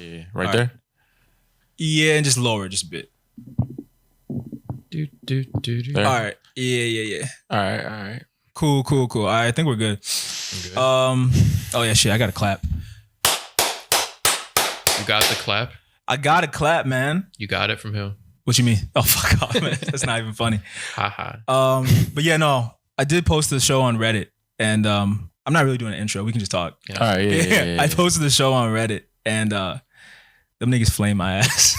Yeah. Right there? Yeah, and just lower just a bit. There. All right. Yeah. All right. Cool. All right, I think we're good. Oh yeah, shit. I got to clap. You got the clap? I got to clap, man. You got it from who? What you mean? Oh, fuck off, man. That's not even funny. Haha. But yeah, no. I did post the show on Reddit, and I'm not really doing an intro. We can just talk. Yeah. All right. Yeah. I posted the show on Reddit, and them niggas flame my ass.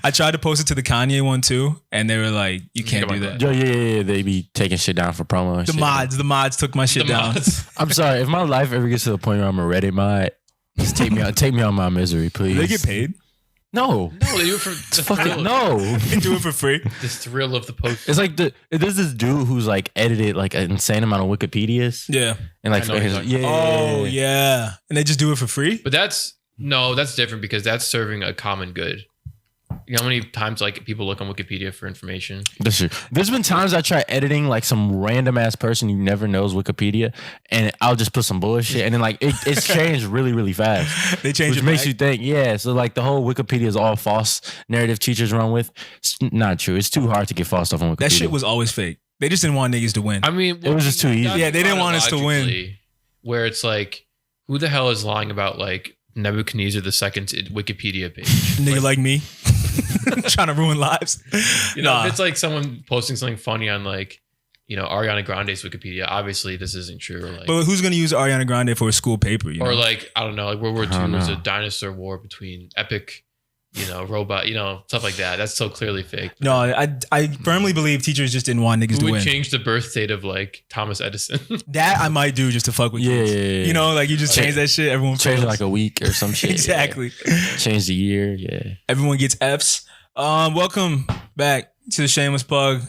I tried to post it to the Kanye one too, and they were like, "You can't do that." Yeah. They be taking shit down for promo. And The mods took my shit down. I'm sorry if my life ever gets to the point where I'm a Reddit mod, just take me on my misery, please. Do they get paid? No, they do it for the fucking no. They do it for free. The thrill of the post. It's like there's this dude who's like edited like an insane amount of Wikipedias. Yeah, and like Oh yeah, and they just do it for free. But that's different because that's serving a common good. You know how many times like people look on Wikipedia for information? That's true. There's been times I try editing like some random ass person you never knows Wikipedia, and I'll just put some bullshit, and then like it's changed really, really fast. They change which it makes back. you think, yeah. So like the whole Wikipedia is all false narrative teachers run with. It's not true. It's too hard to get false stuff on Wikipedia. That shit was always fake. They just didn't want niggas to win. I mean, it was just too easy. Yeah, they didn't want us to win. Where it's like, who the hell is lying about like Nebuchadnezzar II's Wikipedia page? Nigga like me. Trying to ruin lives. You know, if it's like someone posting something funny on like, you know, Ariana Grande's Wikipedia, obviously this isn't true. Or like, but who's going to use Ariana Grande for a school paper? You know? Or like, I don't know, like World War II was a dinosaur war between epic, you know, robot, you know, stuff like that. That's so clearly fake. No, I firmly believe teachers just didn't want niggas to Who win. would change the birth date of like Thomas Edison? That I might do just to fuck with kids. Yeah. You know, like you just change that shit. Everyone change fails. it like a week or some shit. Exactly. Yeah. Change the year. Yeah. Everyone gets Fs. Welcome back to the Shameless Plug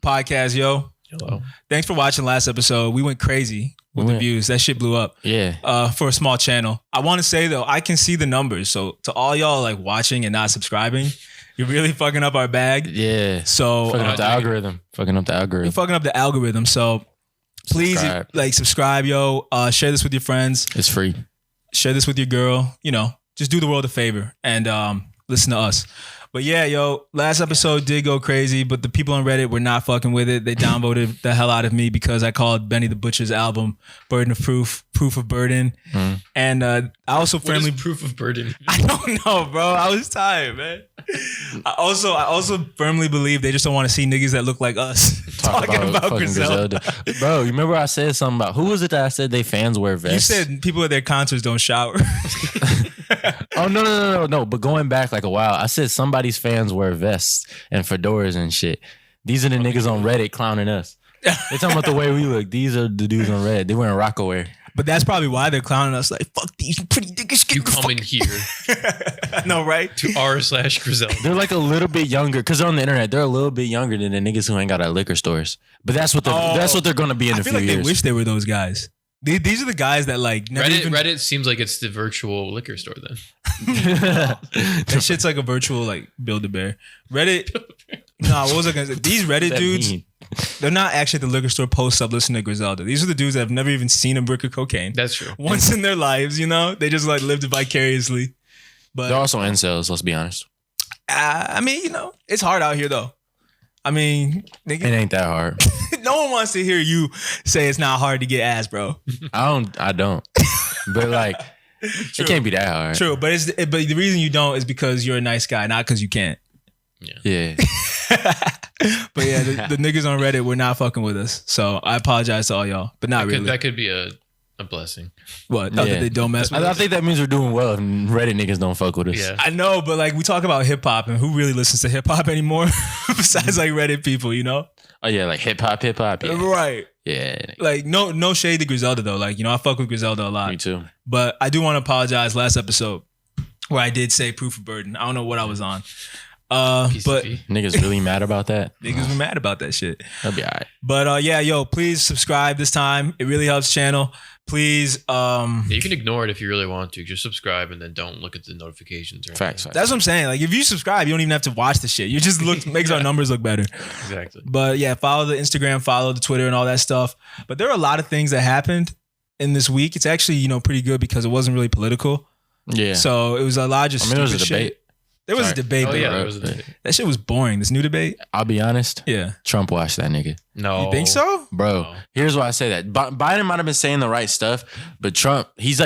podcast, yo. Hello. Thanks for watching last episode. We went crazy with the views. That shit blew up. Yeah. For a small channel. I want to say though, I can see the numbers. So to all y'all like watching and not subscribing, you're really fucking up our bag. Yeah. So fucking up the algorithm. You're fucking up the algorithm. So please subscribe, yo. Share this with your friends. It's free. Share this with your girl. You know, just do the world a favor and listen to us. But yeah, yo, last episode did go crazy, but the people on Reddit were not fucking with it. They downvoted the hell out of me because I called Benny the Butcher's album Burden of Proof of Burden. And I also firmly... What is proof of burden? I don't know, bro. I was tired, man. I also firmly believe they just don't want to see niggas that look like us talking about Griselda. Bro, you remember I said something about... Who was it that I said they fans wear vests? You said people at their concerts don't shower. Oh, no. But going back like a while, I said somebody's fans wear vests and fedoras and shit. These are the niggas on Reddit clowning us. They're talking about the way we look. These are the dudes on Reddit. They wearing Rockaware. But that's probably why they're clowning us. Like, fuck these pretty niggas. You come in here. I know, right? To r/Griselda. They're like a little bit younger because they're on the internet. They're a little bit younger than the niggas who ain't got at liquor stores. But that's what they're going to be in a few years. I feel like they wish they were those guys. These are the guys that like Reddit seems like it's the virtual liquor store then. That shit's like a virtual like Build-A-Bear. Reddit. What was I gonna say? These Reddit dudes, they're not actually at the liquor store post up listening to Griselda. These are the dudes that have never even seen a brick of cocaine. That's true. Once in their lives, you know, they just like lived it vicariously. But they're also incels. Let's be honest. I mean, you know, it's hard out here though. I mean, it ain't that hard. No one wants to hear you say it's not hard to get ass, bro. I don't. But like, it can't be that hard. True, but but the reason you don't is because you're a nice guy, not because you can't. Yeah. But yeah, the niggas on Reddit were not fucking with us. So I apologize to all y'all, but not really. That could be a blessing. What? That they don't mess with us? I think that means we're doing well if Reddit niggas don't fuck with us. Yeah. I know, but like we talk about hip hop and who really listens to hip hop anymore besides like Reddit people, you know? Oh yeah, like hip hop. Yeah. Right. Yeah. Like no shade to Griselda though. Like, you know, I fuck with Griselda a lot. Me too. But I do want to apologize last episode where I did say proof of burden. I don't know what I was on. But niggas really mad about that. Niggas were mad about that shit. That'll be all right. But yeah, yo, please subscribe this time. It really helps the channel. Please. You can ignore it if you really want to. Just subscribe and then don't look at the notifications. Facts. That's what I'm saying. Like if you subscribe, you don't even have to watch the shit. You just makes our numbers look better. Exactly. But yeah, follow the Instagram, follow the Twitter and all that stuff. But there are a lot of things that happened in this week. It's actually, you know, pretty good because it wasn't really political. Yeah. So it was a lot of just I mean, it was a stupid debate. shit. There was a debate. Oh though. yeah, there was a debate. That shit was boring. This new debate. I'll be honest. Yeah. Trump watched that nigga. No, You think so? Bro, No. here's why I say that. Biden might have been saying the right stuff, but Trump, he's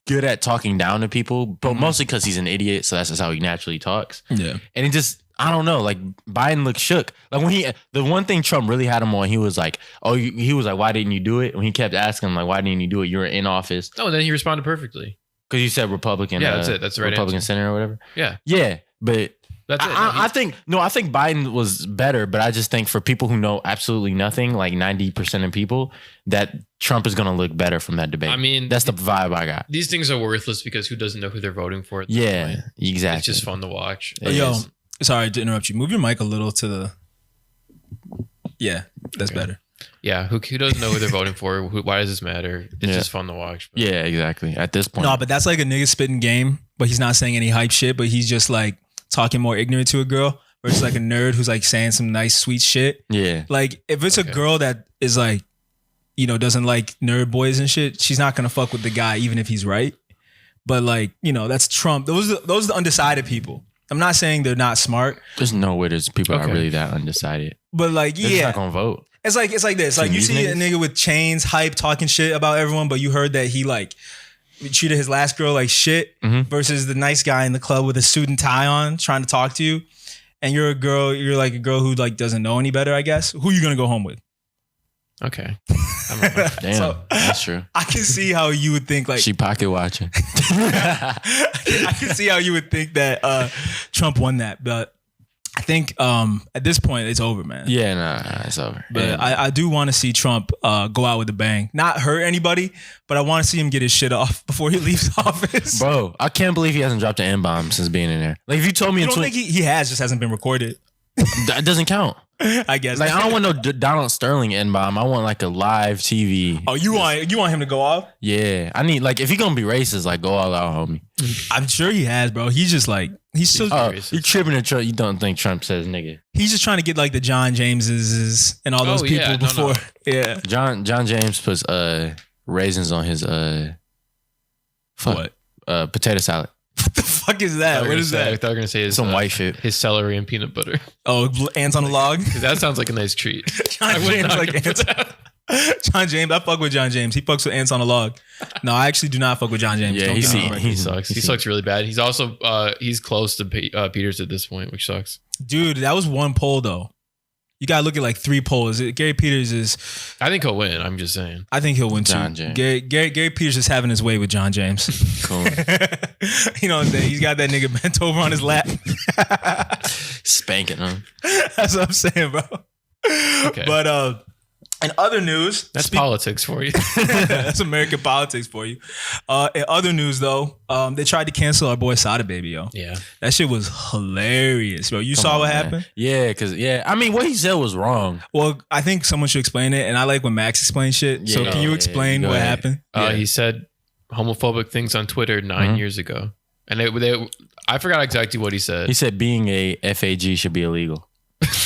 good at talking down to people, but mostly because he's an idiot. So that's just how he naturally talks. Yeah. And he just, I don't know, like Biden looked shook. Like when the one thing Trump really had him on, he was like, he was like, why didn't you do it? When he kept asking him, like, why didn't you do it? You were in office. No, then he responded perfectly. Because you said Republican. Yeah, that's it. That's the right Republican answer. senator or whatever. Yeah, Yeah, but that's it. I think Biden was better, but I just think for people who know absolutely nothing, like 90% of people, that Trump is going to look better from that debate. I mean, that's the vibe I got. These things are worthless because who doesn't know who they're voting for? At this Yeah, point? exactly. It's just fun to watch. It Yo, is. sorry to interrupt you. Move your mic a little to the. Yeah, that's Okay. better. Yeah, who doesn't know who they're voting for? Why does this matter? It's Yeah. just fun to watch. But Yeah, exactly. At this point. No, but that's like a nigga spitting game, but he's not saying any hype shit, but he's just like talking more ignorant to a girl versus like a nerd who's like saying some nice sweet shit. yeah. Like if it's Okay. a girl that is like, you know, doesn't like nerd boys and shit, she's not gonna fuck with the guy even if he's right. But like, you know, that's Trump. Those are the undecided people. I'm not saying they're not smart, There's no way there's people that are Okay. really that undecided. but like, They're just yeah, not going to vote. it's like this. Like you these see a niggas? nigga with chains, hype, talking shit about everyone, but you heard that he like treated his last girl like shit Mhm. versus the nice guy in the club with a suit and tie on trying to talk to you. And you're like a girl who like doesn't know any better, I guess. Who you gonna go home with? okay, I don't know. Damn, So- that's true. I can see how you would think like She pocket watching. I can see how you would think that Trump won that, but I think at this point it's over, man. Yeah, nah, it's over. But Yeah. I do want to see Trump go out with a bang. Not hurt anybody, but I want to see him get his shit off before he leaves office. Bro, I can't believe he hasn't dropped an N-bomb since being in there. Like if you told me You in don't 20, think he has, just hasn't been recorded. that doesn't count. I guess. Like I don't want no Donald Sterling N-bomb. I want like a live TV. Oh, you want him to go off? Yeah, I need like if he gonna be racist, like go all out, homie. I'm sure he has, bro. He's just like he's still Oh, racist. you tripping at Trump? You don't think Trump says nigga? he's just trying to get like the John Jameses and all those Oh, people yeah, no, before. no. Yeah. John James puts raisins on his What? potato salad. What the fuck is that? What is I that? thought you were gonna say his, Some white shit. his celery and peanut butter. Oh, ants on a log. 'Cause that sounds like a nice treat. John I would James not like go for ants. that. John James, I fuck with John James. He fucks with ants on a log. No, I actually do not fuck with John James. Yeah, Don't he's get me seen- wrong. He sucks. He sucks really bad. He's also he's close to Peters at this point, which sucks. Dude, that was one poll though. You gotta look at like 3 polls. Gary Peters is. I think he'll win. I'm just saying. I think he'll win too. John James. Gary Peters is having his way with John James. Cool. You know what I'm saying? He's got that nigga bent over on his lap. Spanking him. That's what I'm saying, bro. Okay. But in other news, That's politics for you. that's American politics for you. In other news, though, they tried to cancel our boy Sada Baby, yo. Yeah. That shit was hilarious, bro. You Come saw on, what man. happened? Yeah, because I mean, what he said was wrong. Well, I think someone should explain it, and I like when Max explains shit. So Yeah, can you yeah, explain go what ahead. happened? Yeah. He said homophobic things on Twitter 9 years ago, and I forgot exactly what he said. He said being a FAG should be illegal.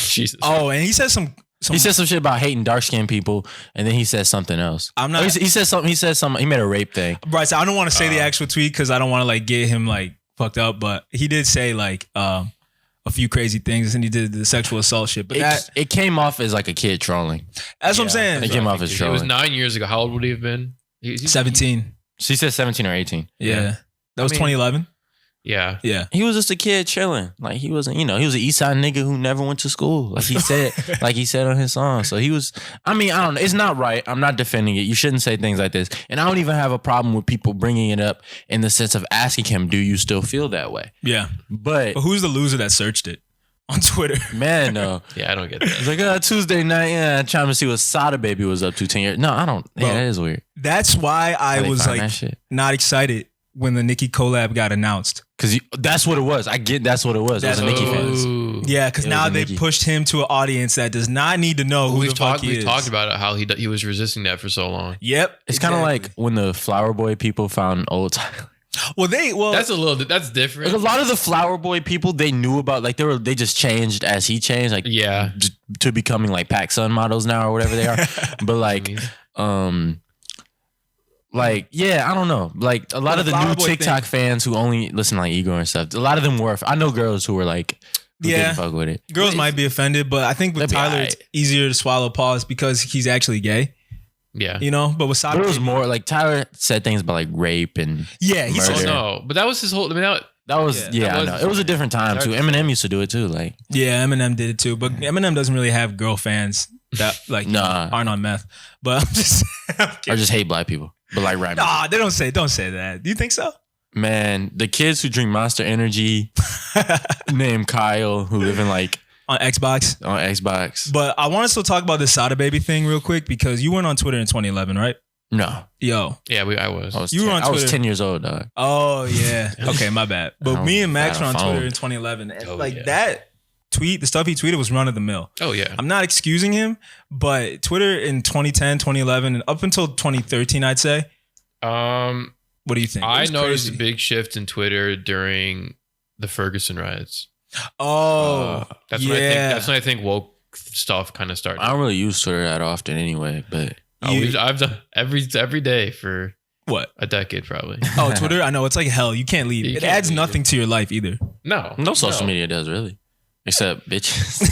Jesus. Oh, and he said some He said some shit about hating dark skinned people, and then he said something else. I'm not- Oh, he said something. He said something. He made a rape thing. right. So I don't want to say the actual tweet because I don't want to like get him like fucked up, but he did say like a few crazy things, and he did the sexual assault shit. But It came off as like a kid trolling. that's what I'm saying. It came off as It was trolling. 9 years ago. How old would he have been? He's 17. She said 17 or 18. Yeah. That was I mean- 2011. Yeah. Yeah. He was just a kid chilling. Like he wasn't, he was an East Side nigga who never went to school. Like he said, on his song. So he was, I mean, I don't know. It's not right. I'm not defending it. You shouldn't say things like this. And I don't even have a problem with people bringing it up in the sense of asking him, do you still feel that way? Yeah. But But who's the loser that searched it on Twitter? man, no. Yeah, I don't get that. It's like Tuesday night, yeah, trying to see what Sada Baby was up to 10 years. No, I don't. Bro, Yeah, that is weird. That's why I How they was find like that shit. not excited when the Nicki collab got announced. Because that's what it was. I get that's what it was. It was a Nicki fans. Ooh. Yeah, because It was now a they Nicki. pushed him to an audience that does not need to know who We've the fuck talked. he We've is. talked about it, how he was resisting that for so long. Yep. It's kind of exactly. like when the Flower Boy people found old Tyler. That's different. Like a lot of the Flower Boy people, they knew about, like they just changed as he changed, like Yeah. just to becoming like PacSun models now or whatever they are. But like Like, yeah, I don't know. Like a lot of the Flower new Boy TikTok fans who only listen to like Igor and stuff. A lot of them were. I know girls who were like, who didn't fuck with it. Girls might be offended, but I think with Tyler, it's easier to swallow pause because he's actually gay. Yeah. You know, but with Sada, it was more like Tyler said things about like rape and he murder. said no, but that was his whole. I mean, that was I know. It was a different time too. Eminem used to do it too. Like Eminem did it too, but Eminem doesn't really have girl fans that like aren't on meth. But I'm just or just hate black people. But like right. Nah, they don't say that. Do you think so? Man, the kids who drink Monster Energy named Kyle who live in like on Xbox. But I want to still talk about this Sada Baby thing real quick because you went on Twitter in 2011, right? No. Yo. Yeah, I was. I was 10 years old, dog. Oh, yeah. Okay, my bad. But me and Max were on Twitter in 2011. And that tweet, the stuff he tweeted was run of the mill. Oh, yeah. I'm not excusing him, but Twitter in 2010, 2011, and up until 2013, I'd say. What do you think? I noticed a big shift in Twitter during the Ferguson riots. Oh, that's when I think woke stuff kind of started. I don't really use Twitter that often anyway, but I've done every day for what, a decade probably. Oh, Twitter, I know it's like hell. You can't leave. It adds nothing to your life either. No social media does really, except bitches.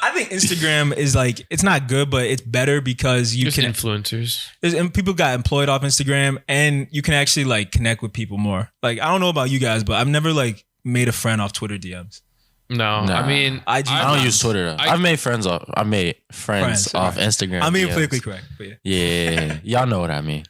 I think Instagram is like, it's not good, but it's better because you can influencers and people got employed off Instagram, and you can actually like connect with people more. Like I don't know about you guys, but I've never like made a friend off Twitter DMs. No, I mean, I don't use Twitter though. I've made friends off. I made friends off Instagram. I mean, DMs. politically correct, but yeah, y'all know what I mean.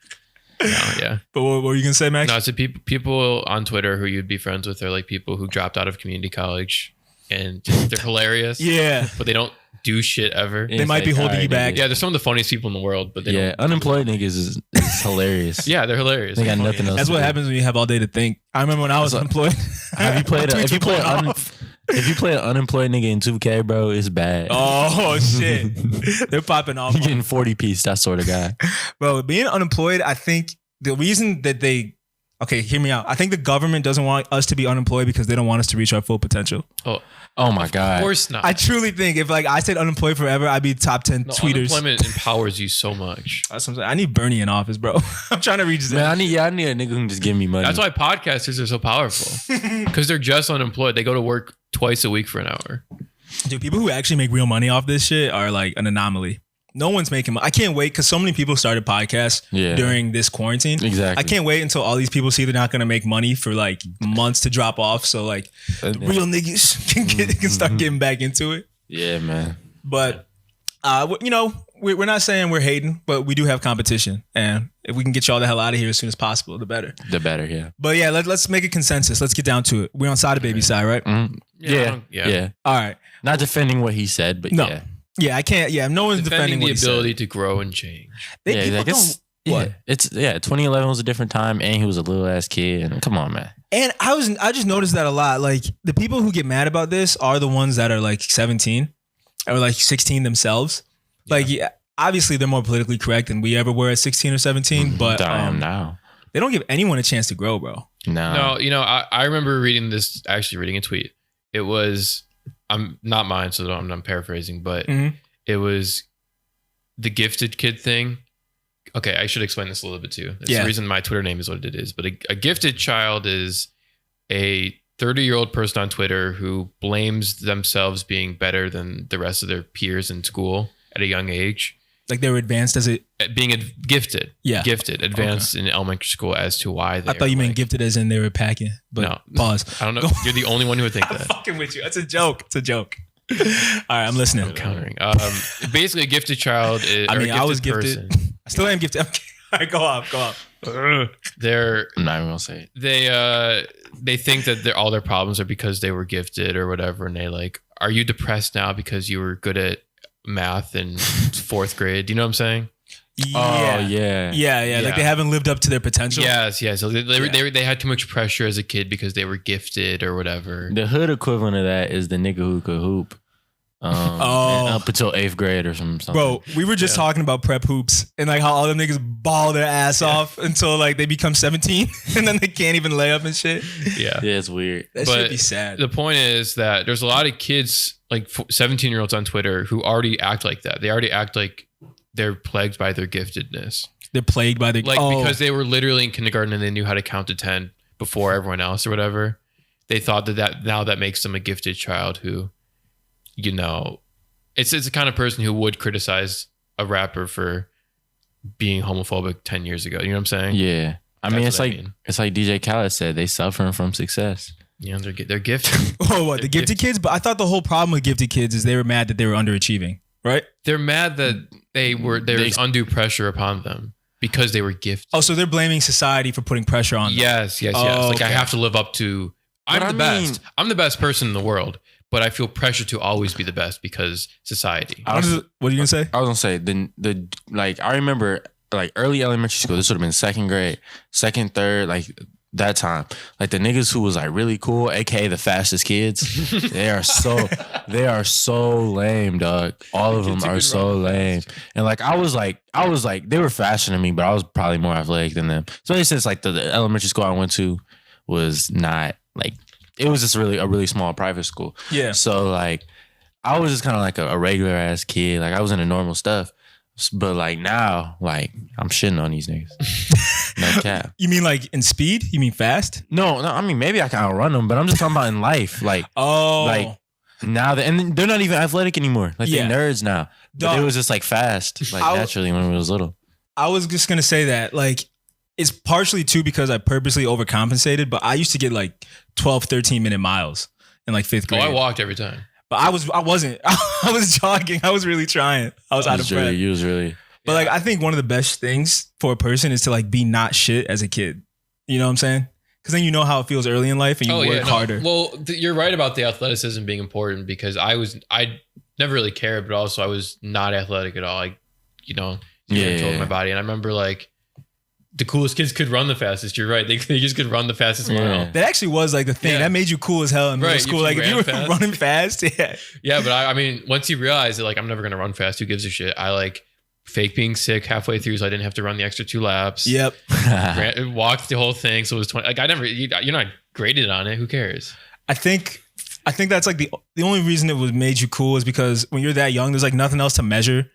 No, yeah. But what were you gonna say, Max? No, so people on Twitter who you'd be friends with are like people who dropped out of community college and they're hilarious. Yeah, but they don't do shit ever. They might be holding you back. Yeah, they're some of the funniest people in the world, but they don't. Unemployed niggas is hilarious. Yeah, they're hilarious. They got nothing else. That's what happens when you have all day to think. I remember when I was unemployed. Have you played? If you play an unemployed nigga in 2K, bro, it's bad. Oh shit, they're popping off. You're getting 40 piece, that sort of guy. Bro, being unemployed, I think the reason that hear me out. I think the government doesn't want us to be unemployed because they don't want us to reach our full potential. Oh my God. Of course not. I truly think if like I stayed unemployed forever, I'd be top 10 tweeters. Unemployment empowers you so much. That's what I'm saying. I need Bernie in office, bro. I'm trying to reach that. Man, I need a nigga who can just give me money. That's why podcasters are so powerful. Because they're just unemployed. They go to work twice a week for an hour. Dude, people who actually make real money off this shit are like an anomaly. No one's making money. I can't wait because so many people started podcasts during this quarantine. Exactly. I can't wait until all these people see they're not going to make money for like months to drop off. So like the real niggas can start getting back into it. Yeah, man. But, we're not saying we're hating, but we do have competition. And if we can get y'all the hell out of here as soon as possible, the better. The better, yeah. But yeah, let's make a consensus. Let's get down to it. We're on Sada Baby side, right? Mm-hmm. Yeah. All right. Not defending what he said, but yeah. Yeah, I can't. Yeah, no one's defending the what he ability said. to grow and change. What? 2011 was a different time, and he was a little ass kid. And come on, man. And I just noticed that a lot. Like the people who get mad about this are the ones that are like 17 or like 16 themselves. Like, obviously they're more politically correct than we ever were at 16 or 17. But now they don't give anyone a chance to grow, bro. No, I remember reading a tweet. It was. I'm not mine, so I'm paraphrasing, but it was the gifted kid thing. Okay, I should explain this a little bit too. That's the reason my Twitter name is what it is. But a gifted child is a 30-year-old person on Twitter who blames themselves being better than the rest of their peers in school at a young age. Like they were advanced as being gifted. Yeah. Gifted, advanced in elementary school as to why they I thought you meant gifted as in they were packing. But no. Pause. I don't know. You're the only one who would think that. I'm fucking with you. It's a joke. All right, I'm listening. I'm countering. Basically, a gifted child is. I was gifted. Person. I still am gifted. Okay. All right, go off. I'm not even gonna say it. They think that all their problems are because they were gifted or whatever, and they like, are you depressed now because you were good at math in 4th grade? Do you know what I'm saying? Yeah. Like they haven't lived up to their potential. Yes. So they had too much pressure as a kid because they were gifted or whatever. The hood equivalent of that is the nigga who could hoop. Up until 8th grade or something. Bro, we were just talking about prep hoops and like how all them niggas ball their ass off until like they become 17 and then they can't even lay up and shit. Yeah, it's weird. That should be sad. The point is that there's a lot of kids, like 17-year-olds on Twitter, who already act like that. They already act like they're plagued by their giftedness. They're plagued by the because they were literally in kindergarten and they knew how to count to 10 before everyone else or whatever. They thought that makes them a gifted child who, you know, it's the kind of person who would criticize a rapper for being homophobic 10 years ago. You know what I'm saying? Yeah. I mean, it's like DJ Khaled said, they suffering from success. Yeah, they're gifted. Oh, what, the gifted kids? But I thought the whole problem with gifted kids is they were mad that they were underachieving, right? They're mad that there was undue pressure upon them because they were gifted. Oh, so they're blaming society for putting pressure on them. Yes. Like, okay. I have to live up to... I'm the best. I'm the best person in the world, but I feel pressure to always be the best because society. What are you going to say? I was going to say, the like, I remember... like early elementary school, this would have been second grade, second, third, like that time. Like the niggas who was like really cool, aka the fastest kids, they are so lame, dog. All of them are so lame. And like I was like, they were faster than me, but I was probably more athletic than them. So since like the elementary school I went to was not like, it was just a really small private school. Yeah. So like I was just kind of like a regular ass kid. Like I was into normal stuff. But like now, like I'm shitting on these niggas. No cap. You mean like in speed? You mean fast? No. I mean maybe I can outrun them, but I'm just talking about in life. Like like now and they're not even athletic anymore. Like they're nerds now. But it was just like fast, like naturally when we was little. I was just gonna say that like it's partially too because I purposely overcompensated, but I used to get like 12, 13-minute miles in like 5th grade. Oh, I walked every time. But I wasn't. I was jogging. I was really trying. I was out of breath. You was really. But like, I think one of the best things for a person is to like be not shit as a kid. You know what I'm saying? Because then you know how it feels early in life and you work harder. Well, you're right about the athleticism being important because I never really cared, but also I was not athletic at all. Like, you know, control my body. And I remember like the coolest kids could run the fastest. You're right. They just could run the fastest mile. That actually was like the thing. That made you cool as hell in middle school. Like if you were running fast, Yeah, but I mean, once you realize that like I'm never gonna run fast, who gives a shit? I like fake being sick halfway through so I didn't have to run the extra 2 laps. Yep. Walked the whole thing. So it was 20. Like you're not graded on it. Who cares? I think that's like the only reason it was made you cool is because when you're that young, there's like nothing else to measure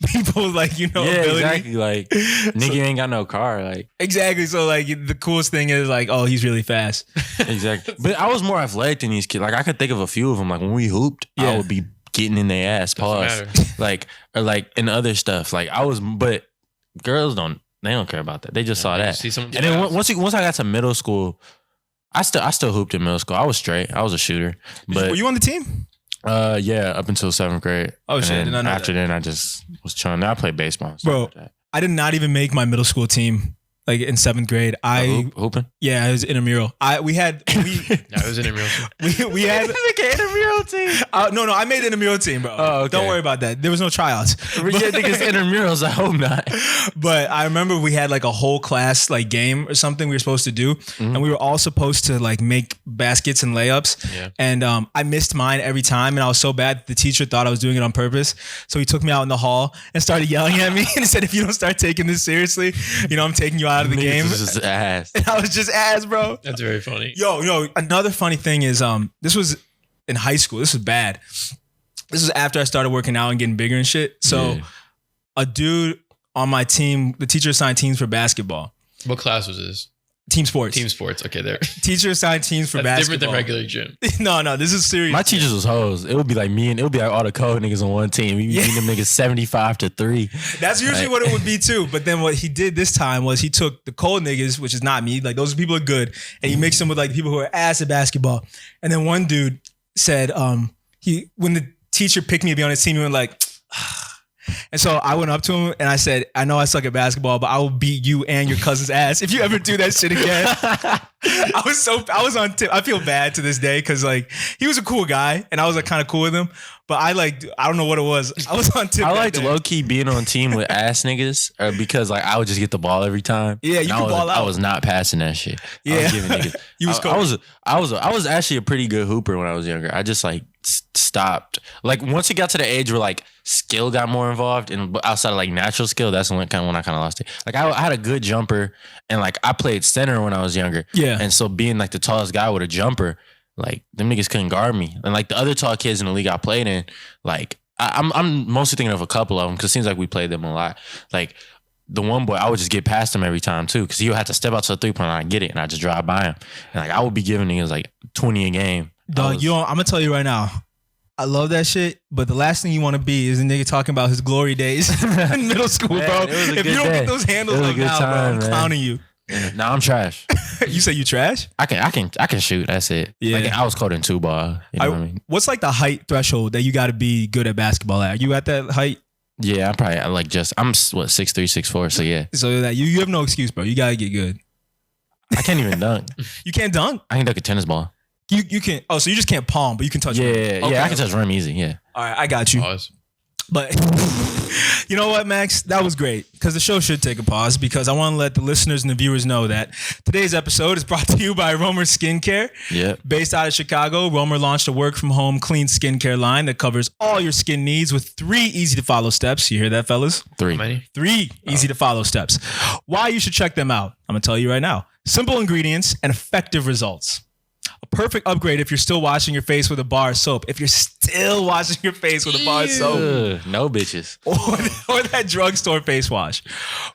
people like, you know, ability. Exactly. Like nigga ain't got no car. Like exactly. So like the coolest thing is like, oh, he's really fast. Exactly. But I was more athletic than these kids. Like I could think of a few of them. Like when we hooped, I would be getting in their ass. Pause. Like or like in other stuff. Like I was, but girls don't care about that. They just saw that. And then once I got to middle school. I still hooped in middle school. I was straight. I was a shooter. But were you on the team? Yeah, up until 7th grade. Oh shit! And after then, I just was chilling. Now I played baseball. Bro, like I did not even make my middle school team. Like in 7th grade, hooping. Yeah, it was intramural. It was intramural. We had an intramural team. No, I made an intramural team, bro. Oh, okay. Don't worry about that. There was no tryouts. Yeah, niggas intramurals. I hope not. But I remember we had like a whole class like game or something we were supposed to do, and we were all supposed to like make baskets and layups. Yeah. And I missed mine every time, and I was so bad the teacher thought I was doing it on purpose. So he took me out in the hall and started yelling at me and said, "If you don't start taking this seriously, you know I'm taking you out of the game." Just ass. And I was just ass, bro. That's very funny. Yo, another funny thing is this was in high school. This was bad. This was after I started working out and getting bigger and shit. So a dude on my team, the teacher assigned teams for basketball. What class was this? Team sports. Team sports. Okay, there. Teacher assigned teams for That's basketball. different than regular gym. No, this is serious. My teachers was hoes. It would be like me and it would be like all the code niggas on one team. We beat them niggas 75-3. That's usually what it would be too. But then what he did this time was he took the cold niggas, which is not me, like those people are good, and he mixed them with like people who are ass at basketball. And then one dude said, when the teacher picked me to be on his team, he went like, and so I went up to him and I said, "I know I suck at basketball, but I will beat you and your cousin's ass if you ever do that shit again." I was on tip. I feel bad to this day because like he was a cool guy and I was like kind of cool with him, but I don't know what it was. I was on tip. I liked low key being on team with ass niggas because like I would just get the ball every time. Yeah, you could ball out. I was not passing that shit. Yeah, I was giving niggas. You was I was actually a pretty good hooper when I was younger. I just like stopped. Like once it got to the age where like skill got more involved and outside of like natural skill, that's when I kind of lost it. Like I had a good jumper and like I played center when I was younger. Yeah. And so being like the tallest guy with a jumper, like them niggas couldn't guard me. And like the other tall kids in the league I played in, like I'm mostly thinking of a couple of them because it seems like we played them a lot. Like the one boy, I would just get past him every time too, because he would have to step out to the 3-point line and get it, and I just drive by him. And like I would be giving niggas like 20 a game. Dog, I'm gonna tell you right now. I love that shit, but the last thing you want to be is a nigga talking about his glory days in middle school, Man, bro. it was a If good you don't day. get those handles It was a up good now, time, bro, I'm man. clowning you. Nah, I'm trash. You say you trash? I can shoot. That's it. Yeah. Like, I was cold in 2-ball. You know what I mean? What's like the height threshold that you got to be good at basketball at? Are you at that height? Yeah, I'm what 6'3", 6'4", so yeah. So that you have no excuse, bro. You gotta get good. I can't even dunk. You can't dunk. I can dunk a tennis ball. You can. Oh, so you just can't palm, but you can touch. Yeah, rim. Okay. yeah, I can touch rim easy. Yeah. All right, I got you. Pause. But you know what, Max? That was great because the show should take a pause because I want to let the listeners and the viewers know that today's episode is brought to you by Romer Skincare. Yep. Based out of Chicago, Romer launched a work-from-home clean skincare line that covers all your skin needs with 3 easy-to-follow steps. You hear that, fellas? 3. How many? 3 easy-to-follow steps. Why you should check them out. I'm going to tell you right now. Simple ingredients and effective results. A perfect upgrade if you're still washing your face with a bar of soap. If you're still washing your face with a bar of soap. Ugh, no bitches. Or that drugstore face wash.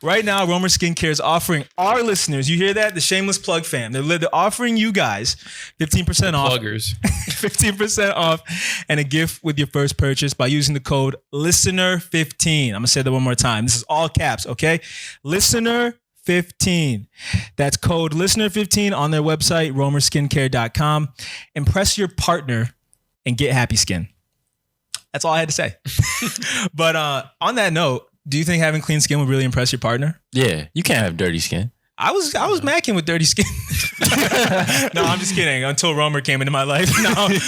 Right now, Romer Skincare is offering our listeners, you hear that? The Shameless Plug fam. They're offering you guys 15% off. Pluggers. 15% off and a gift with your first purchase by using the code LISTENER15. I'm going to say that one more time. This is all caps, okay? LISTENER15. That's code LISTENER15 on their website, romerskincare.com. Impress your partner and get happy skin. That's all I had to say. But on that note, do you think having clean skin would really impress your partner? Yeah, you can't have dirty skin. I was macking with dirty skin. No, I'm just kidding. Until Romer came into my life,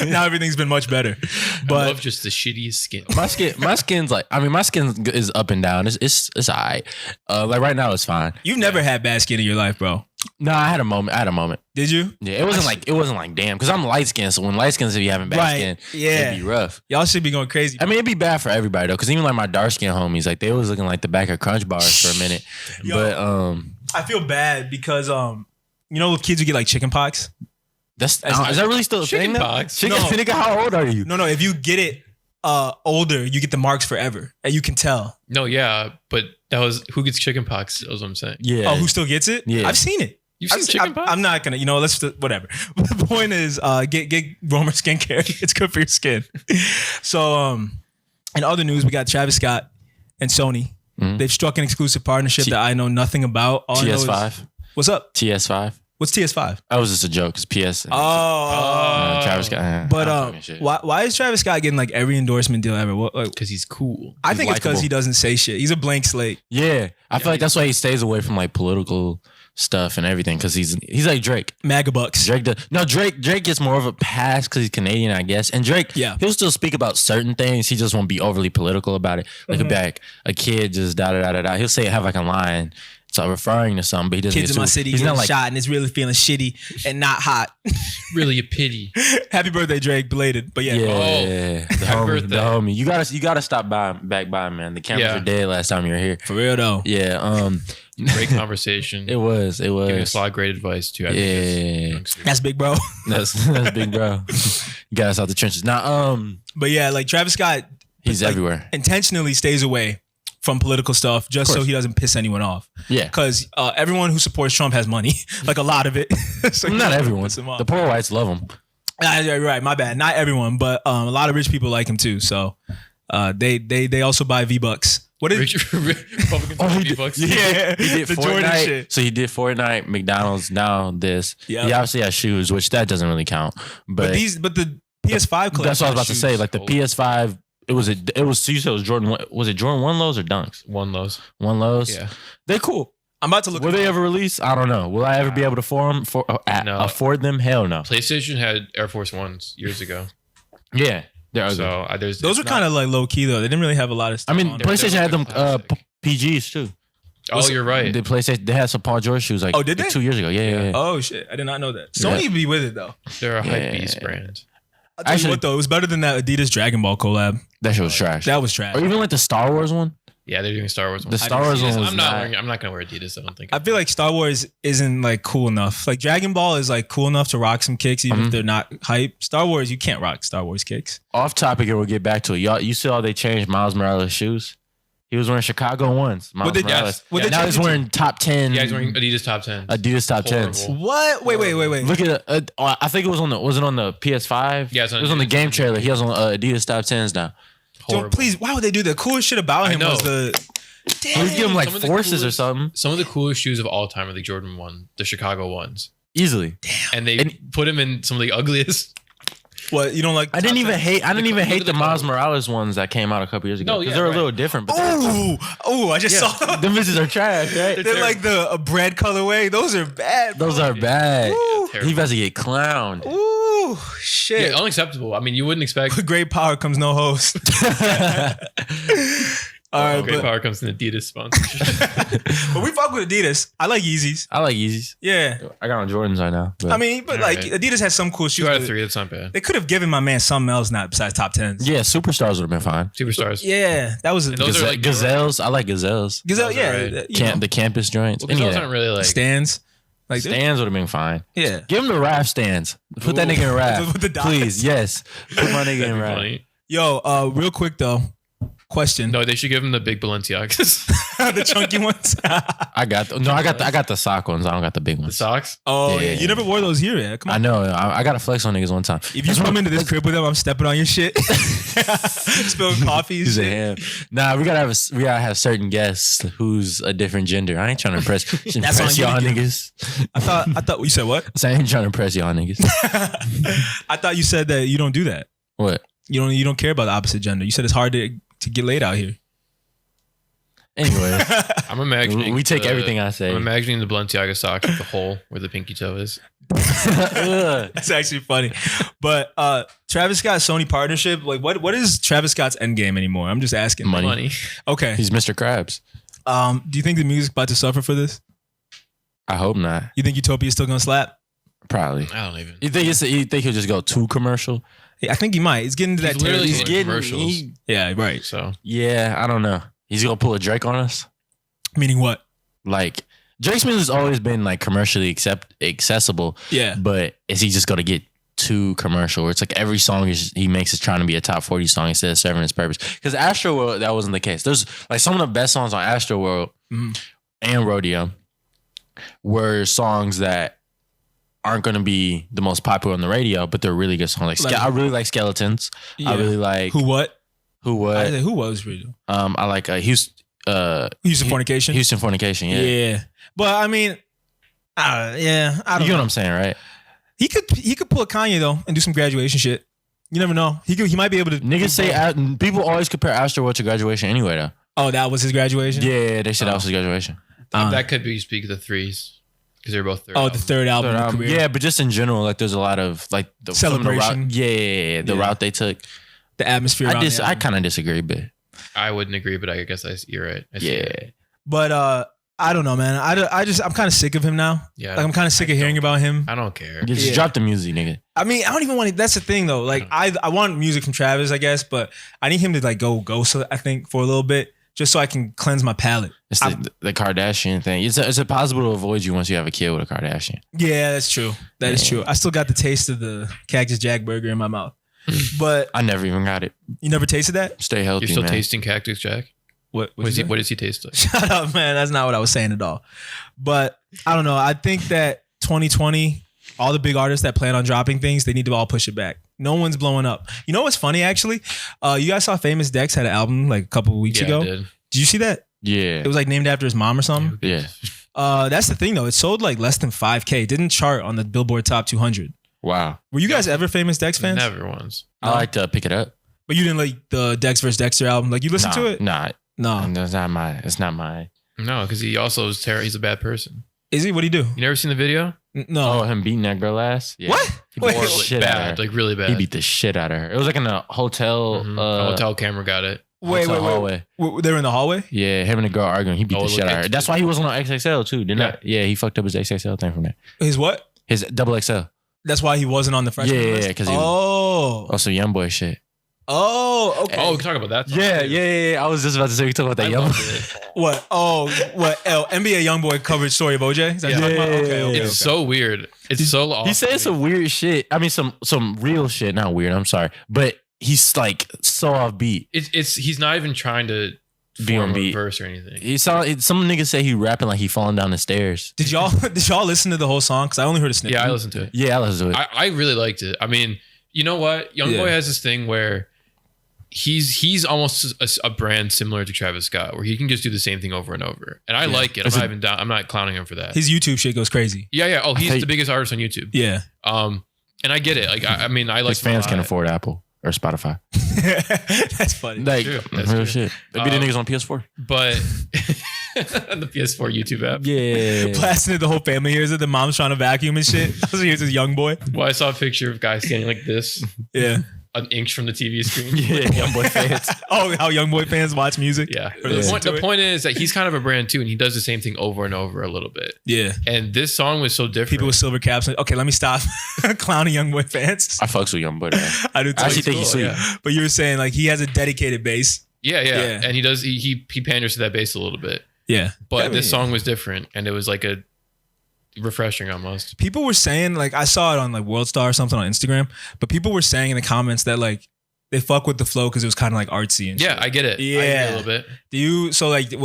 now everything's been much better. But I love just the shittiest skin. My skin's like, I mean, my skin is up and down. It's alright. Like right now, it's fine. you've never had bad skin in your life, bro. No, I had a moment. Did you? Yeah, it wasn't like damn, because I'm light skinned. So when light skins be having bad skin, Yeah. it'd be rough. Y'all should be going crazy. I mean, it'd be bad for everybody though, because even like my dark skin homies, like they was looking like the back of Crunch bars for a minute. Yo. But I feel bad because you know, kids who get like chicken pox. is that really still a thing? Chicken though? pox? Chicken, No. nigga, how old are you? No, if you get it older, you get the marks forever, and you can tell. No, yeah, but that was who gets chicken pox. That was what I'm saying. Yeah. Oh, who still gets it? Yeah. I've seen it. You've seen chicken pox? I'm not gonna. Let's whatever. But the point is, get Romer Skincare. It's good for your skin. So, in other news, we got Travis Scott and Sony. Mhm. They've struck an exclusive partnership that I know nothing about. All I know is- TS5. What's up? TS5. What's TS5? That was just a joke. Cause PS. Oh, Travis Scott. But why is Travis Scott getting like every endorsement deal ever? Because he's cool. I He's think it's because likable. he doesn't say shit. He's a blank slate. Yeah, I feel like that's why he stays away from like political stuff and everything, because he's like Drake. MAGA bucks. Drake gets more of a pass because he's Canadian, I guess. And Drake, he'll still speak about certain things. He just won't be overly political about it. Like a kid just da da da da da. He'll say have like a line, so referring to something, but he doesn't. Kids in my city he's getting not like shot and it's really feeling shitty and not hot. Really a pity. Happy birthday, Drake, belated. But yeah. the happy homie, birthday. the homie. You gotta stop back by, man. The cameras Yeah. were dead last time you were here. For real though. Yeah, Great conversation. it was. Giving us a lot of great advice to advocates. That's big, bro. That's big, bro. You got us out the trenches. Now, But yeah, like Travis Scott, he's like, everywhere. intentionally stays away from political stuff just so he doesn't piss anyone off. Yeah. Because everyone who supports Trump has money, like a lot of it. So he Not doesn't everyone. piss him off. The poor whites love him. You're right, my bad. Not everyone, but a lot of rich people like him too. So they also buy V-Bucks. What is Republican V-Bucks. Yeah, He did the Jordan Fortnite. shit. So he did Fortnite, McDonald's, now this. Yeah. He obviously has shoes, which that doesn't really count. But But the PS5 collection. that's what I was about to say. Like the Oh. PS5, it was so you said it was Jordan. Was it Jordan 1 lows or Dunks? One lows. 1 lows. Yeah. They're cool. I'm about to look. Will they ever release? I don't know. Will I ever be able to No. afford them? Hell no. PlayStation had Air Force Ones years ago. Yeah, they're ugly. So Those were kind of like low key though. They didn't really have a lot of I stuff. mean, on they're- them. PlayStation had them classic. PGs too. Oh, you're right. The PlayStation, they had some Paul George shoes like Oh, did they? 2 years ago. Yeah. Oh shit, I did not know that. Yeah. Sony be with it though. They're a Yeah. hype beast brand. I'll tell you what though, it was better than that Adidas Dragon Ball collab. That shit was trash. That was trash. Or even like the Star Wars one. Yeah, they're doing Star Wars. The ones. Star Wars one was I'm not gonna wear Adidas. I don't think. I feel like Star Wars isn't like cool enough. Like Dragon Ball is like cool enough to rock some kicks, even if they're not hype. Star Wars, you can't rock Star Wars kicks. Off topic, and we'll get back to it. Y'all, you saw they changed Miles Morales' shoes. He was wearing Chicago ones. Miles What they- Morales. yes. Yeah, now he's wearing top 10. Yeah, he's wearing Adidas top 10. Adidas top Horrible. 10s. What? Wait. Look at I think it was was it on the PS5? Yeah, it's on it was on the Adidas. game trailer. He has on Adidas top 10s now. Don't, please, why would they do that? The coolest shit about him know. was the. He's giving him like Some of the forces or coolest- something. Some of the coolest shoes of all time are the Jordan 1, the Chicago ones. Easily. And they And- put him in some of the ugliest. What, you don't like? I didn't even hate the the Miles color. Morales ones that came out a couple years ago. No, Because yeah, they're a right. little different. But Oh, I just saw them. them bitches are trash, right? They're like the bread colorway. Those are bad. Those are bad. Ooh. He about to get clowned. Ooh, shit. Yeah, unacceptable. I mean, you wouldn't expect. With great power comes no host. All right, Great but, power comes in Adidas sponsorship. but we fuck with Adidas. I like Yeezys. I like Yeezys. Yeah. I got on Jordans right now. But I mean, but All like right. Adidas has some cool shoes. 2 out of but 3, that's not bad. They could have given my man something else not besides top 10s. yeah, Superstars would have been fine. Superstars. Yeah, that was a And those are like Gazelles. I like Gazelles. Gazelle. those are Yeah, right. you know, The campus joints. Well, Any of those that. aren't really like. stands. Like Stands would have been fine. yeah. Give him the rap stands. Put that Ooh. nigga in rap. With the dots. Please, yes. Put my nigga That'd in be rap. funny. Yo, real quick though, question. No, they should give him the big Balenciagas. The chunky ones. I got the sock ones. I don't got the big The ones. socks. Oh, Yeah. yeah. You never wore those here, yeah? Come I on. know. I got to flex on niggas one time. If you come into this crib with them, I'm stepping on your shit. Spilling coffee and He's a shit. ham. Nah, we gotta have certain guests who's a different gender. I ain't trying to impress That's on you y'all to give. niggas. I thought you said what? So I ain't trying to impress y'all niggas. I thought you said that you don't do that. What? You don't care about the opposite gender. You said it's hard to get laid out here. Anyway, I'm imagining. we take everything I say. I'm imagining the Balenciaga sock with the hole where the pinky toe is. Ugh. That's actually funny. But Travis Scott Sony partnership, like what is Travis Scott's end game anymore? I'm just asking. Money. Okay. He's Mr. Krabs. Do you think the music's about to suffer for this? I hope not. You think Utopia's still gonna slap? Probably. I don't even. You think he'll just go too commercial? Yeah, I think he might. He's getting to that He's literally territory. getting commercials. Yeah, right. So Yeah, I don't know. He's gonna pull a Drake on us. Meaning what? Like Drake's music has always been like commercially accessible, Yeah. but is he just gonna get too commercial? Where it's like every song he makes is trying to be a top 40 song instead of serving its purpose. Because Astroworld, that wasn't the case. There's like some of the best songs on Astroworld and Rodeo were songs that aren't going to be the most popular on the radio, but they're really good songs. Like, I really like Skeletons. Yeah. I really like Who what? Who What. I said, who was real? I like Houston Fornication. Houston Fornication. Yeah, Yeah. But I mean, I don't you know. get what I'm saying, right? He could pull a Kanye though and do some graduation shit. You never know. He might be able to. Niggas say people always compare Astroworld to Graduation anyway, though. Oh, that was his graduation. Yeah, they said that was his Graduation. that could be Speak of the Threes because they're both third. Oh, the third album. of the career. Yeah, but just in general, like there's a lot of like the Celebration. The Yeah. route they took. The atmosphere. around the I album. kind of disagree, but I wouldn't agree, but I guess you're right. I see it. yeah. But I don't know, man. I'm kind of sick of him now. Yeah. Like I'm kind of sick of hearing about him. I don't care. Just Yeah. drop the music, nigga. I mean, I don't even want to. That's the thing, though. Like, I want music from Travis, I guess, but I need him to like go ghost. I think for a little bit, just so I can cleanse my palate. It's the Kardashian thing. It's impossible to avoid you once you have a kid with a Kardashian. Yeah, that's true. That is true. I still got the taste of the Cactus Jack burger in my mouth, but I never even got it. you never tasted that. Stay healthy, You're still man. tasting Cactus Jack? What What does he taste like? Shut up, man. That's not what I was saying at all. But I don't know. I think that 2020, all the big artists that plan on dropping things, they need to all push it back. No one's blowing up. You know what's funny, actually? You guys saw Famous Dex had an album like a couple of weeks ago. I did. Did you see that? Yeah. It was like named after his mom or something. Yeah. That's the thing, though. It sold like less than 5K. It didn't chart on the Billboard Top 200. Wow. Were you guys ever Famous Dex fans? Never once. I like to pick it up. But you didn't like the Dex vs. Dexter album? Like you listened to it? Nah. No. It's not my. It's not my. No, because he also is he's a bad person. Is he? What do you do? You never seen the video? No. Oh, him beating that girl ass. Yeah. What? He beat Wait, the wait. shit out of Bad, her. like really bad. He beat the shit out of her. It was like in a hotel. The hotel camera got it. Wait. Hallway. They were in the hallway? Yeah, him and the girl arguing. He beat Oh, the shit look, out of her. That's why he wasn't on XXL too, didn't I? Yeah, he fucked up his XXL thing from that. His what? His double XL. That's why he wasn't on the freshman Yeah, list? because he was Oh. also young boy shit. Oh, okay. Oh, we can talk about that. song, Yeah. too. I was just about to say we talk about that I young loved boy. it. What? Oh, what? NBA Youngboy covered Story of OJ? Is that what you're talking about? Okay. It's so weird. It's so off. He said some weird shit. I mean, some real shit. Not weird. I'm sorry, but he's like so offbeat. It's he's not even trying to be on form of beat. verse or anything. He saw some niggas say he rapping like he falling down the stairs. Did y'all listen to the whole song? Because I only heard a snippet. Yeah, I listened to it. Yeah, I listened to it. I really liked it. I mean, you know what? Youngboy has this thing where he's almost a brand similar to Travis Scott, where he can just do the same thing over and over. And I like it. I'm not clowning him for that. His YouTube shit goes crazy. Yeah. Oh, he's the biggest artist on YouTube. Yeah. And I get it. Like, I mean, I like his fans can't afford Apple or Spotify. That's funny. Like, That's real true. shit. They be the niggas on PS4. But the PS4 YouTube app. Yeah. Blasting it, the whole family hears it. The mom's trying to vacuum and shit. So here's this young boy. Well, I saw a picture of guys standing like this, Yeah. an inch from the TV screen. Yeah, Youngboy fans. Oh, how young boy fans watch music. Yeah. Or The, listen point, to the it. point is that he's kind of a brand too, and he does the same thing over and over a little bit. Yeah. And this song was so different. People with silver caps. Okay, let me stop clowning young boy fans. I fucks with Youngboy, man. I do too. I actually think he's cool, sweet. yeah. But you were saying like he has a dedicated base. Yeah. Yeah. And he panders to that bass a little bit. Yeah. But I this mean, song was different, and it was like a refreshing almost. people were saying, like, I saw it on like World Star or something on Instagram, but people were saying in the comments that like they fuck with the flow because it was kind of like artsy and Yeah, shit. I get it. Yeah. I get it a little bit. Do you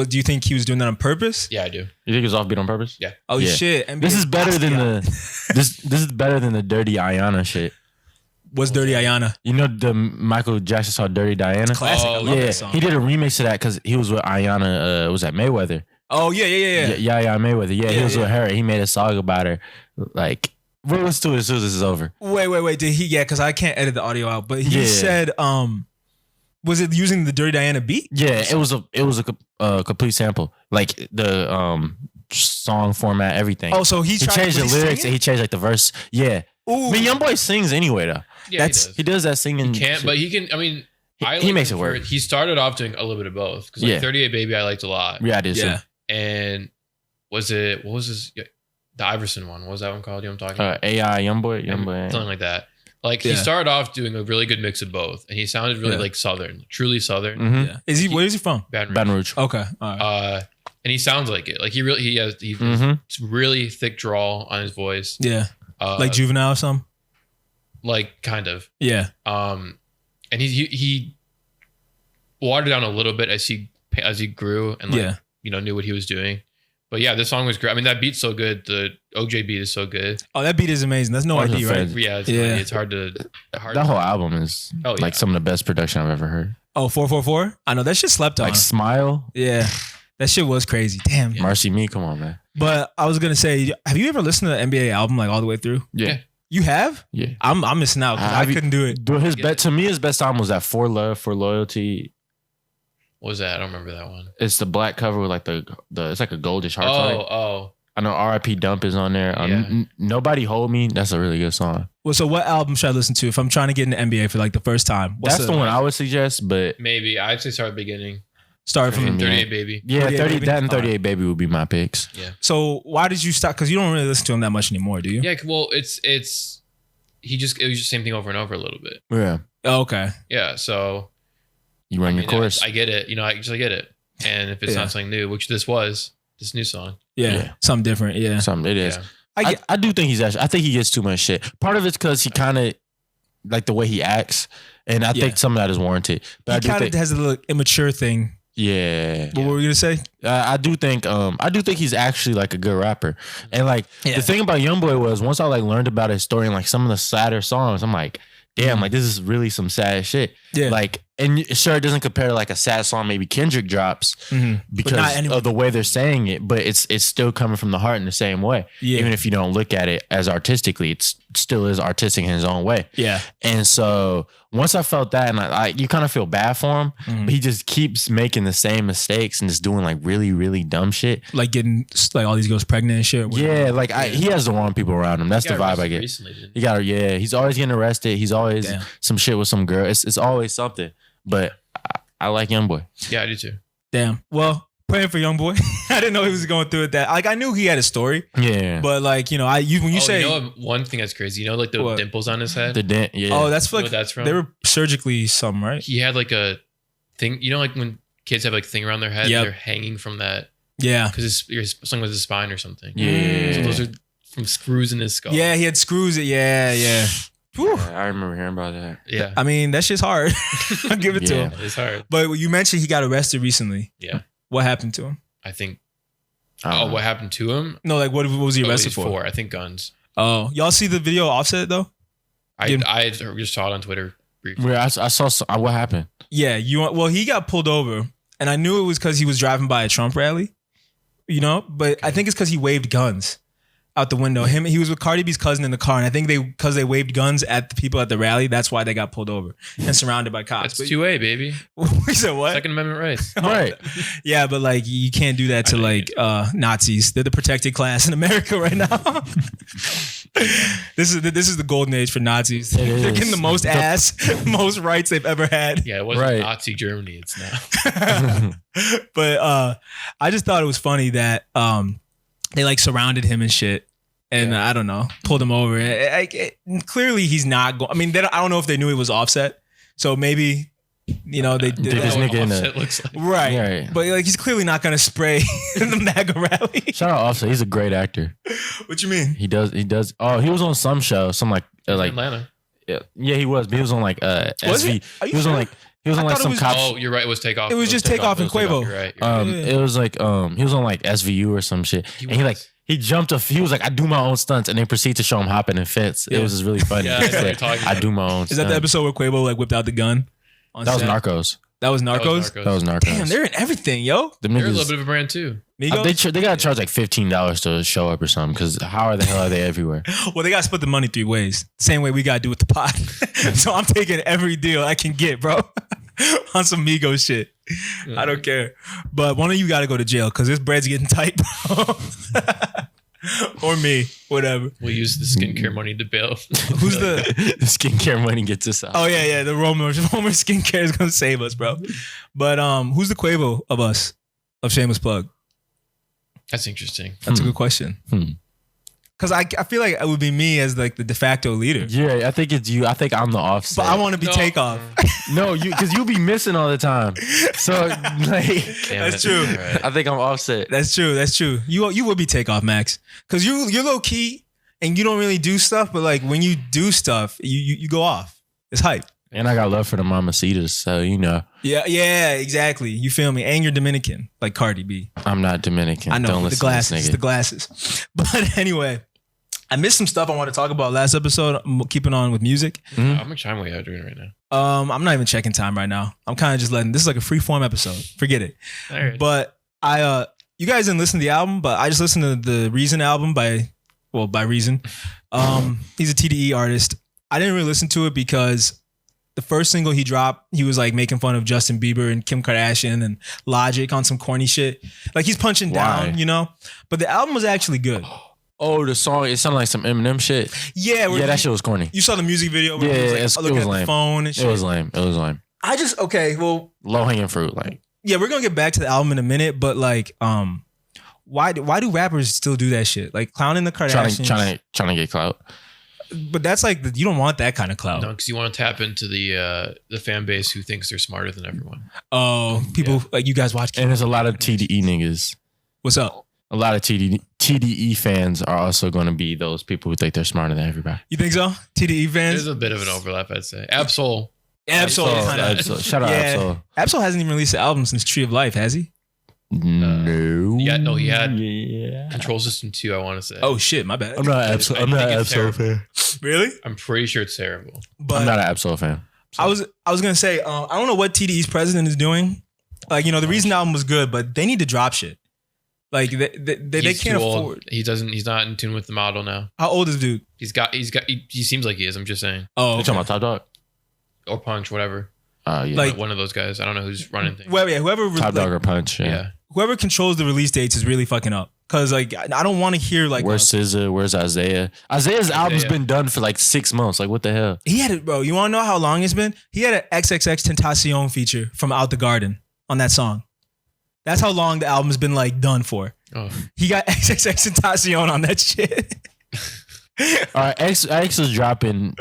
do you think he was doing that on purpose? Yeah, I do. You think it's offbeat on purpose? Yeah. Oh Yeah. shit. NBA This is better than Basquiat. this is better than the Dirty Ayana shit. What's Dirty Ayana? You know the Michael Jackson song Dirty Diana? Classic. I Oh, love Yeah, that song. he did a remix of that because he was with Ayana. Was that Mayweather? Oh yeah. Yeah, Mayweather. Yeah, he Yeah, was yeah. with her. He made a song about her. Like, we'll listen to it as soon as this is over. Wait. Did he? Yeah, because I can't edit the audio out. But he Yeah. said, was it using the Dirty Diana beat? Yeah, it was a complete sample, like the song format, everything. Oh, so he changed the was lyrics singing? and he changed like the verse. Yeah, Ooh. I mean, Youngboy sings anyway though. Yeah, He does that singing. Can't, shit. but he can. I mean, He makes him it for work. He started off doing a little bit of both because like Yeah. 38 Baby I liked a lot. Yeah, I did. Yeah. too. And what was his the Iverson one? What was that one called? You know what I'm talking about? AI Youngboy. Something like that. Like Yeah. he started off doing a really good mix of both, and he sounded really Yeah. like Southern, truly Southern. Mm-hmm. Yeah. Is he? Where is he from? Baton Rouge. Baton Rouge. Okay. All right. And he sounds like it. Like he has Mhm. really thick drawl on his voice. Yeah. Like Like Juvenile or something. like kind of. Yeah. And he watered down a little bit as he grew and like knew what he was doing. But yeah, this song was great. I mean, that beat's so good. The OJ beat is so good. Oh, that beat is amazing. That's no Oh, it's ID, a right? fan. Yeah, it's, Yeah. it's hard to. That whole album is Oh, yeah. like some of the best production I've ever heard. Oh, 444? I know that shit slept on. Like Smile, Yeah. That shit was crazy. Damn. Marcy Me, come on, man. But I was gonna say, have you ever listened to the NBA album like all the way through? Yeah. You have? Yeah. I'm missing out 'cause I Have you- couldn't do it. Do his Get bet it. to me. His best album was that For Love, For Loyalty. What was that? I don't remember that one. It's the black cover with like the it's like a goldish heart. on it. Oh. I know R.I.P. Dump is on there. Yeah. Nobody Hold Me. That's a really good song. Well, so what album should I listen to if I'm trying to get into NBA for like the first time? What's That's the one I would suggest. But Maybe I'd say start at the beginning. Start from. Yeah. 38 Baby. yeah, 38 30 Baby? that and 38 Baby would be my picks. So why did you stop? Because you don't really listen to him that much anymore, do you? Yeah. Well, it was just the same thing over and over a little bit. Yeah, Oh, okay. Yeah. So you run your course. I get it. I get it. And if it's Yeah. not something new, which this new song. Yeah. Yeah. Something different. Yeah. Something it is. Yeah. I do think he's actually. I think he gets too much shit. Part of it's because he kind of like the way he acts, and I Yeah. think some of that is warranted. But He I do kind think, of has a little immature thing. yeah. What were we gonna say? I do think he's actually like a good rapper. And like the thing about Youngboy was once I like learned about his story and like some of the sadder songs, I'm like, damn, like this is really some sad shit. Yeah. Like, and sure, it doesn't compare to like a sad song maybe Kendrick drops not because anyway. of the way they're saying it, but it's still coming from the heart in the same way. Yeah. Even if you don't look at it as artistically, it still is artistic in his own way. Yeah. And so once I felt that, and I you kind of feel bad for him, Mhm. but he just keeps making the same mistakes and just doing like really, really dumb shit. Like getting like all these girls pregnant and shit. Yeah, like he has the wrong people around him. That's the vibe I get. Recently, didn't He got he's always getting arrested. He's always Damn. some shit with some girl. It's always something. But I like Youngboy. Yeah, I do too. Damn. Well, praying for young boy. I didn't know he was going through it. That like I knew he had a story, Yeah. but like when you say one thing that's crazy, like the What? dimples on his head? The dent, yeah. oh that's You know like what that's from? they were surgically some right. He had like a thing, like when kids have like a thing around their head, Yep. and they're hanging from that Yeah. because it's something with his spine or something. Yeah. So those are from screws in his skull. Yeah, he had screws. Yeah. Whew. Yeah, I remember hearing about that. Yeah. I mean, that shit's hard. I'll give it to Yeah. him. It's hard. But you mentioned he got arrested recently. Yeah. What happened to him? I think. I don't know. What happened to him? No, like what was he Oh, arrested he's for? I think guns. Oh, y'all see the video Offset though? I just saw it on Twitter briefly. I saw what happened. Yeah, he got pulled over, and I knew it was because he was driving by a Trump rally, but I think it's because he waved guns out the window. He was with Cardi B's cousin in the car, and I think because they waved guns at the people at the rally, that's why they got pulled over and surrounded by cops. That's 2A, baby. We said what? Second Amendment rights. Right. Yeah, but like you can't do that to like Nazis. They're the protected class in America right now. This is the golden age for Nazis. They're getting the most ass, most rights they've ever had. Yeah, it wasn't Right. Nazi Germany. It's now. But I just thought it was funny that they like surrounded him and shit, and I don't know, pulled him over. Clearly, he's not going. I mean, I don't know if they knew he was Offset, so maybe they did This that. nigga in Offset a looks like. Right. Yeah. But like he's clearly not gonna spray in the MAGA rally. shout out Offset. He's a great actor. What you mean? He does. Oh, he was on some show. Some like Atlanta. yeah, he was. But he was on like Was SV. it? Are you He was on sure? like I thought it some was- cops. Oh, you're right. It was Takeoff. It was just Takeoff and Quavo. You're right. You're right. It was like he was on like SVU or some shit. He And he was. he jumped he was like, I do my own stunts, and they proceed to show him hopping in fence. Yeah. It was just really funny. Yeah, I He know what said, you're talking I about. do my own Is that stunts. the episode where Quavo like whipped out the gun? On That was set? Narcos. That was Narcos. That was Narcos. Damn, they're in everything, yo. Them They're a niggas, little bit of a brand too. Migos? they gotta charge like $15 to show up or something. Because how the hell are they everywhere? Well, they got to split the money 3 ways. Same way we got to do with the pot. So I'm taking every deal I can get, bro. On some Migos shit. I don't care. But one of you got to go to jail because this bread's getting tight, bro. Or me, whatever. We'll use the skincare money to bail. Who's the... The skincare money gets us out. Oh, yeah. The Romer skincare is going to save us, bro. But who's the Quavo of us? Of Shameless Plug? That's interesting. That's a good question. Because I feel like it would be me as like the de facto leader. Yeah, I think it's you. I think I'm the Offset. But I want to be No. Takeoff. No, because you be missing all the time. So like, Damn That's it. true. All right. I think I'm Offset. That's true. You would be Takeoff, Max. Because you're low key and you don't really do stuff, but like when you do stuff, you go off. It's hype. And I got love for the mamacitas, so Yeah, exactly. You feel me? And you're Dominican, like Cardi B. I'm not Dominican. I know, Don't the listen glasses, to this the nigga. glasses. But anyway, I missed some stuff I want to talk about last episode. I'm keeping on with music. How much time we are doing right now? I'm not even checking time right now. I'm kind of just letting, this is like a free form episode. Forget it. All right. But you guys didn't listen to the album, but I just listened to the Reason album by Reason. He's a TDE artist. I didn't really listen to it because the first single he dropped, he was like making fun of Justin Bieber and Kim Kardashian and Logic on some corny shit. Like he's punching Why? down, But the album was actually good. Oh, the song, it sounded like some Eminem shit. Yeah, Yeah, that shit was corny. You saw the music video where Yeah, he was it like looking was at the lame. phone and shit. It was lame. I just, okay, well, Low hanging fruit. Like, yeah, we're gonna get back to the album in a minute, but like, why do rappers still do that shit? Like clowning the Kardashians. trying to get clout. But that's like you don't want that kind of clout. No, because you want to tap into the fan base who thinks they're smarter than everyone. Oh, people like you guys watch. And there's a lot of TDE niggas. What's up? A lot of TDE fans are also going to be those people who think they're smarter than everybody. You think so? TDE fans. There's a bit of an overlap, I'd say. Absol. Absol. Shout out Absol. Absol hasn't even released an album since Tree of Life, has he? No. Yeah, no, he had Yeah. Control System 2, I want to say. Oh shit, my bad. I'm not I Absol. think I'm not it's Absol terrible. fan. Really? I'm pretty sure it's terrible. But I'm not an Absol fan. I was gonna say I don't know what TDE's president is doing. Like the Reason album was good, but they need to drop shit. Like they He's can't too old. afford. He's not in tune with the model now. How old is dude? He seems like he is, I'm just saying. Oh, You talking about Top Dog? Or Punch, whatever. Yeah. Like- One of those guys. I don't know who's running things. well, yeah, whoever Top Dog or Punch. Yeah. whoever controls the release dates is really fucking up. Cause like I don't want to hear like Where's SZA? Where's Isaiah? Isaiah's album's been done for like 6 months. Like what the hell? he had it, bro. You want to know how long it's been? He had an XXX Tentacion feature from Out the Garden on that song. That's how long the album's been like done for. Oh. He got XXX Tentacion on that shit. All right, X is dropping.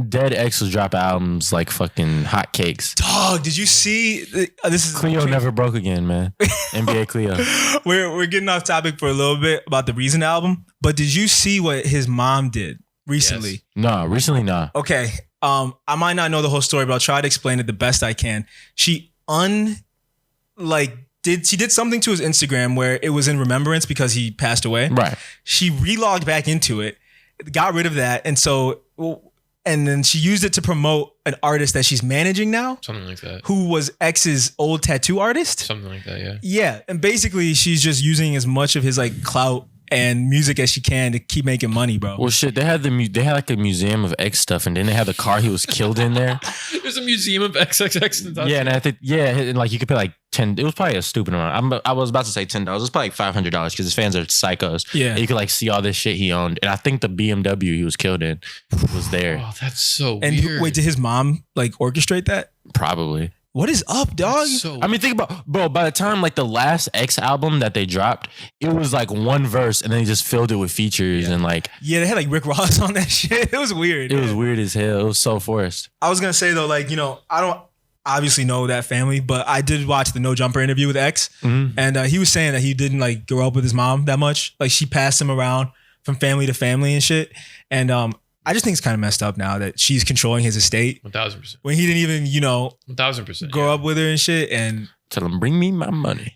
Dead X is dropping albums like fucking hotcakes. Dog, did you see? This is Cleo never broke again, man. NBA Cleo. We're getting off topic for a little bit about the Reason album, but did you see what his mom did recently. Yes. No, recently nah. Okay. I might not know the whole story, but I'll try to explain it the best I can. She did something to his Instagram where it was in remembrance because he passed away. Right. She relogged back into it, got rid of that, and then she used it to promote an artist that she's managing now, Something like that. who was X's old tattoo artist. Something like that, yeah. Yeah, and basically she's just using as much of his like clout and music as she can to keep making money, bro. Well, shit, they had like a museum of X stuff, and then they had the car he was killed in there. There's a museum of XXX. Yeah, and I think and like you could pay like $10. It was probably a stupid amount. I was about to say $10. It was probably like $500 because his fans are psychos. Yeah, and you could like see all this shit he owned, and I think the BMW he was killed in was there. Oh, that's so and weird. wait, did his mom like orchestrate that? Probably. What is up, dog? I mean, think about, bro, by the time like the last X album that they dropped, it was like one verse and then they just filled it with features and like. Yeah, they had like Rick Ross on that shit. It was weird. It was weird as hell. It was so forced. I was going to say though, like, I don't obviously know that family, but I did watch the No Jumper interview with X. Mm-hmm. And he was saying that he didn't like grow up with his mom that much. Like she passed him around from family to family and shit. And I just think it's kind of messed up now that she's controlling his estate 1,000%. when he didn't even, 1,000%. grow up with her and shit. And Tell him, bring me my money.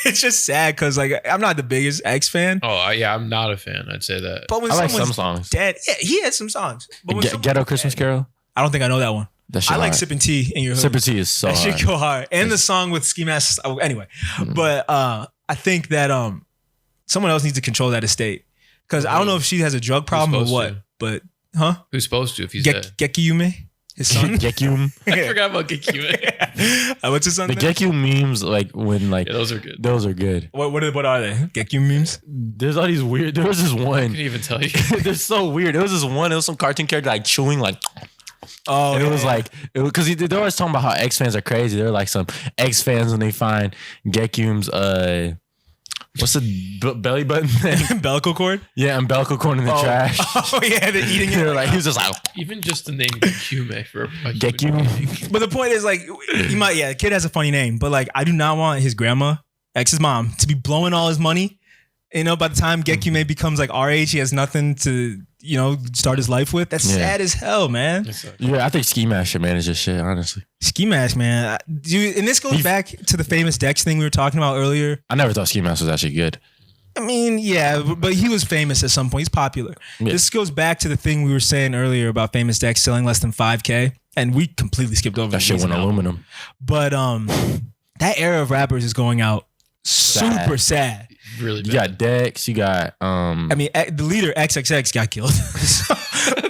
it's just sad because like I'm not the biggest X fan. Oh, yeah, I'm not a fan. I'd say that. But when I like someone's some songs. dead, yeah, he had some songs. But when someone's Ghetto Christmas dead- Carol. I don't think I know that one. That shit I like hard. Sipping Tea in Your Hood. Sipping Tea is so That hard. shit go hard. And the song with Ski Mask. Anyway, but I think that someone else needs to control that estate because I don't know if she has a drug problem or supposed what. to? But Who's supposed to if he's dead? Gekiyume, his son. Gekyum. I forgot about Gekiyume. What's his son? The Gekyum memes, like when like Yeah, those are good. those are good. What are they? Gekiyume memes? There's all these weird. There was this I one. couldn't even tell you. They're so weird. There was this one. It was some cartoon character like chewing like. Oh, And it was like, because they're always talking about how X fans are crazy. They're like some X fans when they find Gekyum's what's the belly button thing? umbilical cord. Yeah, umbilical cord in the trash. Oh yeah, they're eating They're it. like, he was just like Even just the name Gekiyume for a human Gekyum. being. But the point is, like, the kid has a funny name, but like, I do not want his grandma, X's mom, to be blowing all his money. By the time Gekiyume becomes like our age, he has nothing to, start his life with. That's sad as hell, man. Yeah, I think Ski Mask should manage this shit, honestly. Ski Mask, man. Dude, and this goes back to the famous Dex thing we were talking about earlier. I never thought Ski Mask was actually good. I mean, yeah, but he was famous at some point. He's popular. Yeah. This goes back to the thing we were saying earlier about famous Dex selling less than 5K. And we completely skipped over That shit went aluminum. But that era of rappers is going out super sad. Really You bad. got Dex, you got I mean, the leader XXX got killed.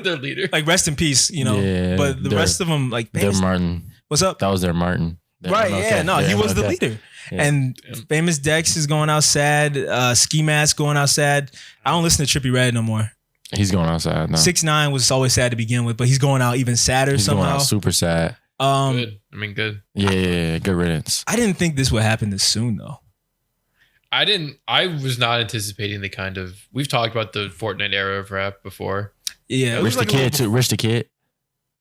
Their leader. Like rest in peace, Yeah, but the rest of them, like, their Martin. what's up? That was their Martin. Their Right? MLK. Yeah, no, he Their was the MLK. leader. Yeah. And famous Dex is going out sad. Ski Mask going out sad. I don't listen to Trippie Redd no more. He's going outside now. 6ix9ine was always sad to begin with, but he's going out even sadder He's somehow. going out super sad. Good. I mean, good. Yeah, good riddance. I didn't think this would happen this soon though. I was not anticipating the kind of. We've talked about the Fortnite era of rap before. Yeah, it Rich was the like Kid too. Rich the Kid.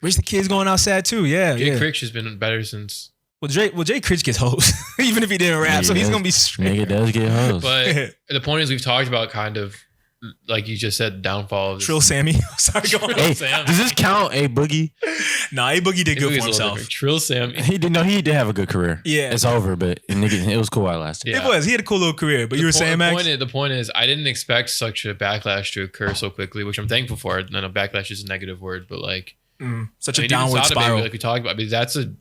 Rich the Kid's going out sad too. Yeah, Jay yeah. Critch has been better since. Jay Critch gets hoes, even if he didn't rap, so he's Yeah. gonna be straight. Nigga does get hoes. But the point is, we've talked about kind of, like you just said, downfall of this. Trill Sammy. Sorry, go on. Hey, Sam. does this count A Boogie? Nah, A Boogie did good Boogie's for a little himself. different. Trill Sam. He did have a good career. Yeah. It's over, but nigga, it was cool while it lasted. Yeah. It was. He had a cool little career, but you were saying, Max? The point is, I didn't expect such a backlash to occur so quickly, which I'm thankful for. And I know backlash is a negative word, but like, Such I a mean, even downward Sada Baby, spiral. like we talked about. I mean, that's a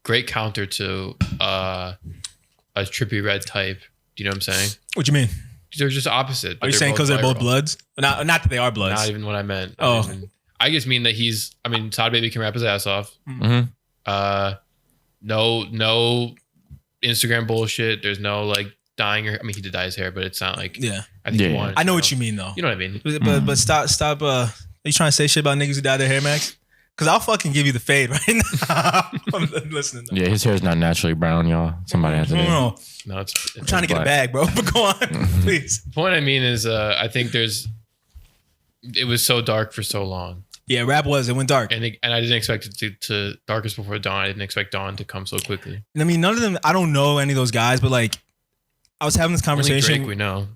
great counter to a Trippie Redd type. Do you know what I'm saying? What you mean? They're just opposite. Are you saying because they're both bloods? Not that they are bloods. Not even what I meant. Oh. I just mean that Sada Baby can rap his ass off. Mm-hmm. No Instagram bullshit. There's no like dyeing your. I mean, he did dye his hair, but it's not like. Yeah. I think he Yeah. wanted. I know to, what you mean though. You know what I mean? But stop. Are you trying to say shit about niggas who dye their hair, Max? Because I'll fucking give you the fade right now. I'm listening. Though. Yeah, his hair is not naturally brown, y'all. Somebody has to do it. No, No, it's. I'm trying to get a black. bag, bro. But go on, please. The point I mean is, I think it was so dark for so long, Yeah, rap was. It went dark. and I didn't expect it to darkest before dawn. I didn't expect dawn to come so quickly. I mean, none of them. I don't know any of those guys, but like, I was having this Only conversation. Drake we know.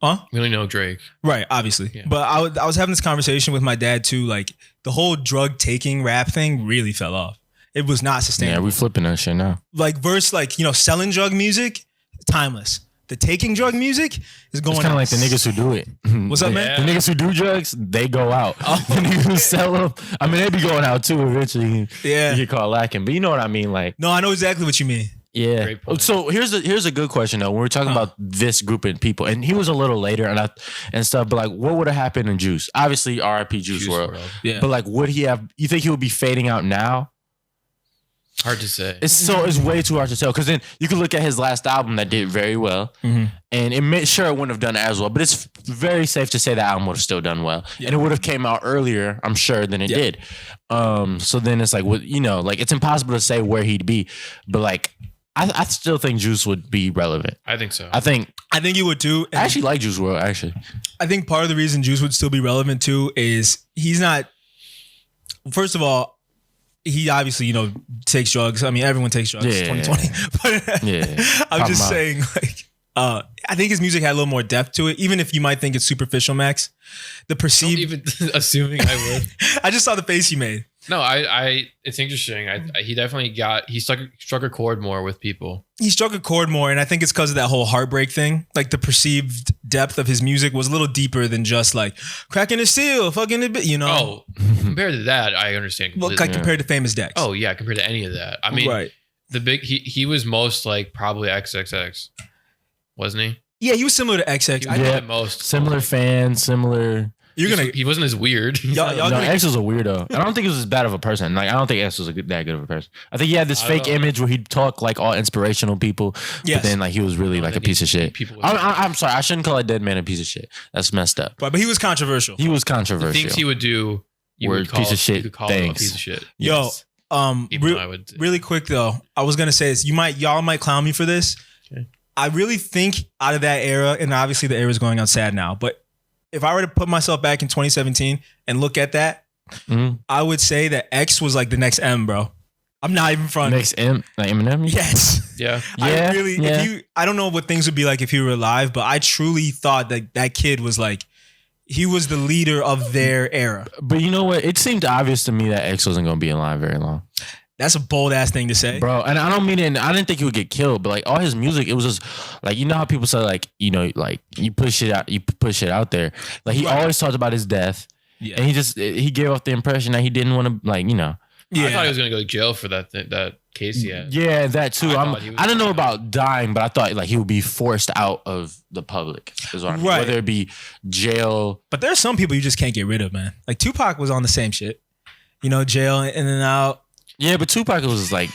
Huh? We only know Drake. Right, obviously. Yeah. But I was having this conversation with my dad too. Like the whole drug taking rap thing really fell off. It was not sustainable. Yeah, we flipping that shit now. Like verse, like, you know, selling drug music, timeless. The taking drug music is going. It's kind of like the niggas who do it. What's up, man? The niggas who do drugs, they go out. The niggas who sell them, I mean, they be going out too eventually. Yeah. You get caught lacking. But you know what I mean? Like, No, I know exactly what you mean. yeah. Great point. So here's a good question though. When we're talking about this group of people, and he was a little later and stuff, but like, what would have happened in Juice? Obviously, R.I.P. Juice WRLD. Yeah. But like, would he have? You think he would be fading out now? Hard to say. It's way too hard to tell because then you could look at his last album that did very well, and sure it wouldn't have done as well, but it's very safe to say that album would have still done well, and it would have came out earlier, I'm sure, than it did. So then it's like, you know, like it's impossible to say where he'd be, but like I still think Juice would be relevant. I think so. I think you would too. I actually like Juice WRLD. Actually, I think part of the reason Juice would still be relevant too is he's not. First of all, he obviously, you know, takes drugs. I mean, everyone takes drugs. Yeah. 2020. But Yeah. I'm just saying, like, I think his music had a little more depth to it, even if you might think it's superficial, Max. The Don't perceived. even assuming I would. I just saw the face you made. No, it's interesting. He definitely struck a chord more with people. He struck a chord more, and I think it's because of that whole heartbreak thing. Like the perceived depth of his music was a little deeper than just like cracking a seal, fucking a bit, you know. Oh, compared to that, I understand Well, completely. like compared to Famous Dex. Oh yeah, compared to any of that. I mean, right. he was most like probably XXX, wasn't he? Yeah, he was similar to XX. He was Yeah. the most similar fans, similar. He wasn't as weird. Y'all No, gonna- X was a weirdo. I don't think he was as bad of a person. Like I don't think X was that good of a person. I think he had this I fake don't know. image where he'd talk like all inspirational people, Yes. but then like he was really No, like a then piece of shit. people- I'm sorry, I shouldn't call a dead man a piece of shit. That's messed up. But he was controversial. He was The controversial. things he would do, you Word, would call piece of shit, You could call him a thanks. piece of shit. Yo, Yes. Even though I would. really quick though, I was gonna say this. Y'all might clown me for this. Okay. I really think out of that era, and obviously the era is going on sad now, but if I were to put myself back in 2017 and look at that, Mhm. I would say that X was like the next M, bro. I'm not even fronting. Next like Eminem. Yes. Yeah. Yeah, I really, yeah. I don't know what things would be like if he were alive, but I truly thought that that kid was like, he was the leader of their era. But you know what? It seemed obvious to me that X wasn't gonna be alive very long, That's a bold ass thing to say. bro. And I don't mean it. And I didn't think he would get killed, but like all his music, it was just like, you know how people say like, you know, like you push it out there. Like he Right. always talked about his death. Yeah. And he gave off the impression that he didn't want to, like, you know. Yeah. I thought he was gonna go to jail for that case he had. Yeah, that too. I I thought he was don't know gonna- about dying, but I thought like he would be forced out of the public. Is what I mean. Right. Whether it be jail. But there's some people you just can't get rid of, man. Like Tupac was on the same shit. You know, jail in and out. Yeah, but Tupac was like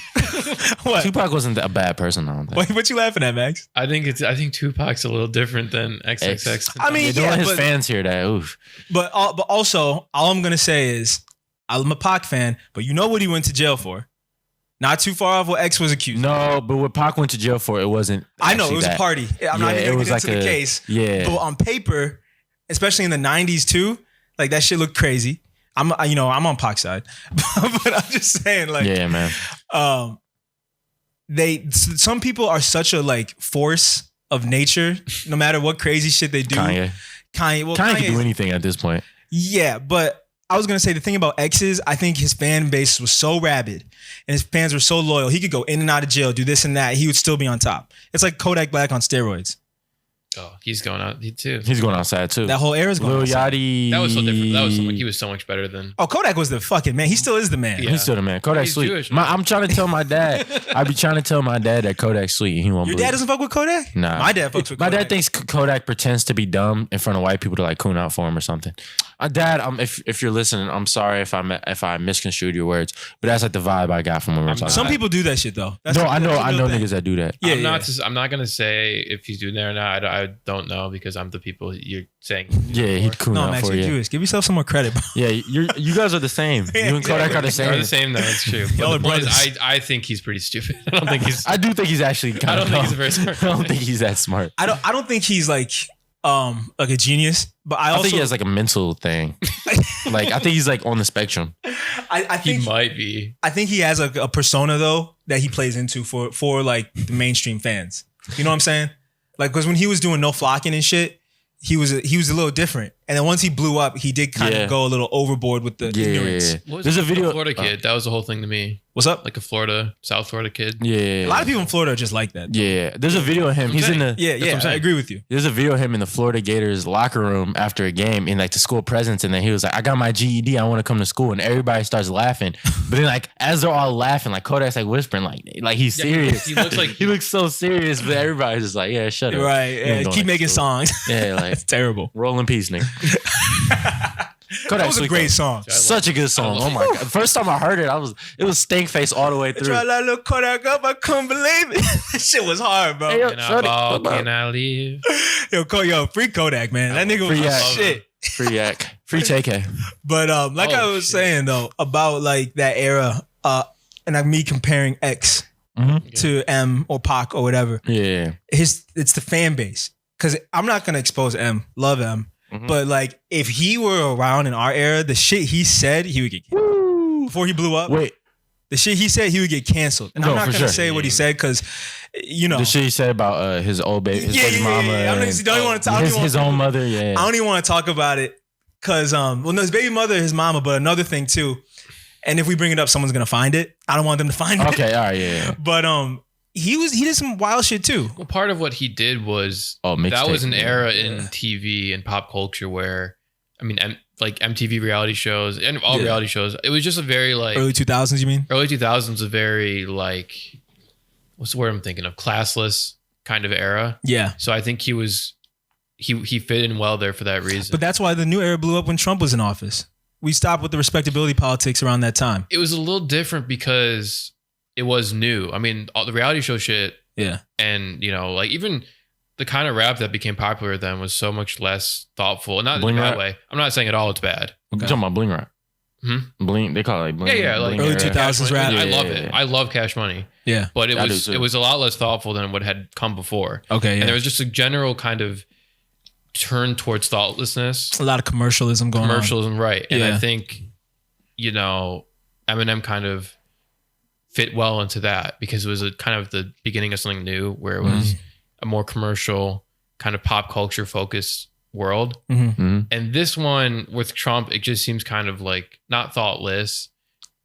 What? Tupac wasn't a bad person. I don't think. What you laughing at, Max? I think Tupac's a little different than XXX. I mean, Yeah, don't yeah, let his but- fans hear that. Oof. But also, all I'm gonna say is, I'm a Pac fan, but you know what he went to jail for? Not too far off what X was accused. No, but what Pac went to jail for, it wasn't. I know it actually was that. a party. I'm not Yeah, even it gonna was get into like the a- case. Yeah. But on paper, especially in the '90s too, like that shit looked crazy. I'm on Pac's side, but I'm just saying, like, Yeah, man. Some people are such a like force of nature. No matter what crazy shit they do, Kanye. Well, Kanye can do Kanye's- anything at this point. Yeah, but I was gonna say the thing about X is I think his fan base was so rabid and his fans were so loyal. He could go in and out of jail, do this and that. He would still be on top. It's like Kodak Black on steroids. Oh, he's going out. He too. He's going outside too. That whole era's going. Lil outside. Yachty. That was so different. He was so much better than. Oh, Kodak was the fucking man. He still is the man. Yeah. He's still the man. Kodak's He's sweet. Jewish, I'm trying to tell my dad. I be trying to tell my dad that Kodak's sweet. He won't Your believe dad it. doesn't fuck with Kodak? Nah. My dad fucks with My Kodak. dad thinks Kodak pretends to be dumb in front of white people to like coon out for him or something. Dad, if you're listening, I'm sorry if I misconstrued your words, but that's like the vibe I got from when we were talking. Some I- people do that shit though. I know that's a real thing. niggas that do that. Yeah, I'm not gonna say if he's doing that or not. I don't know because I'm the people you're saying. Yeah, he'd coon No, out Max, for you're you. Jewish. Give yourself some more credit, bro. Yeah, you guys are the same. You and Kodak are the They're same. the same though. It's true. Y'all are But the point brothers. is, I think he's pretty stupid. I don't think he's. I do think he's actually I kind don't of think he's a very smart. I don't think he's that smart. I don't think he's like a genius, but I I also think he has like a mental thing. Like I think he's like on the spectrum. I He think might be. I think he has a persona though that he plays into for like the mainstream fans. You know what I'm saying? Like because when he was doing No Flocking and shit, he was a little different. And then once he blew up, he did kind of go a little overboard with the ignorance. What was There's a the video. Florida kid. That was the whole thing to me. What's up? Like a South Florida kid. Yeah. A lot of people in Florida are just like that. Yeah. There's a video of him. He's in the. Yeah. I agree with you. There's a video of him in the Florida Gators locker room after a game in like the school presence, and then he was like, "I got my GED. I want to come to school," and everybody starts laughing. But then like as they're all laughing, like Kodak's like whispering, like he's serious. He looks like he looks so serious, but everybody's just like, "Yeah, shut up." Right. You ain't Yeah, going keep to making school. songs. Yeah, like It's terrible. roll in peace, nigga. That was a great song. Such a good song. Oh my god! First time I heard it, it was stank face all the way through. Try that little Kodak up, I couldn't believe it. That shit was hard, bro. Hey, yo, Can I shut it. ball? Can I leave? Yo, free Kodak, man. That nigga was Free Yak. shit. Free Yak, free TK. But like I was saying though, about like that era, and like me comparing X to M or Pac or whatever. Yeah, It's the fan base. Cause I'm not gonna expose M. Love M. But like if he were around in our era, the shit he said, he would get canceled. Before he blew up. wait. The shit he said, he would get canceled. And No, I'm not for gonna sure. say what he said because you know. The shit he said about his old baby, his baby mama, I'm not, and don't even want to talk. his own mother. Yeah, I don't even want to talk about it because well, no, his baby mother, his mama, but another thing too. And if we bring it up, someone's gonna find it. I don't want them to find it. Okay, all right, yeah. But he did some wild shit too. Well, part of what he did was that mixtape. was an era in TV and pop culture where, I mean, like MTV reality shows and all reality shows. It was just a very like Early 2000s, you mean? early 2000s, a very like, what's the word I'm thinking of? Classless kind of era. Yeah. So I think he fit in well there for that reason. But that's why the new era blew up when Trump was in office. We stopped with the respectability politics around that time. It was a little different because it was new. I mean, all the reality show shit. Yeah. And, you know, like even the kind of rap that became popular then was so much less thoughtful. Not Bling in a bad rap? way. I'm not saying at all it's bad. You talking about bling rap? Bling. They call it like bling. Yeah, like bling early era. 2000s rap. I love Yeah. it. I love Cash Money. Yeah. But it I do was too. a lot less thoughtful than what had come before. Okay. Yeah. And there was just a general kind of turn towards thoughtlessness. a lot of commercialism going on. Commercialism, right. And Yeah. I think, you know, Eminem kind of fit well into that because it was a kind of the beginning of something new where it was a more commercial kind of pop culture focused world. And this one with Trump, it just seems kind of like not thoughtless,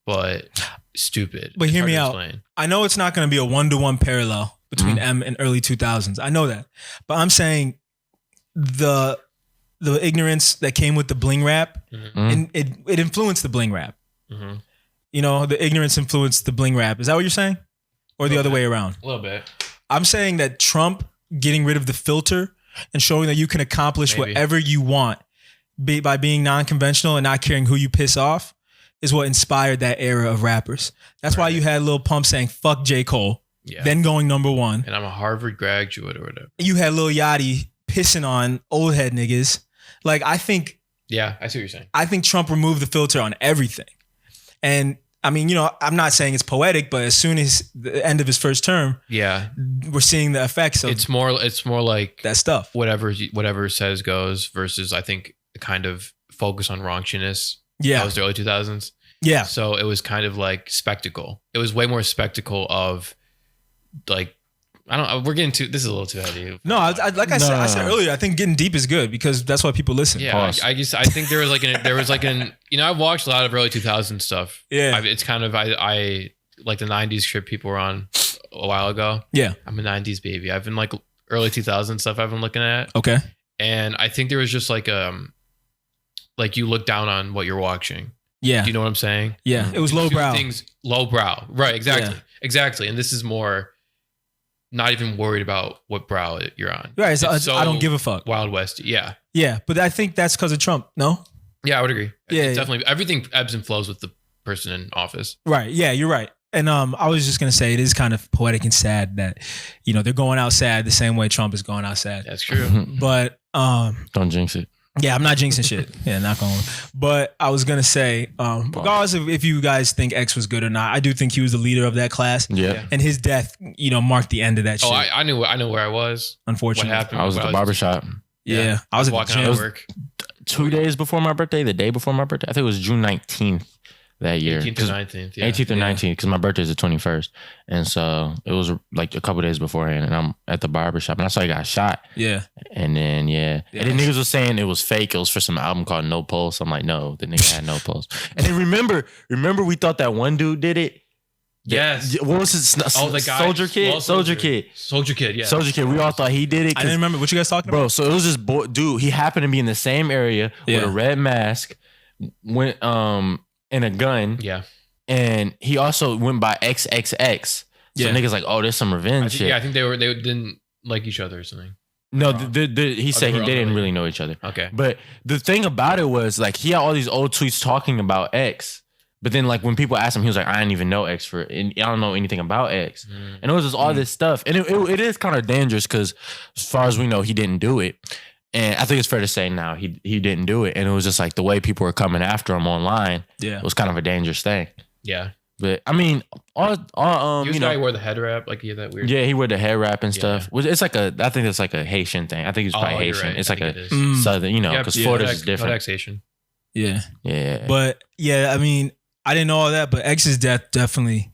but stupid. But It's hear hard me to out. explain. I know it's not going to be a 1-to-1 parallel between M and early 2000s. I know that. But I'm saying the ignorance that came with the bling rap, and it influenced the bling rap. You know, the ignorance influenced the bling rap. Is that what you're saying? Or the other way around? A little bit. I'm saying that Trump getting rid of the filter and showing that you can accomplish Maybe. whatever you want by being non-conventional and not caring who you piss off is what inspired that era of rappers. That's why you had Lil Pump saying, fuck J. Cole, then going #1. And I'm a Harvard graduate or whatever. You had Lil Yachty pissing on old head niggas. Like, I think Yeah, I see what you're saying. Trump removed the filter on everything. And I mean, you know, I'm not saying it's poetic, but as soon as the end of his first term, Yeah. we're seeing the effects of It's more like that stuff. whatever says goes versus I think kind of focus on raunchiness. Yeah. That was the early 2000s. Yeah. So it was kind of like spectacle. It was way more spectacle of like, I don't, we're getting too, this is a little too heavy. No, like I said earlier, I think getting deep is good because that's why people listen. Yeah. Pause. I think there was like an, you know, I've watched a lot of early 2000s stuff. Yeah. It's kind of, I like the 90s trip people were on a while ago. Yeah. I'm a 90s baby. I've been like early 2000s stuff I've been looking at. Okay. And I think there was just like you look down on what you're watching. Yeah. Do you know what I'm saying? Yeah. It was lowbrow. Things lowbrow. Right. Exactly. Yeah. Exactly. And this is more not even worried about what brow you're on. Right. So It's I don't give a fuck. Wild West. Yeah. Yeah. But I think that's because of Trump. No? Yeah, I would agree. Yeah, It's definitely everything ebbs and flows with the person in office. Right. Yeah, you're right. And I was just gonna say it is kind of poetic and sad that, you know, they're going out sad the same way Trump is going out sad. That's true. But Don't jinx it. yeah, I'm not jinxing shit. Yeah, not going. But I was gonna say, regardless of if you guys think X was good or not, I do think he was the leader of that class. Yeah. And his death, you know, marked the end of that shit. Oh, I knew where I was. Unfortunately. What happened? I was at the barbershop. Yeah. I was at the walking gym. out of work. 2 days before my birthday, the day before my birthday. I think it was June 19th. that year. 18th or 19th. Yeah. 18th or 19th, because my birthday is the 21st. And so it was like a couple days beforehand, and I'm at the barbershop, and I saw he got shot. Yeah. And then, and then niggas was saying it was fake. It was for some album called No Pulse. I'm like, no, the nigga had no pulse. And then remember we thought that one dude did it? Yes. What was his? Oh, the guy. Soldier Kid? Soldier Kid. Yeah. Soldier Kid. We all thought he did it. I didn't remember what you guys talking about. Bro, so it was this boy, dude. He happened to be in the same area with a red mask, went and a gun. Yeah. And he also went by XXX. So niggas like, oh, there's some revenge shit. Yeah, I think they didn't like each other or something. No, he said they didn't really know each other. Okay. But the thing about it was like he had all these old tweets talking about X. But then, like, when people asked him, he was like, I didn't even know X and I don't know anything about X. And it was just all this stuff. And it is kind of dangerous because as far as we know, he didn't do it. And I think it's fair to say now he didn't do it. And it was just like the way people were coming after him online. Yeah. It was kind of a dangerous thing. Yeah. But I mean, he was the guy who wore the head wrap, like he had that weird. Yeah, he wore the head wrap and stuff. It's like I think it's like a Haitian thing. I think he's probably Haitian. Right. It's like a southern, because Florida's is different. Kodak Haitian. Yeah. Yeah. But I mean, I didn't know all that, but X's death definitely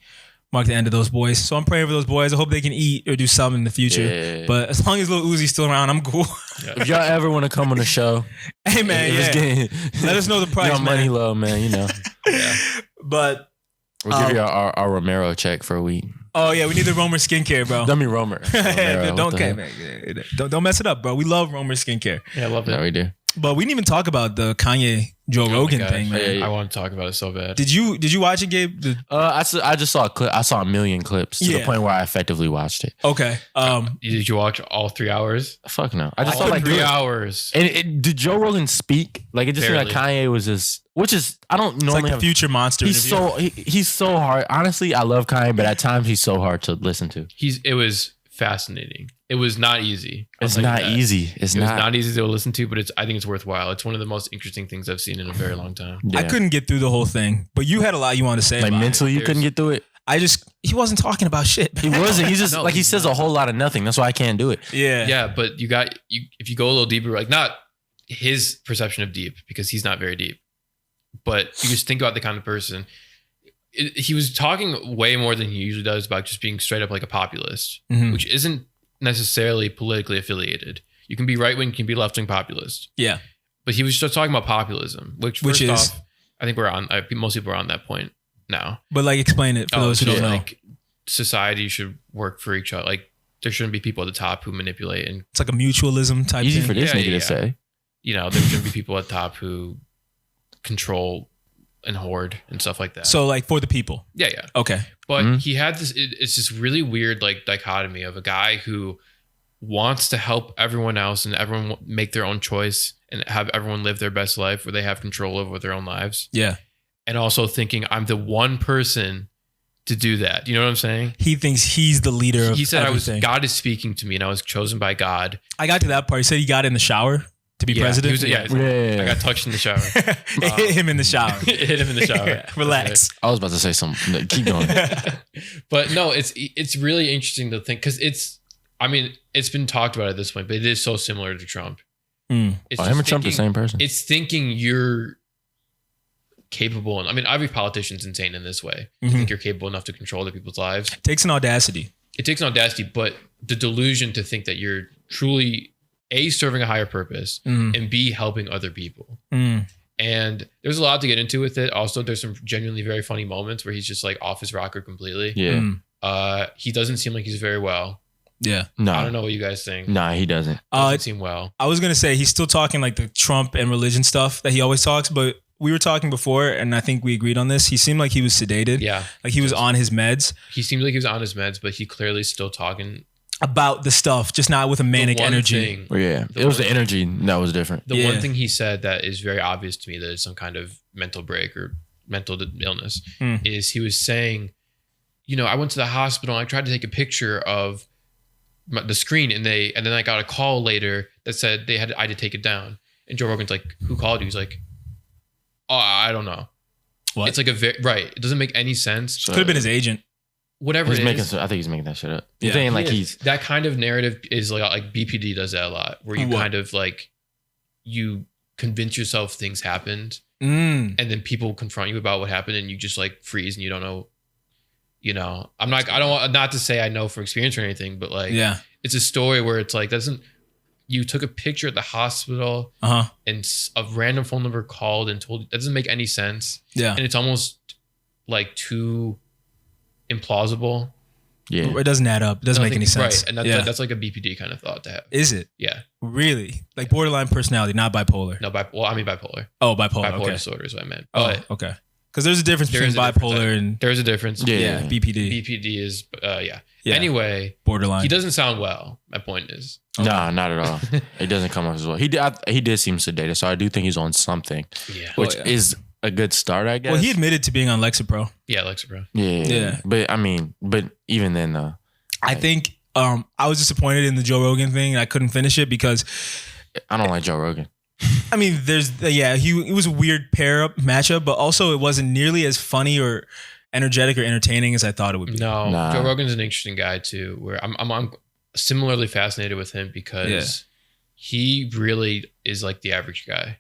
marked the end of those boys. So I'm praying for those boys. I hope they can eat or do something in the future. Yeah. But as long as Lil Uzi's still around, I'm cool. Yeah. If y'all ever want to come on the show, hey man, let us know the price. Y'all money low, man. Yeah. But we'll give you our Romero check for a week. Oh yeah, we need the Romer skincare, bro. Dummy Romer. Don't mess it up, bro. We love Romer skincare. Yeah, I love it. No, we do. But we didn't even talk about the Kanye Joe Rogan thing, man. I want to talk about it so bad. Did you watch it, Gabe? I just saw a clip. I saw a million clips to the point where I effectively watched it. Okay. Did you watch all 3 hours? Fuck no. I just saw like 3 hours. And did Joe Rogan speak? Like it just seemed like Kanye was just, which is I don't normally like the future monster. He's so hard. Honestly, I love Kanye, but at times he's so hard to listen to. It was fascinating. It was not easy. It's not easy. It was not easy to listen to, but I think it's worthwhile. It's one of the most interesting things I've seen in a very long time. Yeah. I couldn't get through the whole thing, but you had a lot you wanted to say. Like mentally, you couldn't get through it. He wasn't talking about shit. He wasn't. He's just he says a whole lot of nothing. That's why I can't do it. Yeah. Yeah, but if you go a little deeper, like not his perception of deep, because he's not very deep, but you just think about the kind of person. He was talking way more than he usually does about just being straight up like a populist, which isn't necessarily politically affiliated. You can be right wing, you can be left wing populist. Yeah. But he was just talking about populism, which is off, I think most people are on that point now. But like explain it for those who don't know. Like society should work for each other. Like there shouldn't be people at the top who manipulate, and it's like a mutualism type easy thing. For this nigga to say. There shouldn't be people at the top who control and hoard and stuff like that. So like for the people. Yeah. Okay. But he had it's this really weird like dichotomy of a guy who wants to help everyone else and everyone make their own choice and have everyone live their best life where they have control over their own lives. Yeah. And also thinking I'm the one person to do that. You know what I'm saying? He thinks he's the leader of He said everything. God is speaking to me and I was chosen by God. I got to that part. He said he got in the shower to be president. I got touched in the shower. It hit him in the shower. Hit him in the shower. Relax. I was about to say something. Keep going. But no, it's really interesting to think because it's been talked about at this point, but it is so similar to Trump. It's him and Trump the same person. It's thinking you're capable. And every politician's insane in this way. You think you're capable enough to control other people's lives. It takes an audacity. But the delusion to think that you're truly A, serving a higher purpose, and B, helping other people. And there's a lot to get into with it. Also, there's some genuinely very funny moments where he's just like off his rocker completely. Yeah. He doesn't seem like he's very well. Yeah. No. I don't know what you guys think. Nah, he doesn't. Doesn't seem well. I was going to say he's still talking like the Trump and religion stuff that he always talks, but we were talking before and I think we agreed on this. He seemed like he was sedated. Yeah. Like he was on his meds. He seemed like he was on his meds, but he clearly still talking about the stuff, just not with a manic energy. It was the energy that was different. The one thing he said that is very obvious to me that is some kind of mental break or mental illness is he was saying, I went to the hospital and I tried to take a picture of the screen and then I got a call later that said I had to take it down. And Joe Rogan's like, who called you? He's like, oh, I don't know. What? It's like right. It doesn't make any sense. Could have been his agent. Whatever it is. I think he's making that shit up. You're saying like he's... That kind of narrative is like BPD does that a lot, where you kind of like, you convince yourself things happened Mm. and then people confront you about what happened, and you just like freeze and you don't know. You know, I don't want not to say I know from experience or anything, but like, Yeah. it's a story where it's like you took a picture at the hospital and a random phone number called and told, that doesn't make any sense. Yeah. And it's almost like too implausible. Yeah. It doesn't add up. It doesn't make any sense. Right. And that's like a BPD kind of thought to have. Is it? Yeah. Really? Like borderline personality, not bipolar. No, I mean bipolar. Oh, bipolar. Bipolar Okay. disorder is what I meant. Oh, But okay. Because there's a difference there between is a difference. bipolar and there's a difference. yeah, BPD. BPD is, yeah. Yeah. Anyway, Borderline. he doesn't sound well. My point is. Nah, not at all. It doesn't come off as well. He did seem sedated, so I do think he's on something, Yeah. which is a good start, I guess. Well, he admitted to being on Lexapro. Yeah, Lexapro. Yeah. But I mean, even then, I think I was disappointed in the Joe Rogan thing. I couldn't finish it because I don't like Joe Rogan. I mean, it was a weird matchup, but also it wasn't nearly as funny or energetic or entertaining as I thought it would be. No, Nah. Joe Rogan's an interesting guy too. Where I'm similarly fascinated with him because he really is like the average guy.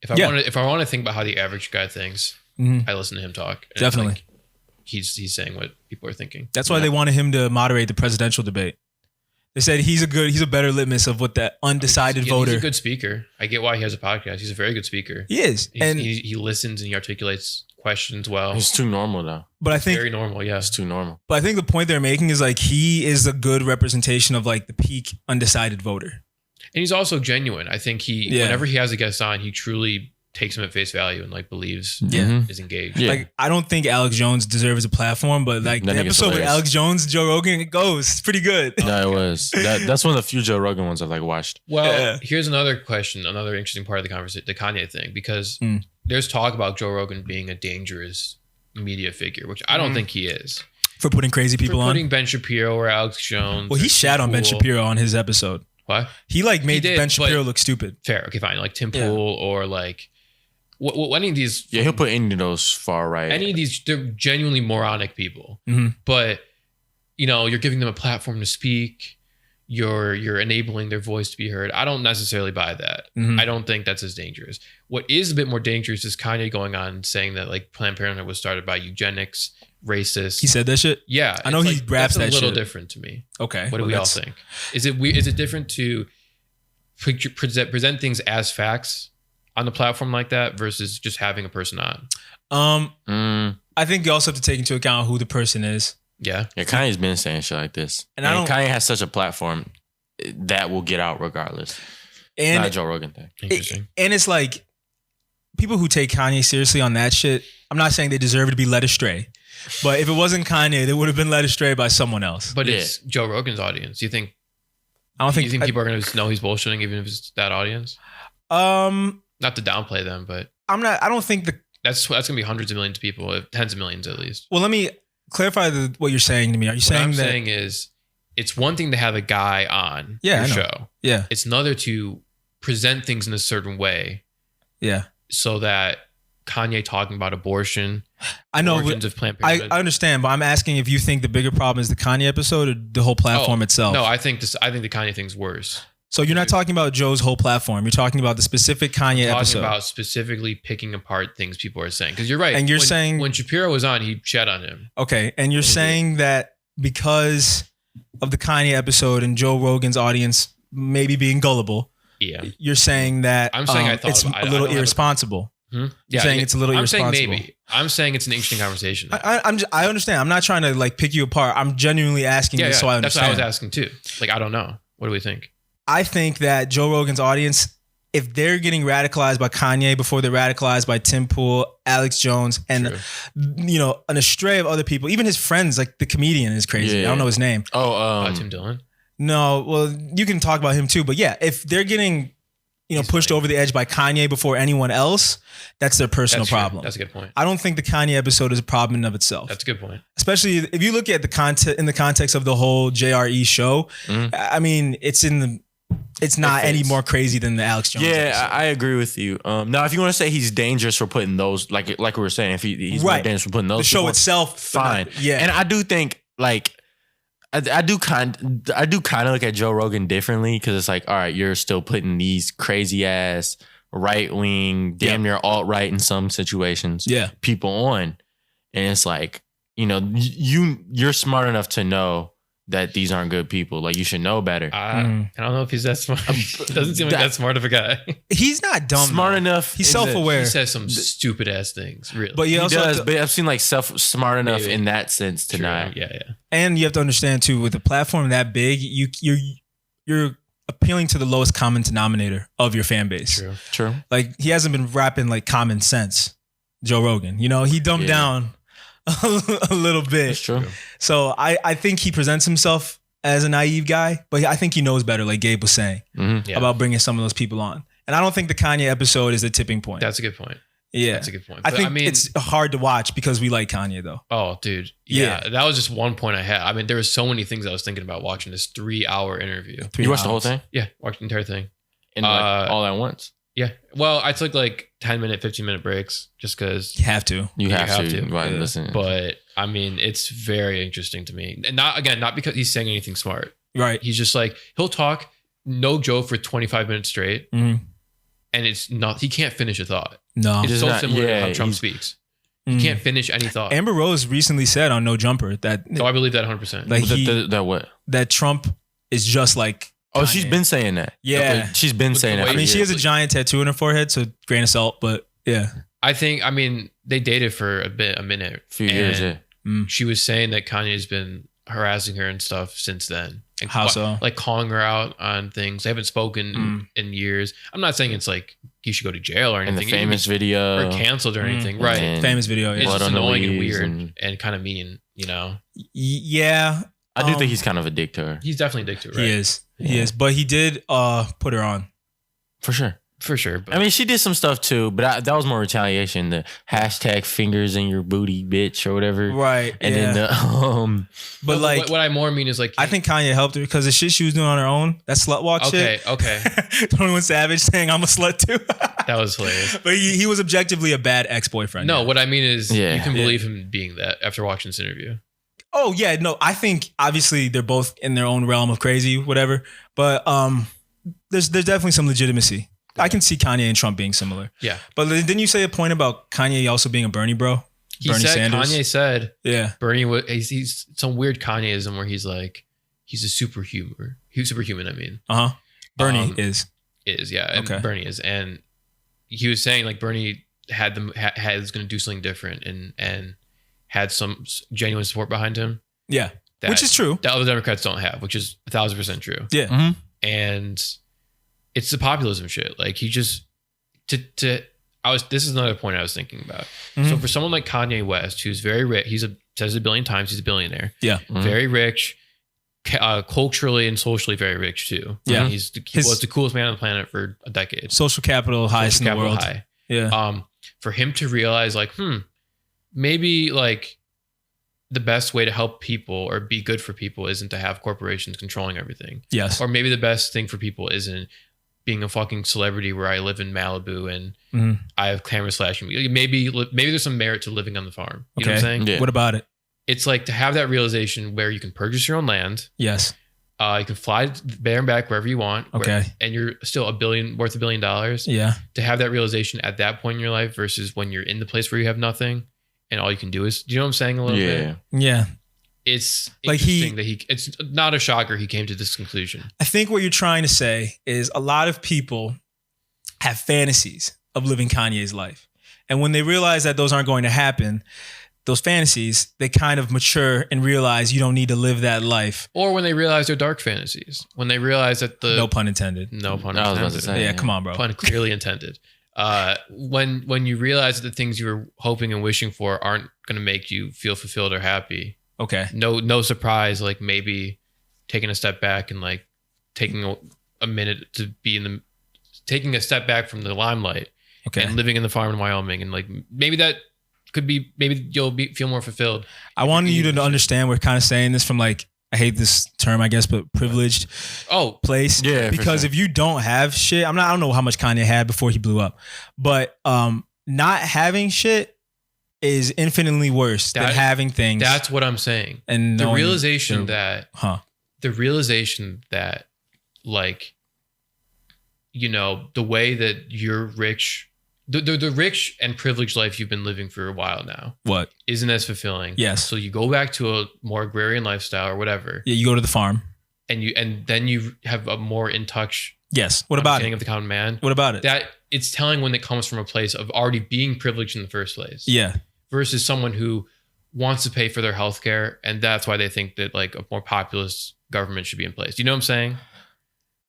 If I want to think about how the average guy thinks, I listen to him talk. And Definitely, like, he's saying what people are thinking. that's why they wanted him to moderate the presidential debate. They said he's a better litmus of what that undecided voter. He's a good speaker. I get why he has a podcast. He's a very good speaker. He is, and he listens and he articulates questions well. He's too normal though. but I think Very normal, yeah. It's too normal. But I think the point they're making is like he is a good representation of like the peak undecided voter. And he's also genuine. I think whenever he has a guest on, he truly takes him at face value and like believes is engaged. Yeah. Like I don't think Alex Jones deserves a platform, but like That the nigga's episode with hilarious. Alex Jones, Joe Rogan, it goes. It's pretty good. No, it was. That's one of the few Joe Rogan ones I've like watched. Well, here's another question, another interesting part of the conversation, the Kanye thing, because there's talk about Joe Rogan being a dangerous media figure, which I don't think he is. For putting crazy people For putting on. Ben Shapiro or Alex Jones. Well, he or shat on Ben Tim Pool. Shapiro on his episode. What? He like made did, Ben Shapiro but- look stupid. Fair. Okay, fine. Like Tim Pool or like any of these. Yeah, he'll put any of those far right. Any of these, they're genuinely moronic people. But, you're giving them a platform to speak. You're enabling their voice to be heard. I don't necessarily buy that. I don't think that's as dangerous. What is a bit more dangerous is Kanye going on and saying that like Planned Parenthood was started by eugenics, racist. He said that shit? Yeah. I know it's he like, raps that's that a little shit. different to me. Okay. What do we all think? Is it different to present things as facts on the platform like that versus just having a person on? I think you also have to take into account who the person is. Yeah. Yeah, Kanye's been saying shit like this. And And Kanye has such a platform that will get out regardless. It's not a Joe Rogan thing. Interesting. And it's like people who take Kanye seriously on that shit, I'm not saying they deserve to be led astray. But if it wasn't Kanye, they would have been led astray by someone else. But it's Joe Rogan's audience. You think people are going to know he's bullshitting even if it's that audience? Not to downplay them, but I don't think that's going to be hundreds of millions of people, tens of millions at least. Well, let me clarify what you're saying to me. Are you What saying I'm that saying is it's one thing to have a guy on I your know. show. Yeah. It's another to present things in a certain way Yeah. so that Kanye talking about abortion, I know origins of Planned I Parenthood. understand, but I'm asking if you think the bigger problem is the Kanye episode or the whole platform itself. No, I think the Kanye thing's worse. So you're not talking about Joe's whole platform. You're talking about the specific Kanye Talking episode. about specifically picking apart things people are saying. Because you're right. And you're when, saying- when Shapiro was on, he shed on him. Okay, and you're saying that because of the Kanye episode and Joe Rogan's audience maybe being gullible, Yeah. you're saying that I'm saying it's I a little don't have irresponsible. Yeah, saying it's a little I'm irresponsible. saying maybe. I'm saying it's an interesting conversation. I understand. I'm not trying to like pick you apart. I'm genuinely asking you so I That's what I understand. was asking too. Like, I don't know. What do we think? I think that Joe Rogan's audience, if they're getting radicalized by Kanye before they're radicalized by Tim Pool, Alex Jones, and True. an astray of other people, even his friends, like the comedian is crazy. Yeah. I don't know his name. Tim Dillon. No, well, you can talk about him too, but yeah, if they're getting pushed over the edge by Kanye before anyone else, that's their personal problem. That's a good point. I don't think the Kanye episode is a problem in of itself. That's a good point. Especially if you look at the content in the context of the whole JRE show. I mean, it's not any more crazy than the Alex Jones. Yeah, episode. I agree with you. Now, if you want to say he's dangerous for putting those, like we were saying, if he's more dangerous for putting those, the show people, itself, fine. Yeah, and I do think like I do kind of look at Joe Rogan differently because it's like, all right, you're still putting these crazy ass right wing, damn near alt right in some situations. Yeah. People on, and it's like, you know, you're smart enough to know that these aren't good people. Like, you should know better. I don't know if he's that smart. Doesn't seem like that smart of a guy. He's not dumb. Smart though. enough. He's self-aware. He says some stupid ass things, really. But He also does, but I've seen like smart enough Maybe. in that sense to True. not. Yeah. and you have to understand too, with a platform that big, you're appealing to the lowest common denominator of your fan base. True. Like, he hasn't been rapping like common sense. Joe Rogan, you know, he dumbed down a little bit. That's true. So I think he presents himself as a naive guy, but I think he knows better, like Gabe was saying, Mm-hmm. about bringing some of those people on. And I don't think the Kanye episode is the tipping point. That's a good point. Yeah. That's a good point. I But, think it's hard to watch because we like Kanye though. Oh, dude. Yeah. That was just one point I had. I mean, there was so many things I was thinking about watching this 3-hour interview. You watched the whole thing? Yeah. Watched the entire thing. And like, all at once? Yeah. Well, I took like 10-minute, 15-minute breaks just because. You have to. You have to. Yeah. Listen. But I mean, it's very interesting to me. And not because he's saying anything smart. Right. He's just like, he'll talk no joke for 25 minutes straight. Mm-hmm. And it's not, he can't finish a thought. No. It's is so not- similar to yeah, how Trump he's- speaks. He can't finish any thought. Amber Rose recently said on No Jumper that So I believe that 100%. like that what? that Trump is just like Oh, Kanye. she's been saying that. Yeah. Like, she's been With saying the that. way- I mean, she has a Like- giant tattoo on her forehead, so grain of salt, but yeah. I mean, they dated for a minute. Few years, and yeah. She was saying that Kanye's been harassing her and stuff since then. And How so? Like calling her out on things. They haven't spoken in years. I'm not saying it's like he should go to jail or And anything. the famous video. or canceled or anything. Right. And Famous video. It's Yeah. blood just on the annoying and leaves weird and, and- kind of mean, you know? Yeah. I do think he's kind of a dick to her. He's definitely addicted, right? He is. He Yeah. is. But he did put her on. For sure. For sure. But I mean, she did some stuff too, but that was more retaliation. The hashtag fingers in your booty, bitch, or whatever. Right. And then the but no, like, what I more mean is like, I think Kanye helped her because the shit she was doing on her own, that slut walk shit. okay. 21 Savage saying I'm a slut too. That was hilarious. But he was objectively a bad ex-boyfriend. No, yeah. what I mean is Yeah. you can believe him being that after watching this interview. Oh yeah, no, I think obviously they're both in their own realm of crazy, whatever. But there's definitely some legitimacy. I can see Kanye and Trump being similar. Yeah. But didn't you say a point about Kanye also being a Bernie bro? Kanye said Yeah. Bernie was he's some weird Kanyeism where he's like he's a superhuman. He's superhuman, I mean. Uh-huh. Bernie is yeah. And Okay. Bernie is. And he was saying like Bernie was going to do something different and had some genuine support behind him. Yeah. That, Which is true. That other Democrats don't have, which is 1,000% true. Yeah. Mhm. And it's the populism shit. Like he just this is another point I was thinking about. Mhm. So for someone like Kanye West, who's very rich, says a billion times he's a billionaire. Yeah. Mhm. Very rich, culturally and socially very rich too. Yeah. He was the coolest man on the planet for a decade. Social capital highest Social in the capital world. high. Yeah. For him to realize like, maybe like the best way to help people or be good for people isn't to have corporations controlling everything. Yes. Or maybe the best thing for people isn't being a fucking celebrity where I live in Malibu and Mhm. I have cameras flashing me. Maybe there's some merit to living on the farm. You know what I'm Okay. saying? Yeah. What about it? It's like to have that realization where you can purchase your own land. Yes. You can fly there and back wherever you want. Okay. And you're still worth $1 billion. Yeah. To have that realization at that point in your life versus when you're in the place where you have nothing and all you can do is, you know what I'm saying a little bit? Yeah. It's Like interesting that it's not a shocker he came to this conclusion. I think what you're trying to say is a lot of people have fantasies of living Kanye's life. And when they realize that those aren't going to happen, those fantasies, they kind of mature and realize you don't need to live that life. Or when they realize they're dark fantasies. When they realize that No pun intended. no pun I was about to intended. say. Yeah, come on, bro. Pun clearly intended. When you realize that the things you were hoping and wishing for aren't going to make you feel fulfilled or happy, Okay. no surprise, like maybe taking a step back and like taking a minute to be taking a step back from the limelight Okay. and living in the farm in Wyoming, and like maybe that could be, maybe you'll feel more fulfilled. I wanted you to understand we're kind of saying this from like, I hate this term, I guess, but privileged place. Yeah, for Because sure. if you don't have shit, I don't know how much Kanye had before he blew up, but not having shit is infinitely worse than having things. That's what I'm saying. And The knowing realization they're- that like the way that you're rich, the rich and privileged life you've been living for a while now What? isn't as fulfilling. Yes. So you go back to a more agrarian lifestyle or whatever, Yeah, you go to the farm. and then you have a more in touch Yes. What about understanding it? of the common man. What about it? That it's telling when it comes from a place of already being privileged in the first place. Yeah. Versus someone who wants to pay for their healthcare, and that's why they think that like a more populist government should be in place. You know what I'm saying?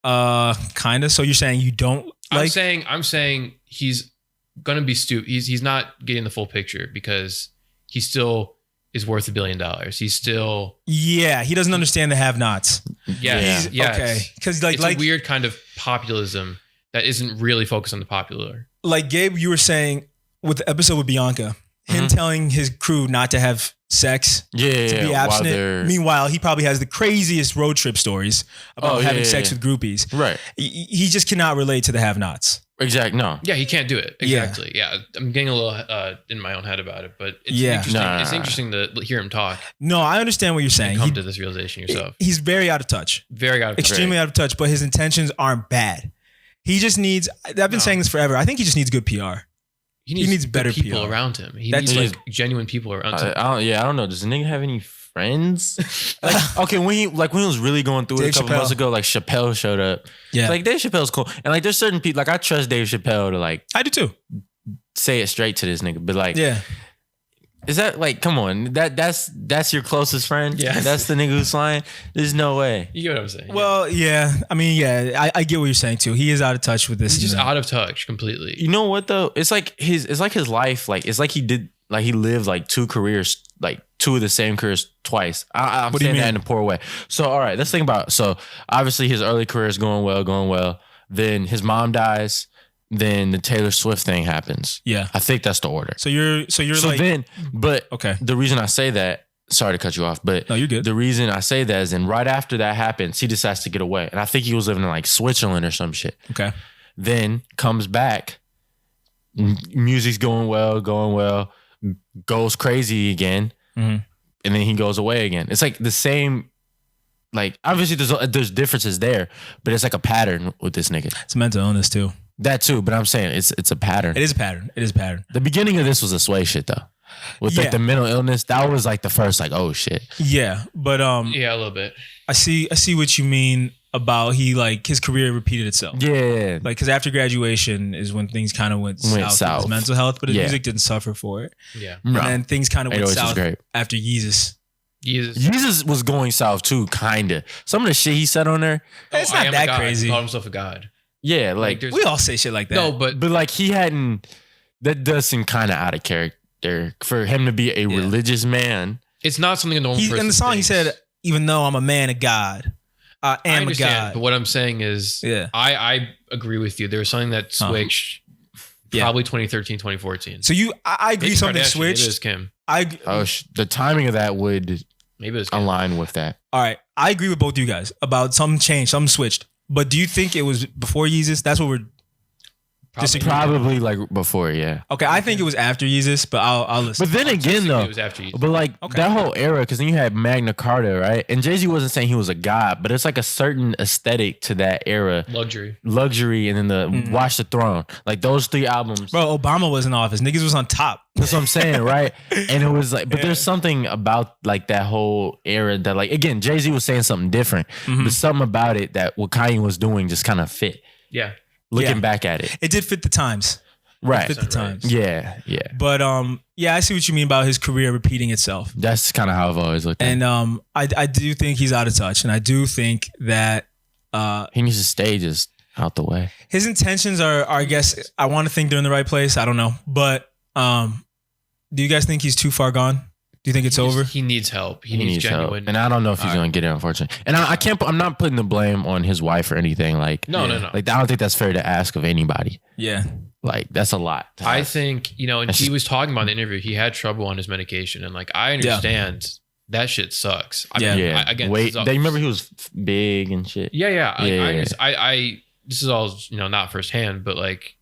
Kind of. So you're saying you don't like? I'm saying he's gonna be stupid. He's not getting the full picture because he still is worth $1 billion. He's still Yeah, he doesn't understand the have-nots. yes. Okay, because It's a weird kind of populism that isn't really focused on the popular. like Gabe, you were saying with the episode with Bianca, him telling his crew not to have sex, to be while abstinent. they're- Meanwhile, he probably has the craziest road trip stories about having sex with groupies. Right. He just cannot relate to the have-nots. Exactly. No. Yeah, he can't do it. Yeah. Exactly. Yeah. I'm getting a little in my own head about it, but it's Yeah. interesting. Nah. It's interesting to hear him talk No, I understand what you're and saying. come to this realization yourself. He's very out of touch. Very out of touch. Extremely out of touch, but his intentions aren't bad. He just needs, I've been saying this forever. I think he just needs good PR. He needs good better people PR. around him. He That's needs like genuine people around him. I don't know. Does the nigga have any friends? Like, okay, when he was really going through it Dave a couple Chappelle. months ago, like Chappelle showed up. Yeah. Like Dave Chappelle's cool, and like there's certain people like I trust Dave Chappelle to like I do too. say it straight to this nigga, but like, Yeah. is that like, come on, that's your closest friend? Yeah. That's the nigga who's lying. There's no way. You get what I'm saying? Well, yeah. I mean, yeah, I get what you're saying too. He is out of touch with this. He's just out of touch completely. You know what though? It's like his life. Like it's like he lived like two careers, like two of the same careers twice. I'm What do you saying that mean? in a poor way. So all right, let's think about. So obviously his early career is going well. Then his mom dies. Then the Taylor Swift thing happens. Yeah. I think that's the order. So you're like, But okay. the reason I say that, sorry to cut you off, but No, you're good. the reason I say that is then right after that happens, he decides to get away. And I think he was living in like Switzerland or some shit. Okay. Then comes back, music's going well, goes crazy again, Mhm. and then he goes away again. It's like the same, like obviously there's differences there, but it's like a pattern with this nigga. It's mental illness too. That too, but I'm saying it's a pattern. It is a pattern. It is a pattern. The beginning of this was a sway shit though. With Yeah. like the mental illness, that was like the first like, oh shit. Yeah. But Yeah, a little bit. I see what you mean about his career repeated itself. Yeah. Like, because after graduation is when things kind of went south with south. his mental health, but his Yeah. music didn't suffer for it. Yeah. And then things kind of went 808 was south great. after Yeezus. Jesus was going south too, kinda. Some of the shit he said on there, It's I not am a that god. crazy. He called himself a god. yeah, like there's We all say shit like that. no, but but like he hadn't. That does seem kind of out of character for him to be a religious man. it's not something a normal person in the song he thinks. said, even though I'm a man of God, I I am a understand, God. but what I'm saying is, Yeah. I agree with you. There was something that switched, Yeah. probably 2013, 2014. So I agree Maybe something Kardashian, maybe it was switched. Kim. The timing of that would Maybe it was Kim. align with that. All right. I agree with both you guys about something changed, something switched. But do you think it was before Yeezus? That's what we're disagreeing. Probably like before, yeah. Okay, I think it was after Yeezus, but I'll listen. But then again, though, It was after you. but like that whole era, because then you had Magna Carta, right? And Jay-Z wasn't saying he was a god, but it's like a certain aesthetic to that era, Luxury. luxury, and then the Watch the Throne, like those three albums. Bro, Obama was in office. Niggas was on top. That's what I'm saying, right? And it was like, but there's something about like that whole era that, like, again, Jay-Z was saying something different, but something about it that what Kanye was doing just kind of fit. Yeah. Looking back at it, It did fit the times. right? Fit the times. Yeah. But yeah, I see what you mean about his career repeating itself. That's kind of how I've always looked at it. And I do think he's out of touch. And I do think that He needs to stay just out the way. his intentions are I guess I want to think they're in the right place. I don't know. But do you guys think he's too far gone? Do you think it's over? He needs help. He, He needs help. genuine. And I don't know if he's going to get it, unfortunately. And I can't. I'm not putting the blame on his wife or anything. Like No. Like I don't think that's fair to ask of anybody. Yeah. Like that's a lot. I think, and That's he just- was talking about in the interview, he had trouble on his medication. And like, I understand that shit sucks. I mean, yeah. again, Wait. this is all- They remember he was big and shit. Yeah. Yeah. I this is all, not firsthand, but like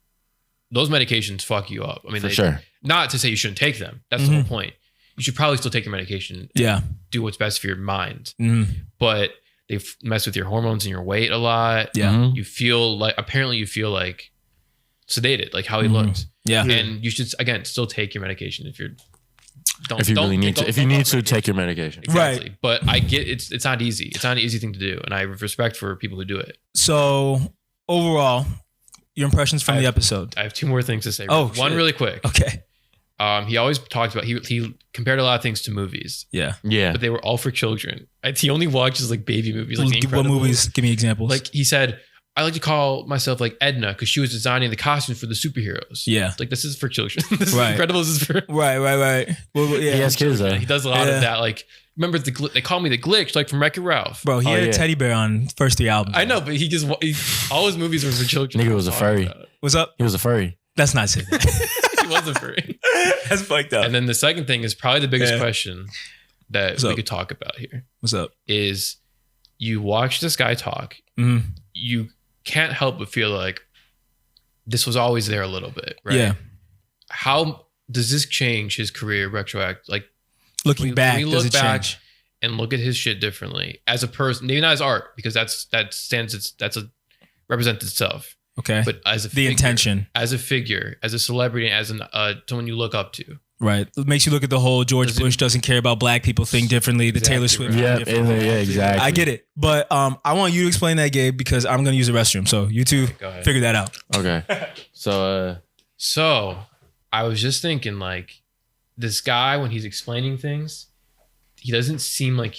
those medications fuck you up. I mean, For sure. Not to say you shouldn't take them. That's the whole point. You should probably still take your medication. Yeah. Do what's best for your mind. Mhm. But They mess with your hormones and your weight a lot. Yeah. Mhm. You feel like sedated, like how he looks. Yeah. And you should again still take your medication if you're. If you really need to, if you need to, take your medication. Exactly. Right. But I get it's not easy. It's not an easy thing to do, and I have respect for people who do it. So overall, your impressions from the episode. I have 2 more things to say. Oh, one shit. really quick. Okay. He always talked about he compared a lot of things to movies, Yeah. Yeah. but they were all for children. He only watches like baby movies, like The What Incredibles. movies? Give me examples. Like he said, I like to call myself like Edna because she was designing the costumes for the superheroes. Yeah. Like this is for children. This Right. Incredibles is for. Right. Well, yeah. He has kids though. He does a lot Yeah. of that. Like remember they call me the glitch, like from Wreck-It Ralph. Bro, he Oh, had a yeah. teddy bear on first 3 albums. I know, but all his movies were for children. Nigga was a furry. What's up? He was a furry. That's not it. He was a furry. That's fucked up. And then the second thing is probably the biggest Yeah. question that What's we up? could talk about here What's up? is you watch this guy talk, Mhm. you can't help but feel like this was always there a little bit, right? Yeah. How does this change his career retroact? Like Looking back, we does look it back change? and look at his shit differently as a person, maybe not as art because represents itself, Okay. but as a the figure, intention. as a figure, as a celebrity, as an someone you look up to. Right. It makes you look at the whole George Does it- Bush doesn't care about black people thing differently. The Exactly Taylor Swift. right. thing Yeah, differently. yeah, exactly. I get it. But I want you to explain that, Gabe, because I'm going to use the restroom. So you two Go ahead. figure that out. Okay. So So I was just thinking, like, this guy when he's explaining things, he doesn't seem like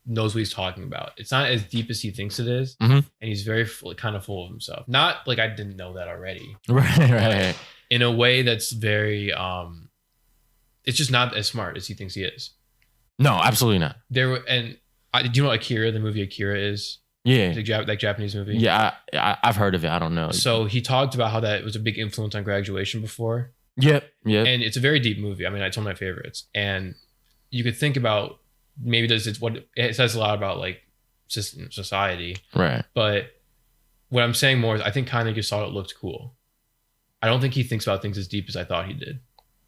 knows what he's talking about. It's not as deep as he thinks it is, Mhm. and he's very kind of full of himself. Not like I didn't know that already. right. In a way that's very, it's just not as smart as he thinks he is. No, absolutely not. Do you know what Akira, the movie Akira is? Yeah. That Japanese movie. Yeah, I've heard of it. I don't know. So he talked about how that was a big influence on Graduation before. Yep. And it's a very deep movie. I mean, it's one of my favorites. And you could think about maybe it says a lot about like society. Right. But what I'm saying more is I think Kanye just thought it looked cool. I don't think he thinks about things as deep as I thought he did.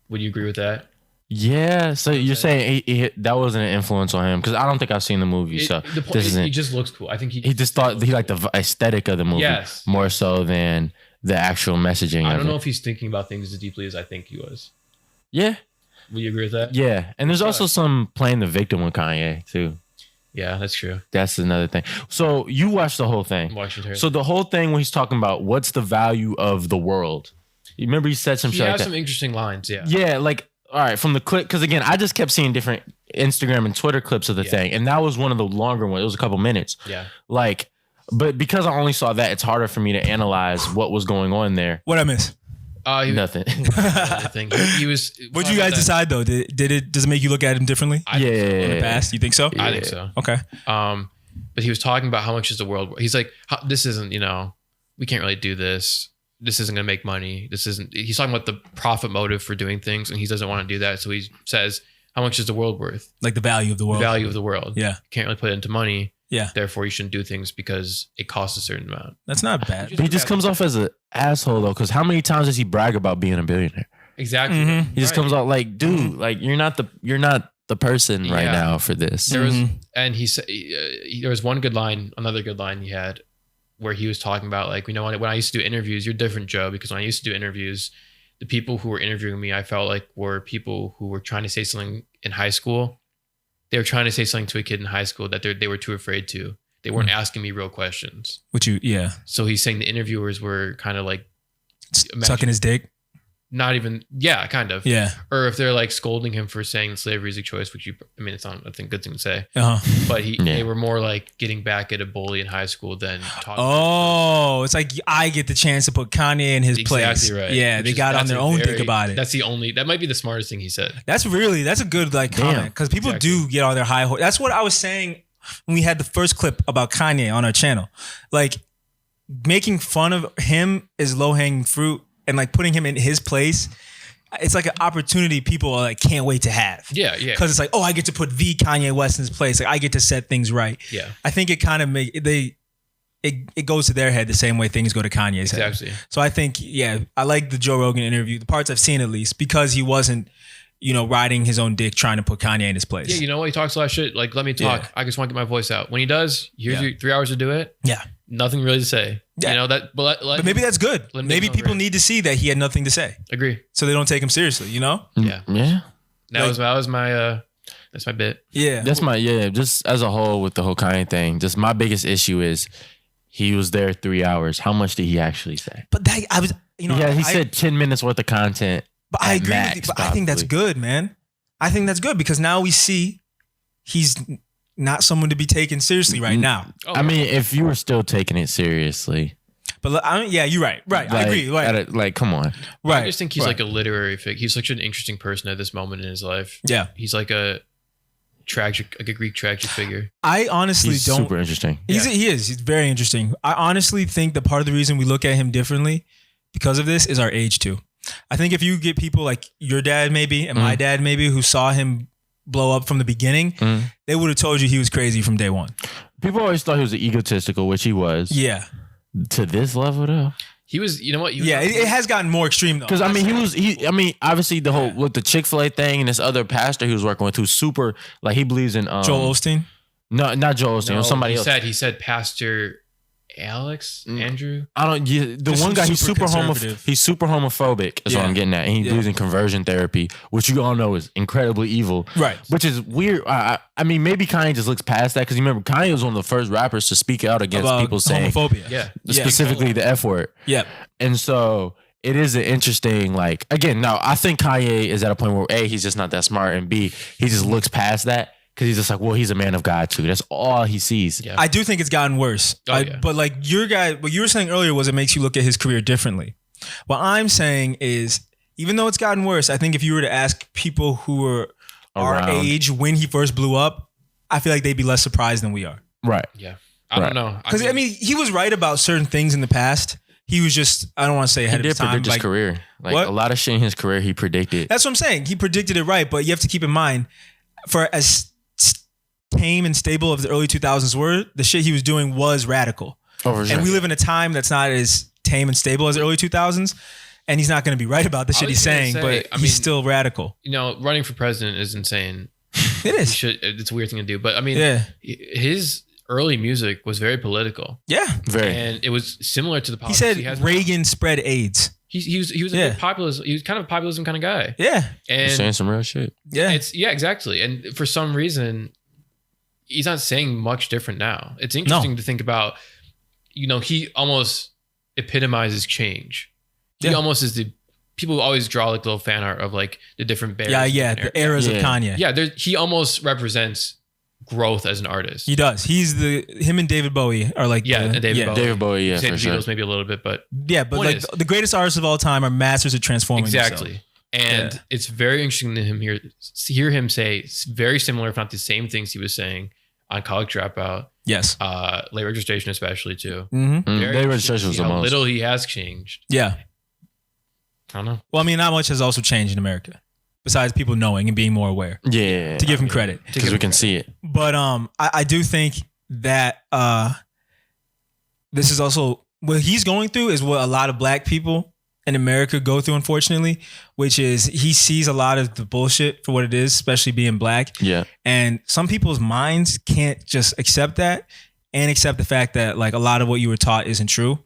Would you agree with that? Yeah. So you're saying that wasn't an influence on him because I don't think I've seen the movie. So The point, this he isn't. just looks cool. I think He just thought he liked the aesthetic of the movie Yes. more so than the actual messaging. I of don't know it. if he's thinking about things as deeply as I think he was. Yeah. Would you agree with that? Yeah. And there's also some playing the victim with Kanye too. Yeah, that's true. That's another thing. So you watched the whole thing. Washington. So the whole thing when he's talking about what's the value of the world. You remember he said some he shit like has that. some interesting lines. Yeah. Yeah, like all right, from the clip, because again, I just kept seeing different Instagram and Twitter clips of the thing, and that was one of the longer ones. It was a couple minutes. Yeah. Like, but because I only saw that, it's harder for me to analyze what was going on there. What I miss? Nothing. I think he was. What did you guys decide though? Does it make you look at him differently I think so. in the past? You think so? I think so. Okay. But he was talking about how much is the world. He's like, this isn't. We can't really do this. This isn't going to make money. This isn't. He's talking about the profit motive for doing things, and he doesn't want to do that. So he says, how much is the world worth? Like the value of the world. The value of the world. Yeah. Can't really put it into money. Yeah. Therefore, you shouldn't do things because it costs a certain amount. That's not bad. But he just comes off as an asshole though, because how many times does he brag about being a billionaire? Exactly. Mhm. He just Right. comes out like, dude, like you're not the person right Yeah. now for this. There was, Mhm. and he said there was one good line, another good line he had, where he was talking about like, when I used to do interviews, you're different, Joe, because when I used to do interviews, the people who were interviewing me, I felt like were people who were trying to say something in high school. They were trying to say something to a kid in high school that they were too afraid to. They weren't asking me real questions. Yeah. So he's saying the interviewers were kind of like Sucking his dick. not even, yeah, kind of. Yeah. Or if they're like scolding him for saying slavery is a choice, which it's not a good thing to say. Uh-huh. But they were more like getting back at a bully in high school than talking. Oh, it's like I get the chance to put Kanye in his place. Exactly right. Yeah, Which they is- got on that's their a own very- dick about it. That might be the smartest thing he said. That's a good like comment because people do get on their high horse. That's what I was saying when we had the first clip about Kanye on our channel. Like making fun of him is low hanging fruit, and like putting him in his place, it's like an opportunity people are like can't wait to have. Yeah, yeah. Because it's like, oh, I get to put the Kanye West in his place. Like I get to set things right. Yeah. I think it kind of it goes to their head the same way things go to Kanye's head. Exactly. So I think, I like the Joe Rogan interview, the parts I've seen at least, because he wasn't riding his own dick, trying to put Kanye in his place. Yeah, you know what? He talks a lot of shit. Like, let me talk. Yeah. I just want to get my voice out. When he does, here's your 3 hours to do it. Yeah. Nothing really to say. Yeah. You know that, but maybe that's good. Maybe people need to see that he had nothing to say, agree. so they don't take him seriously. Yeah. Yeah. That was my that's my bit. Yeah. That's just as a whole with the whole Kanye thing, just my biggest issue is he was there 3 hours. How much did he actually say? But that I was, he said 10 minutes worth of content. But I agree max, with you. But I think that's good, man. I think that's good because now we see he's not someone to be taken seriously right now. Oh, I mean, if you were still taking it seriously. But you're right. Right. I agree. Right. Come on. Right. I just think he's like a literary figure. He's such an interesting person at this moment in his life. Yeah. He's like a Greek tragic figure. I honestly He's don't. super interesting. He is. He's very interesting. I honestly think that part of the reason we look at him differently because of this is our age too. I think if you get people like your dad maybe and my dad maybe who saw him blow up from the beginning, they would have told you he was crazy from day one. People always thought he was egotistical, which he was. Yeah. To this level though. He was, you know what? It has gotten more extreme though. Because I mean, obviously the whole with the Chick-fil-A thing and this other pastor he was working with who's super, like he believes in Joel Osteen? No, not Joel Osteen. It was somebody else. He said Pastor Andrew. I don't. The Just one guy, he's super conservative. He's super homophobic. Is what I'm getting at, and he believes in conversion therapy, which you all know is incredibly evil. Right. Which is weird. I mean, maybe Kanye just looks past that because you remember Kanye was one of the first rappers to speak out against About people saying homophobia. Yeah. specifically the F word. Yeah. And so it is an interesting, like, again, now I think Kanye is at a point where A, he's just not that smart, and B, he just looks past that because he's just like, well, he's a man of God too. That's all he sees. Yeah. I do think it's gotten worse. But like what you were saying earlier was it makes you look at his career differently. What I'm saying is, even though it's gotten worse, I think if you were to ask people who were our age when he first blew up, I feel like they'd be less surprised than we are. Right. Yeah. I don't know. Because I mean, he was right about certain things in the past. He was just, I don't want to say ahead of his time. He did predict his career. Like what? a lot of shit in his career, he predicted. That's what I'm saying. He predicted it right, but you have to keep in mind, for as tame and stable of the early 2000s were, the shit he was doing was radical. Oh, for sure. And we live in a time that's not as tame and stable as the early 2000s. And he's not going to be right about the shit he's saying, but he's still radical. You know, running for president is insane. It is. It's a weird thing to do. But I mean, his early music was very political. Yeah. Very. And it was similar to the politics he said Reagan spread AIDS. He was a big populist. He was kind of a populism kind of guy. Yeah. And he's saying some real shit. Yeah. Exactly. And for some reason, he's not saying much different now. It's interesting to think about, you know, he almost epitomizes change. He almost is people always draw like little fan art of like the different bears. The eras of Kanye. Yeah, he almost represents growth as an artist. He does. Him and David Bowie are like David Bowie. David Bowie, yeah, Say for the Beatles maybe a little bit, but but like the greatest artists of all time are masters at transforming exactly. And it's very interesting to hear him say very similar, if not the same things he was saying on College Dropout. Yes. Late Registration especially too. Mm-hmm. Late Registration was the most. Little he has changed. Yeah. I don't know. Well, I mean, not much has also changed in America, besides people knowing and being more aware. Yeah. To give him credit. Because we can see it. But I do think that this is also what he's going through is what a lot of black people in America go through, unfortunately, which is he sees a lot of the bullshit for what it is, especially being black. Yeah. And some people's minds can't just accept that and accept the fact that like a lot of what you were taught isn't true.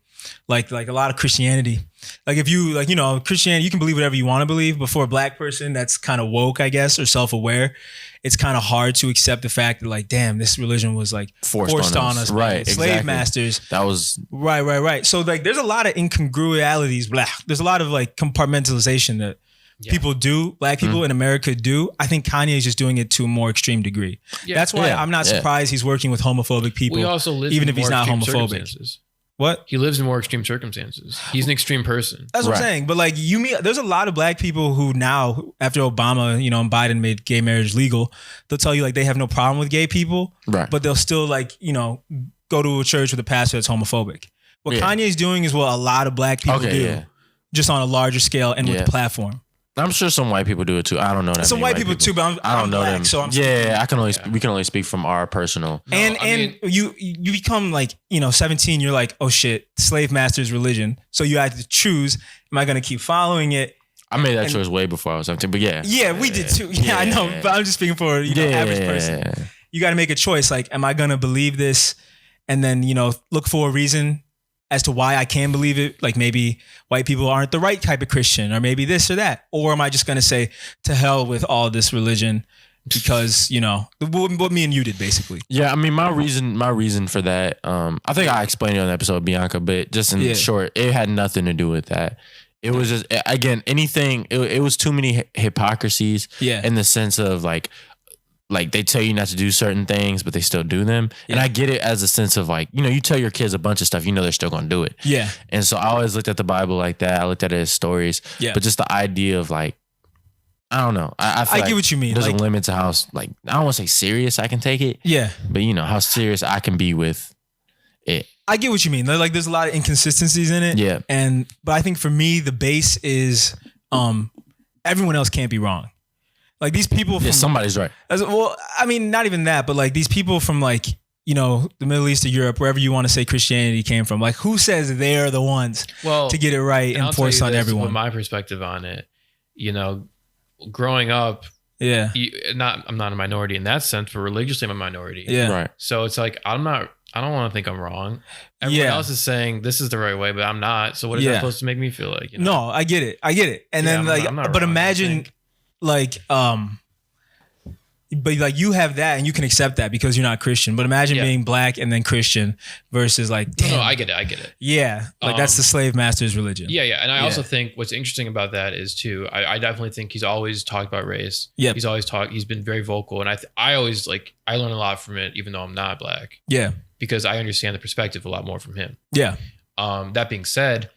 Like a lot of Christianity. Like if you like, you know, Christianity, you can believe whatever you want to believe, but for a black person that's kind of woke, I guess, or self-aware, it's kind of hard to accept the fact that like, damn, this religion was like forced on us. Right. Slave masters. That was right. So like there's a lot of incongruities. There's a lot of like compartmentalization that people do, black people in America do. I think Kanye is just doing it to a more extreme degree. Yeah. That's why I'm not surprised he's working with homophobic people. We also live even in if he's not homophobic. What? He lives in more extreme circumstances. He's an extreme person. That's what I'm saying. But like there's a lot of black people who now, after Obama, you know, and Biden made gay marriage legal, they'll tell you like they have no problem with gay people, but they'll still like, you know, go to a church with a pastor that's homophobic. What Kanye's doing is what a lot of black people do, just on a larger scale and with the platform. I'm sure some white people do it too. I don't know that. Some white people too, but I don't know black, them. So I'm I can only we can only speak from our personal. And you become like, you know, 17. You're like, oh shit, slave master's religion. So you have to choose: am I going to keep following it I made that choice way before I was 17, but yeah. Yeah, we did too. Yeah, I know. But I'm just speaking for average person. You got to make a choice. Like, am I gonna believe this, and then look for a reason as to why I can believe it? Like maybe white people aren't the right type of Christian, or maybe this or that. Or am I just gonna say to hell with all this religion because what me and you did basically? Yeah, I mean my reason for that. I think I explained it on the episode, Bianca, but just in short, it had nothing to do with that. It was just, again, anything. It was too many hypocrisies. Yeah. In the sense of like they tell you not to do certain things, but they still do them. Yeah. And I get it as a sense of like, you tell your kids a bunch of stuff, they're still going to do it. Yeah. And so I always looked at the Bible like that. I looked at it as stories. Yeah. But just the idea of like, I don't know. I feel I like get what you mean. There's like, a limit to how, like, I don't want to say serious I can take it. Yeah. But how serious I can be with it. I get what you mean. Like, there's a lot of inconsistencies in it. Yeah. But I think for me, the base is everyone else can't be wrong. Like these people from somebody's right. Well, I mean, not even that, but like these people from like, the Middle East or Europe, wherever you want to say Christianity came from, like who says they're the ones to get it right and force on everyone? With my perspective on it, growing up, I'm not a minority in that sense, but religiously I'm a minority. Yeah. Right. So it's like, I don't want to think I'm wrong. Everyone else is saying this is the right way, but I'm not. So what is that supposed to make me feel like? No, I get it. And then but imagine like, but like you have that and you can accept that because you're not Christian. But imagine being black and then Christian versus like, damn. No, I get it. Yeah. Like that's the slave master's religion. Yeah. And I also think what's interesting about that is too, I definitely think he's always talked about race. Yeah. He's been very vocal. And I always I learn a lot from it, even though I'm not black. Yeah. Because I understand the perspective a lot more from him. Yeah. That being said,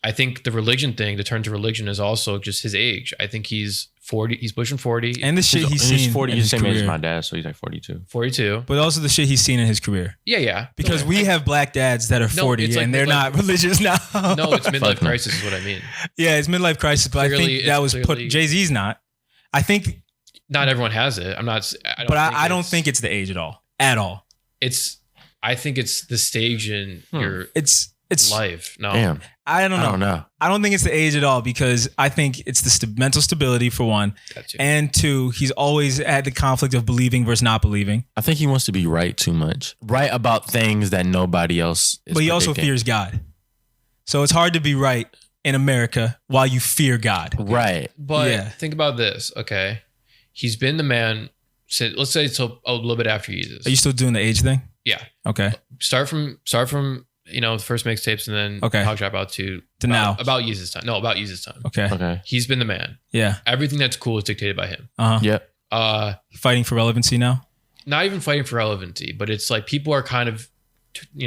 I think the religion thing, the turn to religion is also just his age. I think he's 40. He's pushing 40. And the shit he's seen. He's 40. In He's his the same age as career. my dad, so he's like 42. 42. But also the shit he's seen in his career. Yeah. Because we have black dads that are 40 and they're not religious now. No, it's midlife crisis is what I mean. Yeah, it's midlife crisis. But I think that was put. Jay-Z's not. I think. Not everyone has it. I'm not. I don't think it's the age at all. At all. I think it's the stage in your life. No. Damn. I don't know. I don't think it's the age at all because I think it's the mental stability for one. And two, he's always had the conflict of believing versus not believing. I think he wants to be right too much. Right about things that nobody else is. But he also fears God. So it's hard to be right in America while you fear God. Right. But think about this, okay? He's been the man since, let's say it's a little bit after Jesus. Are you still doing the age thing? Yeah. Okay. Start from the first mixtapes and then Talk Trap Out to now. About Jesus time. No, about Jesus time. Okay. He's been the man. Yeah. Everything that's cool is dictated by him. Yep. Fighting for relevancy now? Not even fighting for relevancy, but it's like people are kind of,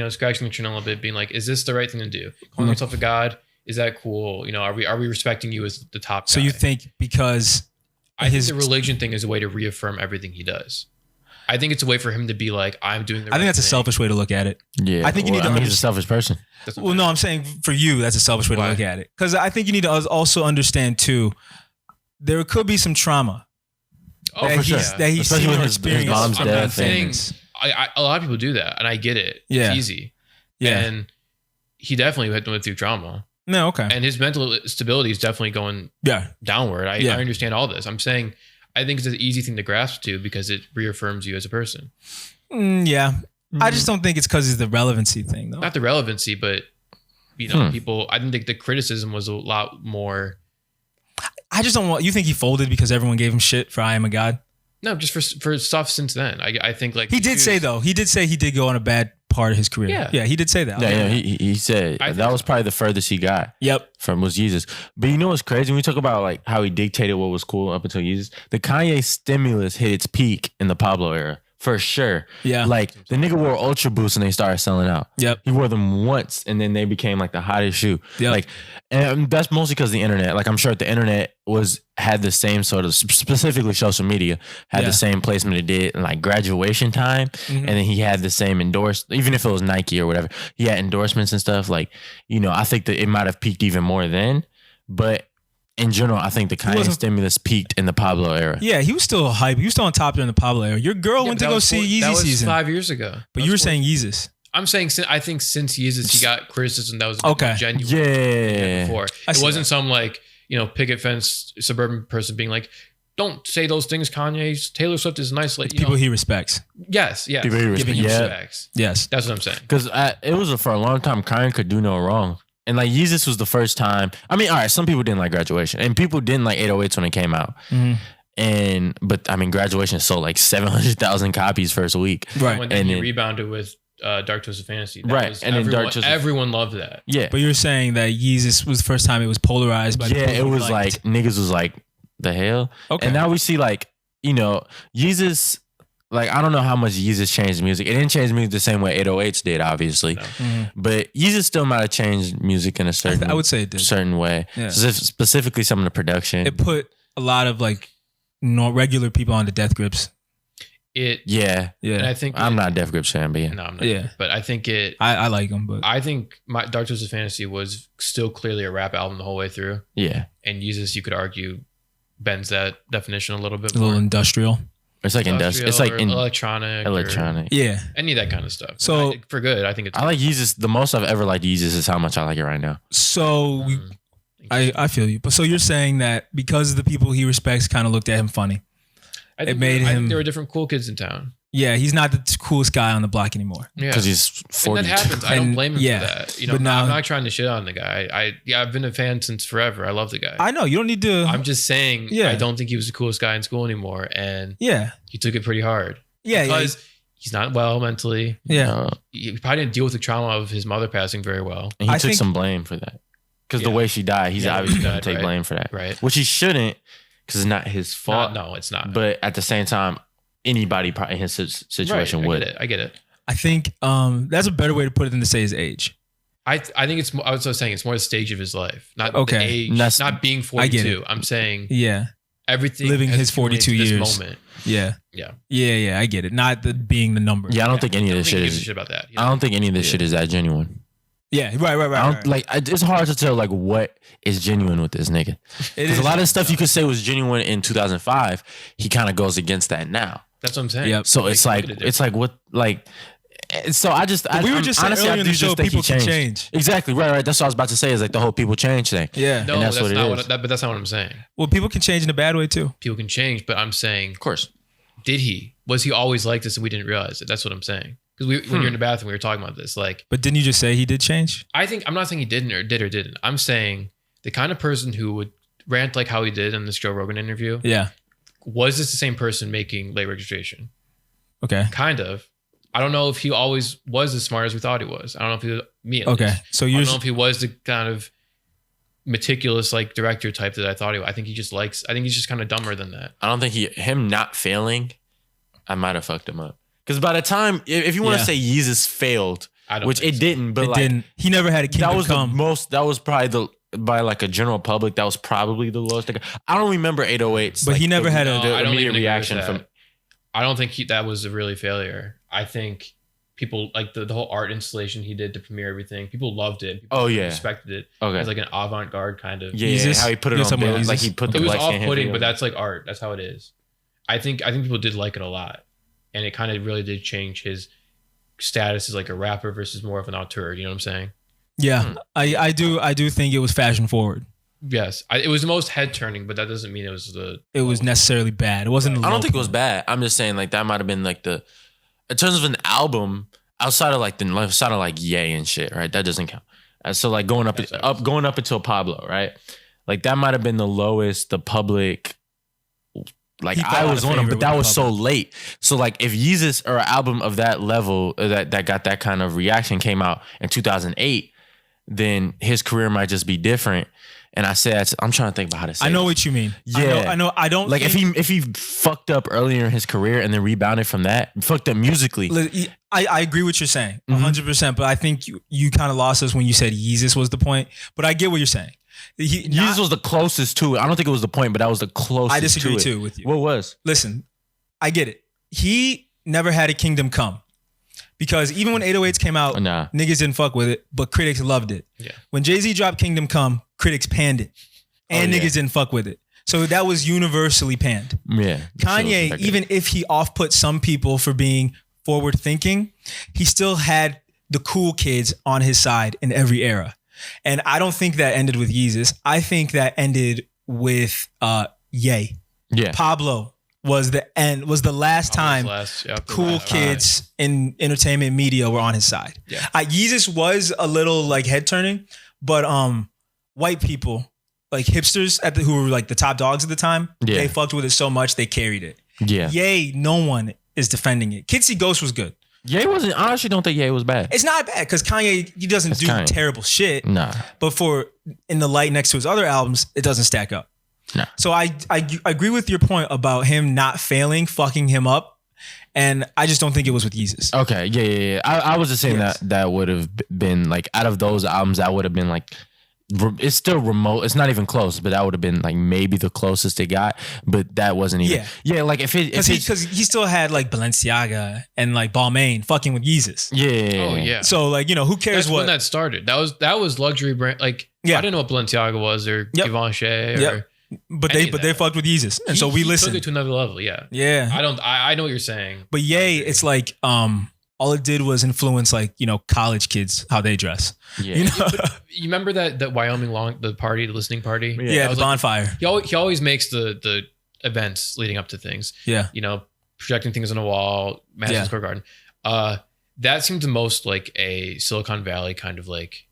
scratching the chin a little bit, being like, is this the right thing to do? Calling yourself a god, is that cool? Are we respecting you as the top guy? So you think because I think the religion thing is a way to reaffirm everything he does. I think it's a way for him to be like, I'm doing the right I think that's thing. a selfish way to look at it. Yeah. I think you need to. He's a selfish person. Well, no, I'm saying for you, that's a selfish way to look at it. Because I think you need to also understand too, there could be some trauma. Oh, for sure. That he's Especially seen with or his experienced. mom's from death. things. A lot of people do that, and I get it. Yeah. It's easy. Yeah. And he definitely went through trauma. No, okay. And his mental stability is definitely going downward. I understand all this. I'm saying I think it's an easy thing to grasp to because it reaffirms you as a person. Yeah. I just don't think it's because of the relevancy thing, though. Not the relevancy, but people. I think the criticism was a lot more. I just don't want. You think he folded because everyone gave him shit for I Am a God? No, just for stuff since then. I think like he did say though. He did say he did go on a bad part of his career. Yeah, he did say that. Yeah, he said that was probably the furthest he got. Yep. From was Jesus. But you know what's crazy? When we talk about like how he dictated what was cool up until Jesus, the Kanye stimulus hit its peak in the Pablo era. For sure. Yeah. Like the nigga wore Ultra Boosts and they started selling out. Yep. He wore them once and then they became like the hottest shoe. Yep. Like, and that's mostly because the internet. Like I'm sure the internet had the same sort of, specifically social media, had the same placement it did in like graduation time. Mm-hmm. And then he had the same even if it was Nike or whatever, he had endorsements and stuff. Like, I think that it might have peaked even more then. But in general, I think the Kanye stimulus peaked in the Pablo era. Yeah, he was still hype. He was still on top during the Pablo era. Your girl went to go see Yeezy season. 5 years ago. But you were saying Yeezus. I'm saying I think since Yeezus, he got criticism that was okay. genuine. Yeah. Before it wasn't some like picket fence suburban person being like, don't say those things, Kanye. Taylor Swift is nice. Like people he respects. Yes. People he Giving him respects. respects. Yes. That's what I'm saying. Because it was for a long time, Kanye could do no wrong. And like Yeezus was the first time. I mean, all right, some people didn't like Graduation. And people didn't like 808s when it came out. But I mean, Graduation sold like 700,000 copies first week. Right. And then he rebounded with Dark Twisted Fantasy. Everyone loved that. Yeah. But you're saying that Yeezus was the first time it was polarized by the people it was he liked. like niggas was like, the hell? Okay. And now we see like, Yeezus, like I don't know how much Yeezus changed music. It didn't change music the same way 808s did, obviously. No. But Yeezus still might have changed music in a certain I would say it did. certain way. Yeah. Specifically some of the production. It put a lot of like regular people onto death grips. Yeah. And I think I'm not a Death Grips fan, but yeah. No, I'm not. Yeah. But I think I like them, but I think my Dark Twisted Fantasy was still clearly a rap album the whole way through. Yeah. And Yeezus, you could argue, bends that definition a little bit a more. little industrial. It's like industrial. It's like electronic. Yeah. Any of that kind of stuff. So for good, I think it's. I like Yeezus. The most I've ever liked Yeezus is how much I like it right now. So I feel you. But so you're saying that because the people he respects kind of looked at him funny. I think there were different cool kids in town. Yeah, he's not the coolest guy on the block anymore. Yeah, because he's 40. And that happens. I don't blame him for that. But now, I'm not trying to shit on the guy. I've been a fan since forever. I love the guy. I know you don't need to. I'm just saying. I don't think he was the coolest guy in school anymore, and he took it pretty hard. Yeah, because he's not well mentally. Yeah, he probably didn't deal with the trauma of his mother passing very well. And he took some blame for that because the way she died, he's obviously going to take blame for that. Right, which he shouldn't because it's not his fault. No, it's not. But at the same time, anybody probably in his situation would. I get it. I think that's a better way to put it than to say his age. I think it's. I was saying it's more the stage of his life, not the age, not being 42. I'm saying everything living his 42 years. Moment. Yeah. I get it. Not being the number. Yeah, I don't think any of this shit is. Shit about that. I don't think any of this shit is that genuine. Yeah, right. Like it's hard to tell like what is genuine with this nigga. Because a lot of stuff you could say was genuine in 2005, he kind of goes against that now. That's what I'm saying. Yep. So it's like what like. So we were just honestly, earlier in the show, people can change. Exactly, right. That's what I was about to say. Is like the whole people change thing. Yeah, no, and that's what it not is. but that's not what I'm saying. Well, people can change in a bad way too. People can change, but I'm saying, of course, did he? Was he always like this and we didn't realize it? That's what I'm saying. Because when you're in the bathroom, we were talking about this. Like, but didn't you just say he did change? I'm not saying he didn't or didn't. I'm saying the kind of person who would rant like how he did in this Joe Rogan interview. Yeah. Was this the same person making late registration? Okay. Kind of. I don't know if he always was as smart as we thought he was. I don't know if he was me. At least. So I don't know if he was the kind of meticulous like director type that I thought he was. I think he's just kind of dumber than that. I don't think him not failing, I might have fucked him up. Because by the time, if you want to say Yeezus failed, which it didn't, but didn't. He never had a kingdom come. That was probably by like a general public, that was probably the lowest. I don't remember 808s. But like, he never had the immediate reaction from. I don't think that was a really failure. I think people like the whole art installation he did to premiere everything. People loved it. People respected it. Okay. As like an avant-garde kind of. Yeah, how he put it on. Like he put the. It was off-putting, but that's like art. That's how it is. I think people did like it a lot. And it kind of really did change his status as like a rapper versus more of an auteur. You know what I'm saying? Yeah, I do think it was fashion forward. Yes, it was the most head turning, but that doesn't mean it was It was necessarily bad. It wasn't. I don't think it was bad. I'm just saying like that might have been like in terms of an album outside of like Ye and shit, right? That doesn't count. So like going up until Pablo, right? Like that might have been the lowest the public. Like I was on him, but that was so late. So like if Yeezus or an album of that level that got that kind of reaction came out in 2008, then his career might just be different. And I said, I'm trying to think about how to say. I know what you mean. Yeah, I know. I don't like if he fucked up earlier in his career and then rebounded from that, fucked up musically. I agree with what you're saying, 100%. But I think you kind of lost us when you said Yeezus was the point. But I get what you're saying. Yeezus was the closest to it. I don't think it was the point, but that was the closest. I disagree to too with you. What was? Listen, I get it. He never had a kingdom come. Because even when 808s came out, niggas didn't fuck with it, but critics loved it. Yeah. When Jay-Z dropped Kingdom Come, critics panned it. And niggas didn't fuck with it. So that was universally panned. Yeah. Kanye, even if he off-put some people for being forward thinking, he still had the cool kids on his side in every era. And I don't think that ended with Yeezus. I think that ended with Ye. Yeah. Pablo was the last time cool kids in entertainment media were on his side. Yeah. Yeezus was a little like head turning, but white people, like hipsters who were like the top dogs at the time, they fucked with it so much they carried it. Yeah. Ye, no one is defending it. Kids See Ghosts was good. Ye wasn't. I honestly don't think Ye was bad. It's not bad because Kanye, he doesn't do Kanye. Terrible shit. Nah. But for In the Light next to his other albums, it doesn't stack up. Nah. So I agree with your point about him not failing, fucking him up. And I just don't think it was with Yeezus. Okay. Yeah. I was just saying that would have been like, out of those albums, that would have been like, it's still remote. It's not even close, but that would have been like maybe the closest they got. But that wasn't even. Yeah. Like if he still had like Balenciaga and like Balmain fucking with Yeezus. Yeah. Oh yeah. So like, who cares That's when that started. That was luxury brand. Like I didn't know what Balenciaga was or Givenchy or. But they fucked with Yeezus, and so we listened. Took it to another level. Yeah. I know what you're saying. But it's like all it did was influence like college kids how they dress. Yeah. You remember that Wyoming the listening party? Yeah, the bonfire. Like, he always makes the events leading up to things. Yeah. Projecting things on a wall, Madison Square Garden. That seemed the most like a Silicon Valley kind of like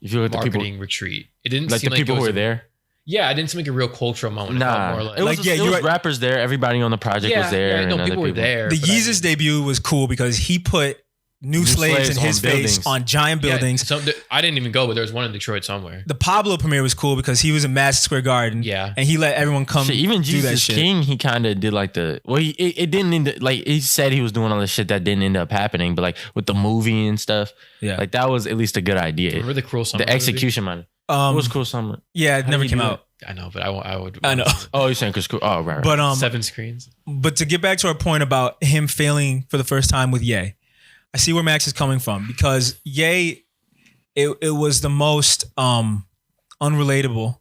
if you look at marketing the people, retreat. It didn't like seem the people who were there. Yeah, it didn't seem like a real cultural moment. Nah, more like, it was rappers there. Everybody on the project was there. No, people were there. The Yeezus debut was cool because he put new slaves in his face on giant buildings. So I didn't even go, but there was one in Detroit somewhere. The Pablo premiere was cool because he was in Madison Square Garden. Yeah, and he let everyone come. Shit, even do Jesus that shit. King, he kind of did like it didn't end like he said he was doing all the shit that didn't end up happening, but like with the movie and stuff, like that was at least a good idea. Remember the Cruel Summer? The execution, man. What was Cruel Summer? Yeah, it never came out. I know, but I would. I know. Oh, you're saying because oh right. But 7 screens. But to get back to our point about him failing for the first time with Ye, I see where Max is coming from because Ye, it was the most unrelatable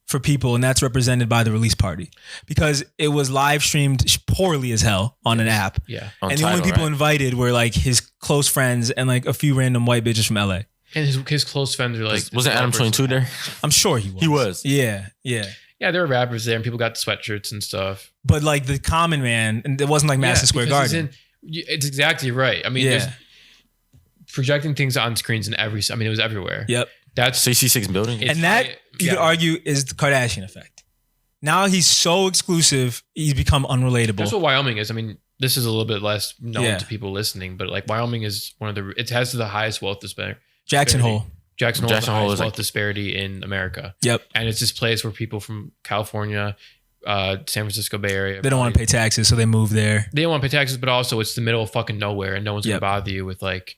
for people, and that's represented by the release party because it was live streamed poorly as hell on an app. Yeah, and the only people invited were like his close friends and like a few random white bitches from LA. And his close friends are like... Wasn't Adam 22 there? I'm sure he was. He was. Yeah. Yeah, there were rappers there and people got the sweatshirts and stuff. But like the common man, and it wasn't like Madison Square Garden. It's exactly right. I mean, there's projecting things on screens in it was everywhere. Yep. That's CC6 building. And that, you could argue, is the Kardashian effect. Now he's so exclusive, he's become unrelatable. That's what Wyoming is. I mean, this is a little bit less known to people listening, but like Wyoming is it has the highest wealth disparity. Jackson Hole is the highest wealth disparity in America. Yare. And it's this place where people from California, San Francisco Bay Area, they don't want to pay taxes, so they move there. They don't want to pay taxes, but also it's the middle of fucking nowhere, and no one's gonna bother you with like,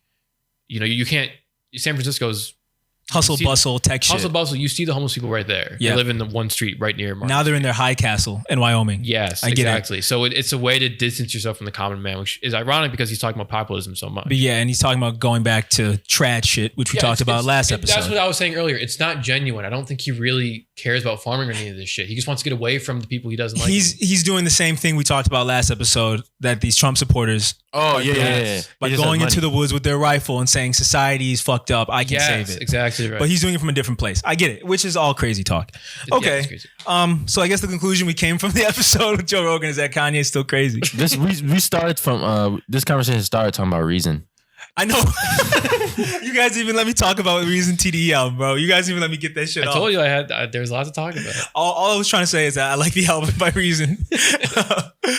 you can't. San Francisco's hustle bustle tech shit. Hustle bustle. You see the homeless people right there. They live in the one street right near. Now they're in their high castle in Wyoming. Yes, exactly. So it's a way to distance yourself from the common man, which is ironic because he's talking about populism so much. But and he's talking about going back to trad shit, which we talked about last episode. That's what I was saying earlier. It's not genuine. I don't think he really cares about farming or any of this shit. He just wants to get away from the people he doesn't like. He's doing the same thing we talked about last episode that these Trump supporters. Oh yeah. By going into the woods with their rifle and saying society is fucked up, I can save it. Exactly right. But he's doing it from a different place. I get it, which is all crazy talk. Okay. It's crazy. So I guess the conclusion we came from the episode with Joe Rogan is that Kanye is still crazy. We started from this conversation started talking about Reason. I know. You guys even let me talk about Reason TDE album, bro. You guys even let me get that shit off. I told you there's a lot to talk about. All I was trying to say is that I like the album by Reason.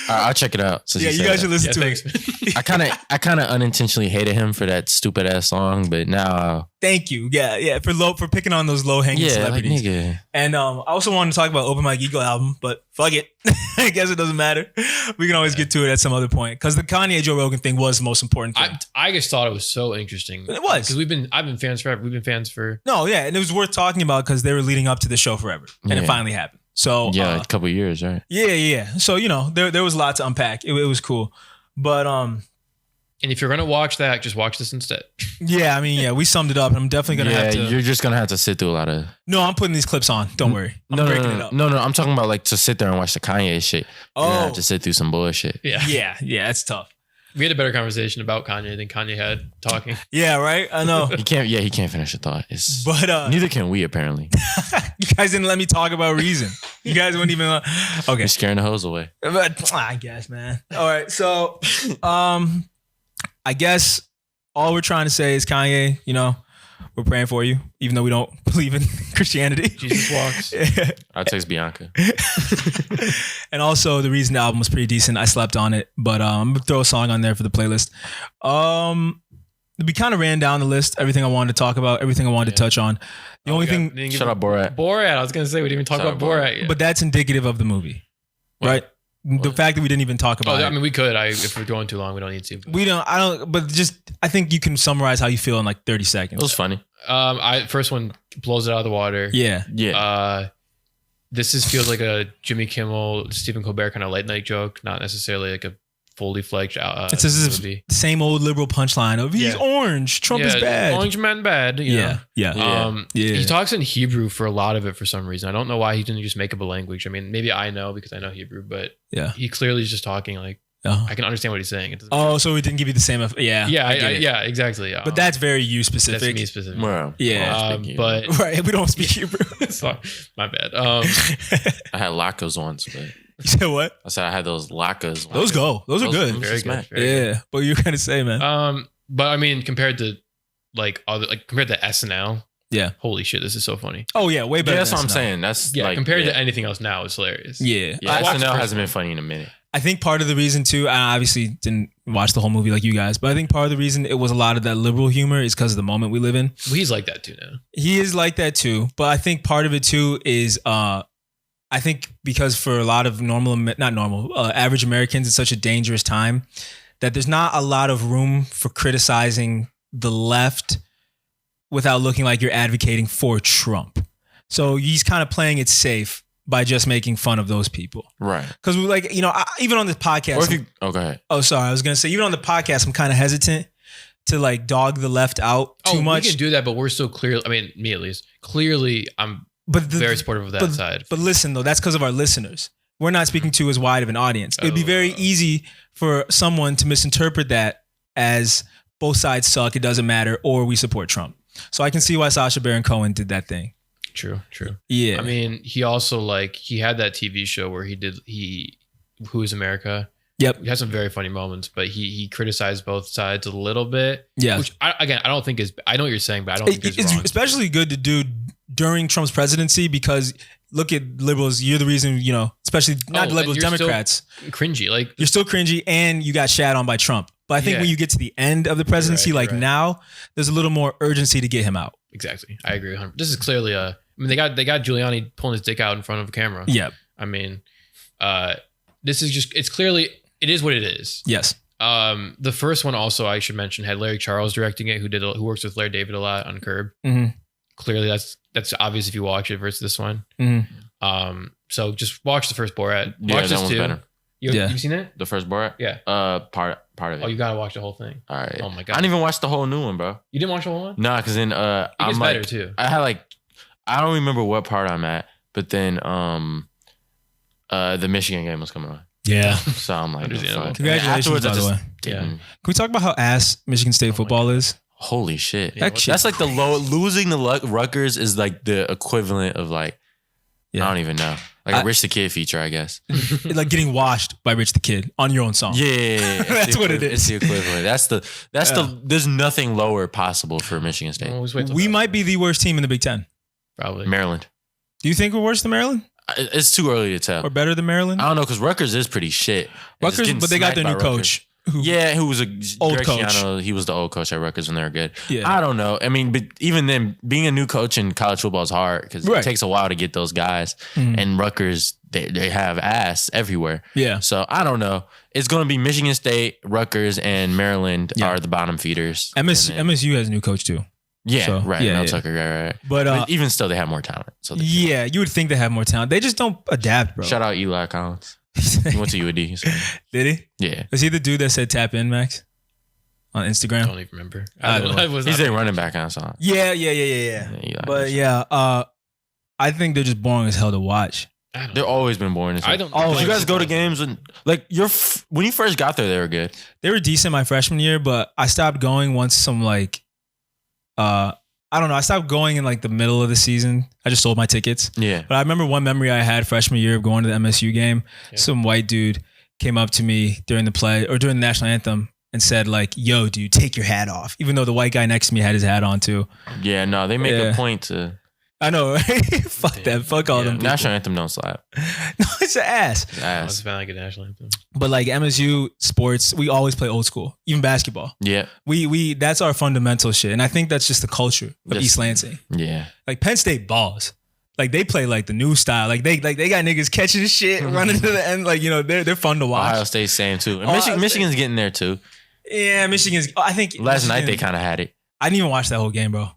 I'll check it out. You guys should listen to it. I kind of unintentionally hated him for that stupid ass song, but now thank you. Yeah, for picking on those low hanging celebrities. Like, nigga. And I also wanted to talk about Open Mike Eagle album, but fuck it. I guess it doesn't matter. We can always get to it at some other point because the Kanye Joe Rogan thing was the most important thing. I just thought it was so interesting. It was because I've been fans forever. We've been fans for and it was worth talking about because they were leading up to the show forever, and it finally happened. So a couple of years, right? Yeah. So there was a lot to unpack. It was cool, but and if you're gonna watch that, just watch this instead. Yeah, I mean, we summed it up. I'm definitely gonna have to. You're just gonna have to sit through a lot of. No, I'm putting these clips on. Don't worry. I'm breaking it up. No. I'm talking about like to sit there and watch the Kanye shit. Oh, to sit through some bullshit. Yeah. That's tough. We had a better conversation about Kanye than Kanye had talking. Yeah, right. I know. He can't. Yeah, he can't finish a thought. It's, But neither can we apparently. you guys didn't let me talk about Reason. You guys wouldn't even. Okay. You're scaring the hose away. But I guess, man. All right. So, I guess all we're trying to say is Kanye, we're praying for you, even though we don't believe in Christianity. Jesus walks. I'll text Bianca. And also, the Reason album was pretty decent. I slept on it, but I'm gonna throw a song on there for the playlist. We kind of ran down the list, everything I wanted to talk about, everything I wanted to touch on. The only thing, Shut up, Borat. Borat. I was gonna say we didn't even talk Shout about out Borat yet. but that's indicative of the movie, right? The fact that we didn't even talk about it. I mean, we could. If we're going too long, we don't need to. But I think you can summarize how you feel in like 30 seconds. It was funny. First one blows it out of the water. Yeah. Yeah. This feels like a Jimmy Kimmel, Stephen Colbert kind of late night joke, not necessarily like a fully fledged It's this movie. same old liberal punchline of he's orange, Trump is bad. Orange man bad. You know? Yeah. He talks in Hebrew for a lot of it for some reason. I don't know why he didn't just make up a language. I mean, maybe I know because I know Hebrew, but he clearly is just talking like I can understand what he's saying. So we didn't give you the same. Yeah, exactly. Yeah. But that's very you specific. That's me specific. Well, But right, we don't speak Hebrew. Sorry, my bad. I had latkes once, but You said what? I said I had those latkes. Those go. Those are good. Very good. Yeah. What you were gonna say, man? But I mean, compared to compared to SNL, yeah. Holy shit, this is so funny. Oh yeah, way better. Yeah, that's what I'm saying. That's compared to anything else now, it's hilarious. Yeah. SNL hasn't been funny in a minute. I think part of the reason too, I obviously didn't watch the whole movie like you guys, but I think part of the reason it was a lot of that liberal humor is because of the moment we live in. Well, he's like that too now. He is like that too, but I think part of it too is I think because for a lot of average Americans, it's such a dangerous time that there's not a lot of room for criticizing the left without looking like you're advocating for Trump. So he's kind of playing it safe by just making fun of those people. Right. Because even on this podcast. Go ahead. Oh, sorry. I was going to say, even on the podcast, I'm kind of hesitant to like dog the left out too much. We can do that, but we're so clear. I mean, me at least. Clearly, I'm very supportive of that side. But listen, though, that's because of our listeners. We're not speaking to as wide of an audience. It'd be very easy for someone to misinterpret that as both sides suck, it doesn't matter, or we support Trump. So I can see why Sacha Baron Cohen did that thing. True. Yeah. I mean, he also he had that TV show where Who is America? Yep. He had some very funny moments, but he criticized both sides a little bit. Yeah. Which I don't think is, I know what you're saying, but I don't think it's wrong. Especially good to do during Trump's presidency because look at liberals, you're the reason, especially not liberals, Democrats. Cringy. You're still cringy and you got shat on by Trump. But I think when you get to the end of the presidency, now, there's a little more urgency to get him out. Exactly. I agree. This is clearly they got Giuliani pulling his dick out in front of a camera. Yeah. I mean, this is it is what it is. Yes. The first one also, I should mention, had Larry Charles directing it, who works with Larry David a lot on Curb. Mm-hmm. Clearly that's obvious if you watch it versus this one. Mm-hmm. So just watch the first Borat. Watch this too. Better. You've seen it? The first Borat? Yeah. Part of it. Oh, you gotta watch the whole thing. All right. Oh my god. I didn't even watch the whole new one, bro. You didn't watch the whole one? Nah, because then it gets better too. I had I don't remember what part I'm at, but then the Michigan game was coming on. Yeah. So I'm like, congratulations, by the way. Yeah. Can we talk about how ass Michigan State football is? Holy shit. Yeah, that's like the losing the Rutgers is like the equivalent of I don't even know. Like a Rich the Kid feature, I guess. Like getting washed by Rich the Kid on your own song. Yeah. That's what it is. It's the equivalent. There's nothing lower possible for Michigan State. We might be the worst team in the Big Ten. Probably. Maryland. Do you think we're worse than Maryland? It's too early to tell. Or better than Maryland? I don't know, because Rutgers is pretty shit. Rutgers, but they got their new coach. Who was a old coach. He was the old coach at Rutgers when they were good. Yeah. I don't know. I mean, but even then, being a new coach in college football is hard because it takes a while to get those guys. Mm-hmm. And Rutgers, they have ass everywhere. Yeah. So I don't know. It's going to be Michigan State, Rutgers, and Maryland are the bottom feeders. MSU has a new coach too. Yeah, so, right. Mel Tucker, right. But even still, they have more talent. So you would think they have more talent. They just don't adapt, bro. Shout out Eli Collins. He went to UAD. So. Did he? Yeah. Was he the dude that said tap in, Max? On Instagram? I don't even remember. He's a running back on song. Yeah. But I think they're just boring as hell to watch. They're always been boring. I don't. Did you guys go to games when when you first got there? They were good. They were decent my freshman year, but I stopped going once some like, I don't know. I stopped going in like the middle of the season. I just sold my tickets. Yeah. But I remember one memory I had freshman year of going to the MSU game. Yeah. Some white dude came up to me during the play or during the national anthem and said like, "Yo, dude, take your hat off." Even though the white guy next to me had his hat on too. Yeah, no, they make a point to. I know, right? Fuck that. Fuck all them people. National anthem don't slap. No, it's an ass. It's ass. It's been like a national anthem. But like MSU sports, we always play old school. Even basketball. Yeah. We that's our fundamental shit. And I think that's just the culture of East Lansing. Yeah. Like Penn State balls. Like they play like the new style. Like they got niggas catching shit, running to the end. Like, you know, they're fun to watch. Ohio State's same too. And Michigan's getting there too. Yeah, Michigan's I think last night they kind of had it. I didn't even watch that whole game, bro.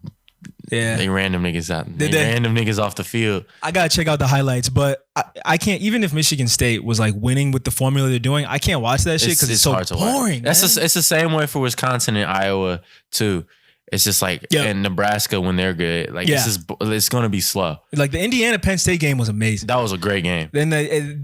Yeah, they random niggas out. They random niggas off the field. I gotta check out the highlights, but I can't. Even if Michigan State was like winning with the formula they're doing, I can't watch that shit because it's so boring. It's the same way for Wisconsin and Iowa too. It's just like in Nebraska when they're good. Like it's gonna be slow. Like the Indiana Penn State game was amazing. That was a great game. Then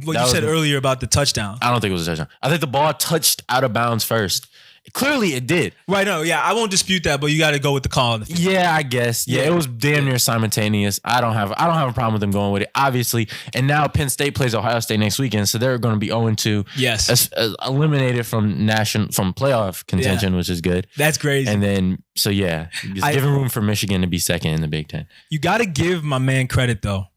what you said earlier about the touchdown. I don't think it was a touchdown. I think the ball touched out of bounds first. Clearly it did. Right, no, yeah, I won't dispute that, but you got to go with the call. Yeah, I guess. Yeah, it was damn near simultaneous. I don't have a problem with them going with it, obviously. And now Penn State plays Ohio State next weekend, so they're going to be 0-2. Yes, eliminated from playoff contention, which is good. That's crazy. And then just giving room for Michigan to be second in the Big Ten. You got to give my man credit though.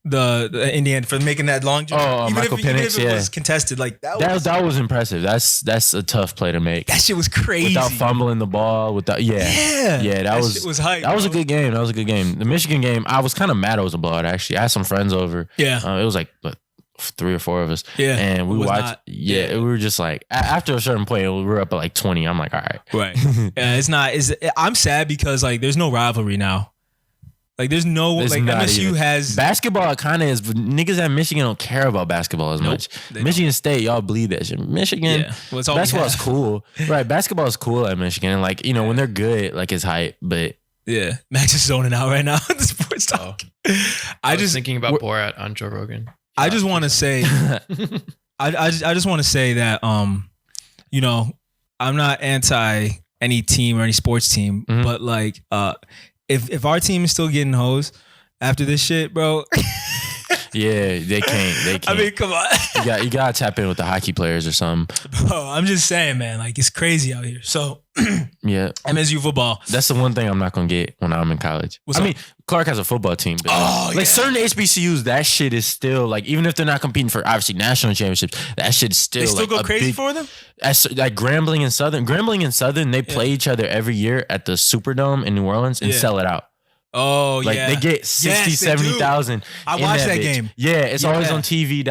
The Indiana for making that long jump. Oh, Michael Penix, even if it was contested, like that was impressive. That's a tough play to make. That shit was crazy. Without fumbling the ball, that was hype. That was a good game. The Michigan game, I was kind of mad it was a blowout. Actually, I had some friends over. Yeah, it was like 3 or 4 of us. Yeah, and we watched. We were just like after a certain point, we were up at like 20. I'm like, all right, right. It's not. I'm sad because like there's no rivalry now. Like there's no MSU has basketball kind of is, but niggas at Michigan don't care about basketball as much. Michigan State, y'all believe that shit. Michigan, basketball is cool, right? Basketball is cool at Michigan, and like when they're good, like it's hype. But yeah, Max is zoning out right now. The sports talk. I was thinking about Borat on Joe Rogan. I just want to say, I just want to say that I'm not anti any team or any sports team, but like If our team is still getting hoes after this shit, bro. Yeah, they can't. I mean, come on. You gotta tap in with the hockey players or something. Bro, I'm just saying, man. Like it's crazy out here. So yeah, MSU football. That's the one thing I'm not gonna get when I'm in college. I mean, Clark has a football team, but certain HBCUs, that shit is still like, even if they're not competing for obviously national championships, that shit is still. They still like go crazy for them. Like Grambling and Southern, they play each other every year at the Superdome in New Orleans and sell it out. Oh, like they get 60, 70,000. I watched that game. Yeah, it's always on TV.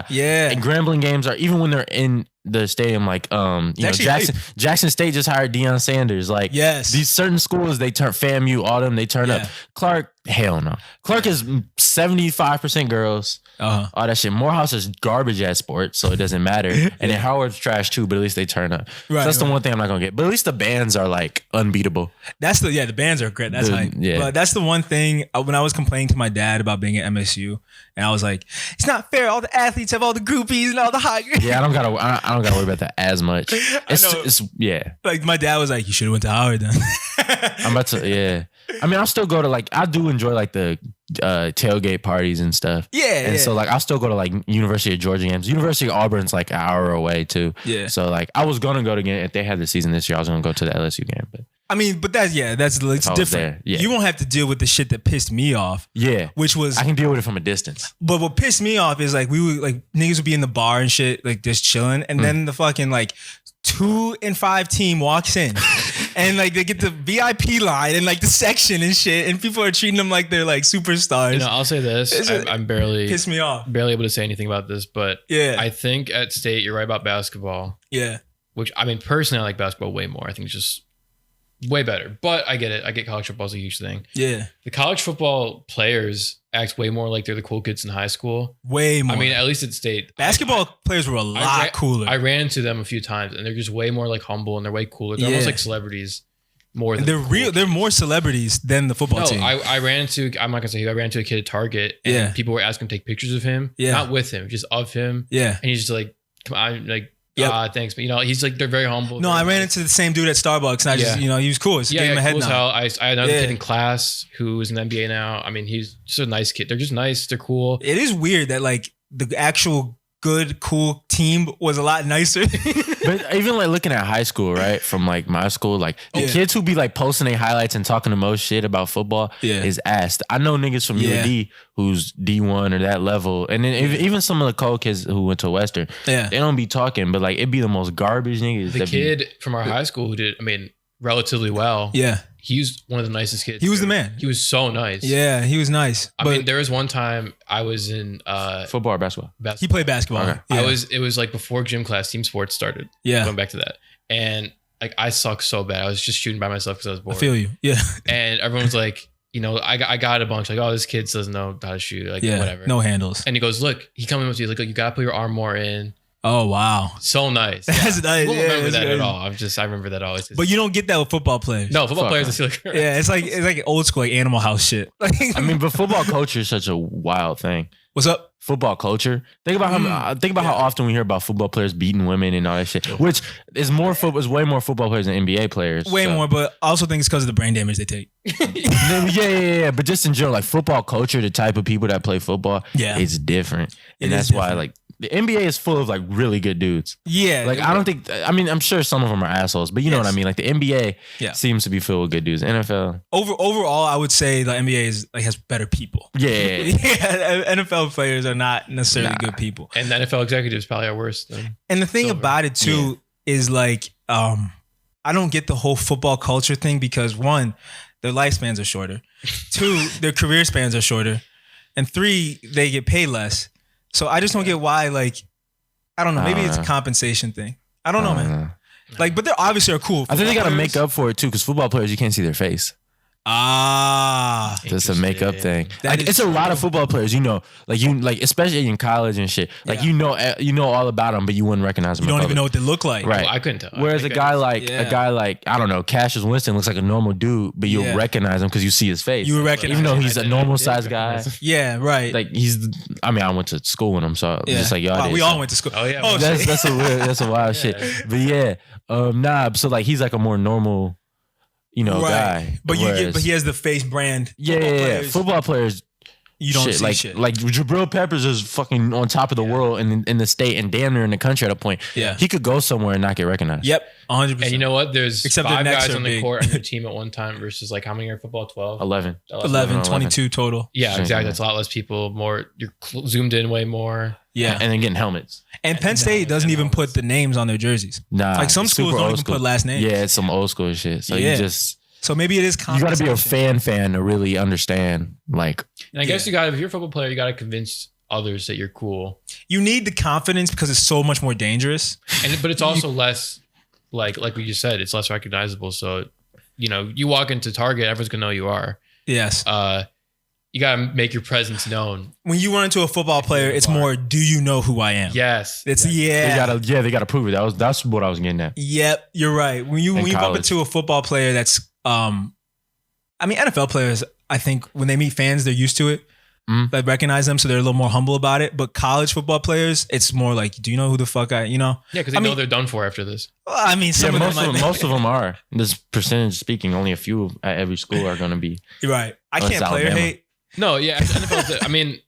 Yeah, and Grambling games are even when they're in the stadium. Like Jackson State just hired Deion Sanders. Like these certain schools, they turn FAMU, all them, they turn up. Clark, hell no. Clark is 75% girls. All that shit. Morehouse is garbage at sports, so it doesn't matter. And then Howard's trash too, but at least they turn up. Right, so that's the one thing I'm not gonna get. But at least the bands are like unbeatable. That's the bands are great. That's hype. Yeah. But that's the one thing when I was complaining to my dad about being at MSU, and I was like, it's not fair. All the athletes have all the groupies and all the hot girls. Yeah, I don't gotta worry about that as much. It's Like my dad was like, you should have went to Howard then. I'm about to I mean, I'll still go to I do enjoy like the tailgate parties and stuff. Yeah. And so like I'll still go to like University of Georgia games. University of Auburn's like an hour away too. Yeah. So like I was gonna go to game if they had the season this year. I was gonna go to the LSU game, but I mean, but that's different. Yeah. You won't have to deal with the shit that pissed me off. Yeah. Which was I can deal with it from a distance. But what pissed me off is like we would like niggas would be in the bar and shit, like just chilling, and then the fucking like 2 and 5 team walks in and like they get the VIP line and like the section and shit, and people are treating them like they're like superstars. I'll say this. I'm barely pissed me off. Barely able to say anything about this, but I think at State you're right about basketball. Yeah. Which I mean personally I like basketball way more. I think it's just way better. But I get it. I get college football is a huge thing. Yeah. The college football players act way more like they're the cool kids in high school. Way more. I mean, at least at State. Basketball players were a lot cooler. I ran into them a few times and they're just way more like humble and they're way cooler. They're almost like celebrities. more than They're the cool real. They're kids. more celebrities than the football team. I ran into. I'm not gonna say who. I ran into a kid at Target, and people were asking him to take pictures of him. Yeah. Not with him, just of him. Yeah. And he's just like, come on, like, Yep. thanks, but he's like, they're very humble. No, very I ran nice. into the same dude at Starbucks, and I just, he was cool. Just gave him a head cool as nod. hell. I had another Yeah. kid in class who was in the NBA now. I mean, he's just a nice kid. They're just nice. They're cool. It is weird that like the actual good, cool team was a lot nicer. But even like looking at high school, right? From like my school, like the Yeah. kids who be like posting their highlights and talking the most shit about football Yeah. is asked. I know niggas from Yeah. UD who's D1 or that level. And then even some of the cold kids who went to Western, Yeah. they don't be talking, but like it'd be the most garbage niggas. The that be- kid from our high school who did, I mean, relatively well. Yeah. He's one of the nicest kids. He was the man. He was so nice. Yeah, he was nice. I mean, there was one time I was in football or basketball. He played basketball. Okay. Yeah. It was like before gym class, team sports started. Yeah. Going back to that. And like I sucked so bad. I was just shooting by myself because I was I bored. feel you. Yeah. And everyone's like, I got a bunch like, oh, this kid doesn't know how to shoot, like Yeah. whatever. No handles. And he goes, look, he coming with you, like, you gotta put your arm more in. Oh wow. So nice. That's nice. I don't Yeah, remember that's that crazy. at all. I remember that always. But you don't get that with football players. No, football Fuck players no. I feel like Yeah, it's like old school, like Animal House shit. Like, I mean, but football culture is such a wild thing. what's up? Football culture. Think about how often we hear about football players beating women and all that shit, which is way more football players than NBA players. Way so. more, but I also think it's because of the brain damage they take. Yeah. But just in general, like football culture, the type of people that play football, Yeah. it's different, and It is that's why different. like the NBA is full of like really good dudes. Yeah. Like I don't think. I mean, I'm sure some of them are assholes, but you know what I mean. Like the NBA Yeah. seems to be filled with good dudes. NFL, Overall, I would say the NBA is like has better people. yeah. Yeah, NFL players are not necessarily good people. and the NFL executives probably are worse than And the thing Silver. about it too is like, I don't get the whole football culture thing because one, their lifespans are shorter. Two, their career spans are shorter. And three, they get paid less. So I just don't get why, like, I don't know. Maybe it's a compensation thing. I don't know, man. Like, but they obviously are cool. I think they got to Football make players- up for it too, because football players you can't see their face. Ah, It's a makeup thing. That Like, is it's a lot of true. football players, like especially in college and shit. Like Yeah. you know all about them, but you wouldn't recognize them. you in don't public. even know what they look like. Right. Well, I couldn't tell. Whereas a guy like I don't know, Cassius Winston looks like a normal dude, but you'll Yeah. recognize him because you see his face. You would recognize even though him. he's a normal sized guy. Yeah, right. Like I went to school with him, so yeah. just like y'all Wow, did. we so. all went to school. Oh, yeah. Oh, That's shit. that's a wild shit. But yeah, so like he's like a more normal, guy. But Whereas- but he has the face brand. yeah. Football players, You don't shit, see like shit. like Jabril Peppers is fucking on top of the world and in the state and damn near in the country at a point. Yeah. He could go somewhere and not get recognized. Yep, 100%. And you know what? There's Except their 5 necks guys are on the big. court on your team at one time versus like how many are football? 12? 11. 11, 22 total. Yeah, Shit, exactly. man. That's a lot less people. You're zoomed in way more. Yeah. And then getting helmets. And Penn State doesn't even put the names on their jerseys. Nah. Like some it's schools super don't old even school. put last names. Yeah, it's some old school shit. So Yeah. So maybe it is you got to be a compensation. fan to really understand. Like, And I guess if you're a football player, you got to convince others that you're cool. You need the confidence because it's so much more dangerous. But it's also less like we just said, it's less recognizable. So, you walk into Target, everyone's gonna know you are. Yes. You gotta make your presence known. When you run into a football player, it's more, do you know who I am? Yes. It's they gotta prove it. That's what I was getting at. Yep, you're right. When you bump college. into a football player that's NFL players, I think when they meet fans, they're used to it. They recognize them, so they're a little more humble about it. But college football players, it's more like, do you know who the fuck I? Yeah, because they I know mean- they're done for after this. Well, I mean, some of them might most of them are. This percentage speaking, only a few at every school are going to be. You're right. I Unless can't it's player Alabama. hate. No, yeah, NFL. I mean,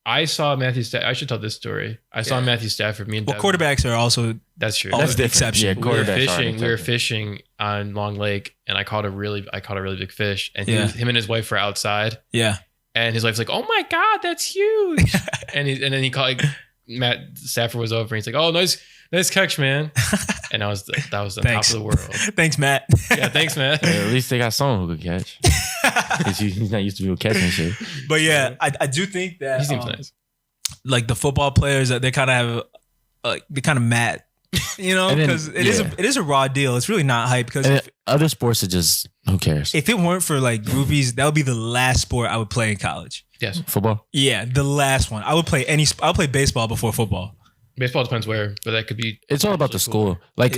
I saw Matthew. I should tell this story. I saw Matthew Stafford. Me and Well, Devin. quarterbacks are also That's true. That's different. exception. Yeah, we were quarterbacks are an fishing. We were exception. fishing on Long Lake, and I caught a really big fish. And Yeah. him and his wife were outside, yeah. and his wife's like, "Oh my god, that's huge!" and then he called. Like, Matt Stafford was over, and he's like, "Oh, nice catch, man!" And that was the Thanks. top of the world. Thanks, Matt. Yeah, thanks, man. At least they got someone who could catch. 'Cause he's not used to people catching shit. But yeah, I do think that He seems nice. like the football players, that they kind of have they kind of mad, And then- because it is a raw deal. It's really not hype because And then other sports are just who cares? if it weren't for like groupies, that would be the last sport I would play in college. Yes. Football. Yeah, the last one. I would play baseball before football. Baseball depends where, but that could be. It's all about the school. Like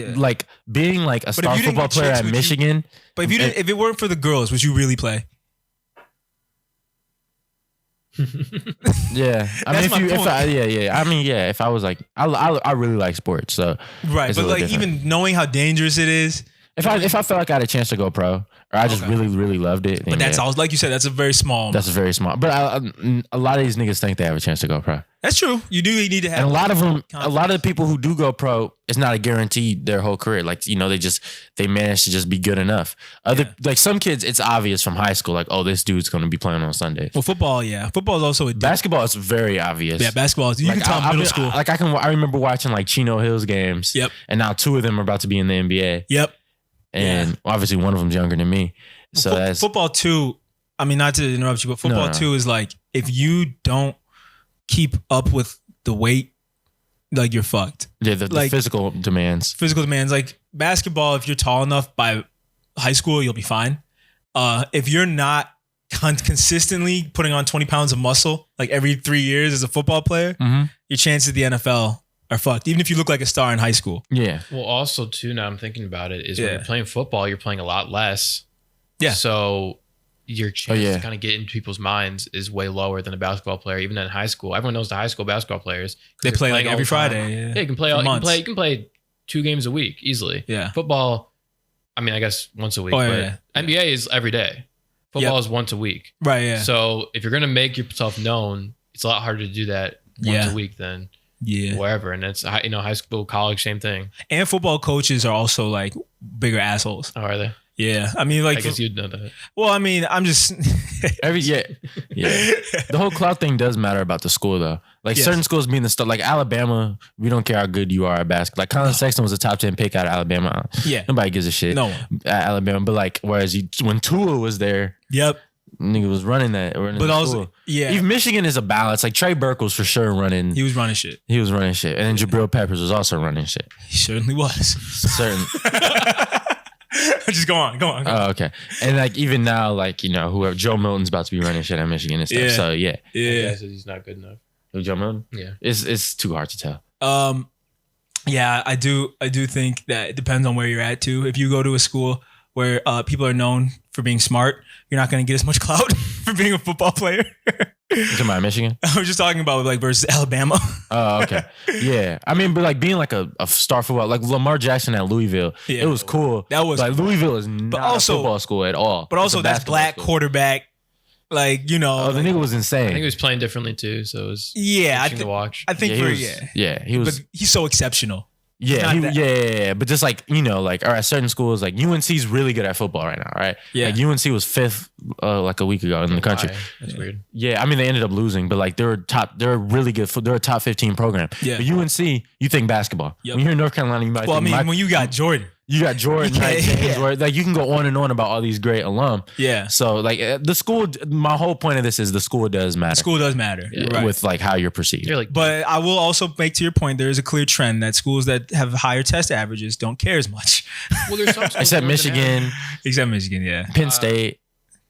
being like a But if star you didn't football get player chicks, at would you- Michigan. But if it weren't for the girls, would you really play? Yeah, I That's mean, my point. I mean, yeah. If I was like, I really like sports, so Right, it's a but little like different. even knowing how dangerous it is, if I felt like I had a chance to go pro, or I just Okay. really loved it, then but that's yeah, all. Like you said, that's a very small. that's very small. But a lot of these niggas think they have a chance to go pro, That's true. You do need to have. and a lot of them, confidence. a lot of the people who do go pro, it's not a guarantee their whole career. Like they manage to just be good enough. Like some kids, it's obvious from high school, like, oh, this dude's going to be playing on Sundays. Well, football, yeah, football is also a Basketball is very obvious. yeah. Basketball, is, you Like, can tell middle school. I remember watching like Chino Hill's games. Yep. And now 2 of them are about to be in the NBA. Yep. And obviously one of them's younger than me. So that's Football too. I mean, not to interrupt you, but football No. too is like if you don't keep up with the weight, like you're fucked. yeah, the like- physical demands. Physical demands, like basketball, if you're tall enough by high school, you'll be fine. If you're not consistently putting on 20 pounds of muscle like every 3 years as a football player, Mm-hmm. your chances at the NFL are fucked. Even if you look like a star in high school. Yeah. Well, also too. Now I'm thinking about it. Is when Yeah. you're playing football, you're playing a lot less. Yeah. So your chance yeah. to kind of get into people's minds is way lower than a basketball player, even in high school. Everyone knows the high school basketball players. 'cause They they're play like playing all every the time. Friday. Yeah, Yeah, you can play. For You can months. play. You can play 2 games a week easily. Yeah. Football, I mean, I guess once a week. Oh, yeah, but yeah. NBA is every day. Football is once a week. Right, yeah. So if you're gonna make yourself known, it's a lot harder to do that once Yeah. a week than Yeah. wherever. And it's high school, college, same thing. And football coaches are also like bigger assholes. How are they? Yeah. I mean, like, I guess you'd know that. well, I mean, I'm just, Yeah. The whole clout thing does matter about the school though. Like Yes. certain schools being the stuff like Alabama, we don't care how good you are at basketball. Like Colin Sexton was a top 10 pick out of Alabama. yeah. Nobody gives a shit. No one. At Alabama, but like whereas when Tua was there, Yep. nigga was running that. But also, yeah, Even Michigan is a balance. Like Trey Burke was for sure running. he was running shit. He was running shit, and then Jabril Peppers was also running shit. He certainly was. Certain. Just go on. Oh, okay. And like even now, like whoever Joe Milton's about to be running shit at Michigan and stuff. Yeah. So yeah, Yeah. says he's not good enough. Who, Joe Milton. Yeah. It's too hard to tell. Yeah, I do think that it depends on where you're at too. If you go to a school where people are known for being smart, you're not going to get as much clout for being a football player. You talking about Michigan? I was just talking about like versus Alabama. Oh, okay. Yeah. I mean, but like being like a star football, like Lamar Jackson at Louisville, Yeah. it was cool. That was like Louisville is not also- a football school at all. But also It's a that's basketball black school. quarterback. Like, Oh, the like- nigga was I insane. think he was playing differently too, so it was yeah, I interesting to think watch. I think yeah, for he was, yeah. he was. But he's so exceptional. Yeah, not that- yeah. But just like like, all right, certain schools like UNC's really good at football right now, right? Yeah. like UNC was 5th like a week ago in the country. Why? That's weird. Yeah, I mean they ended up losing, but like they're a really good. They're a top 15 program. Yeah. But UNC, you think basketball. Yep. When you're in North Carolina, you might. Well, I think mean, Michael- when you got Jordan. you got Jordan, Yeah, Knight, James, yeah. Ward, like you can go on and on about all these great alum. Yeah. So like the school, my whole point of this is the school does matter. School does matter. Yeah. Right. with like how you're perceived. You're like, But I will also make to your point, there is a clear trend that schools that have higher test averages don't care as much. well, there's some schools Except in North America. Michigan, Except Michigan, yeah. Penn State.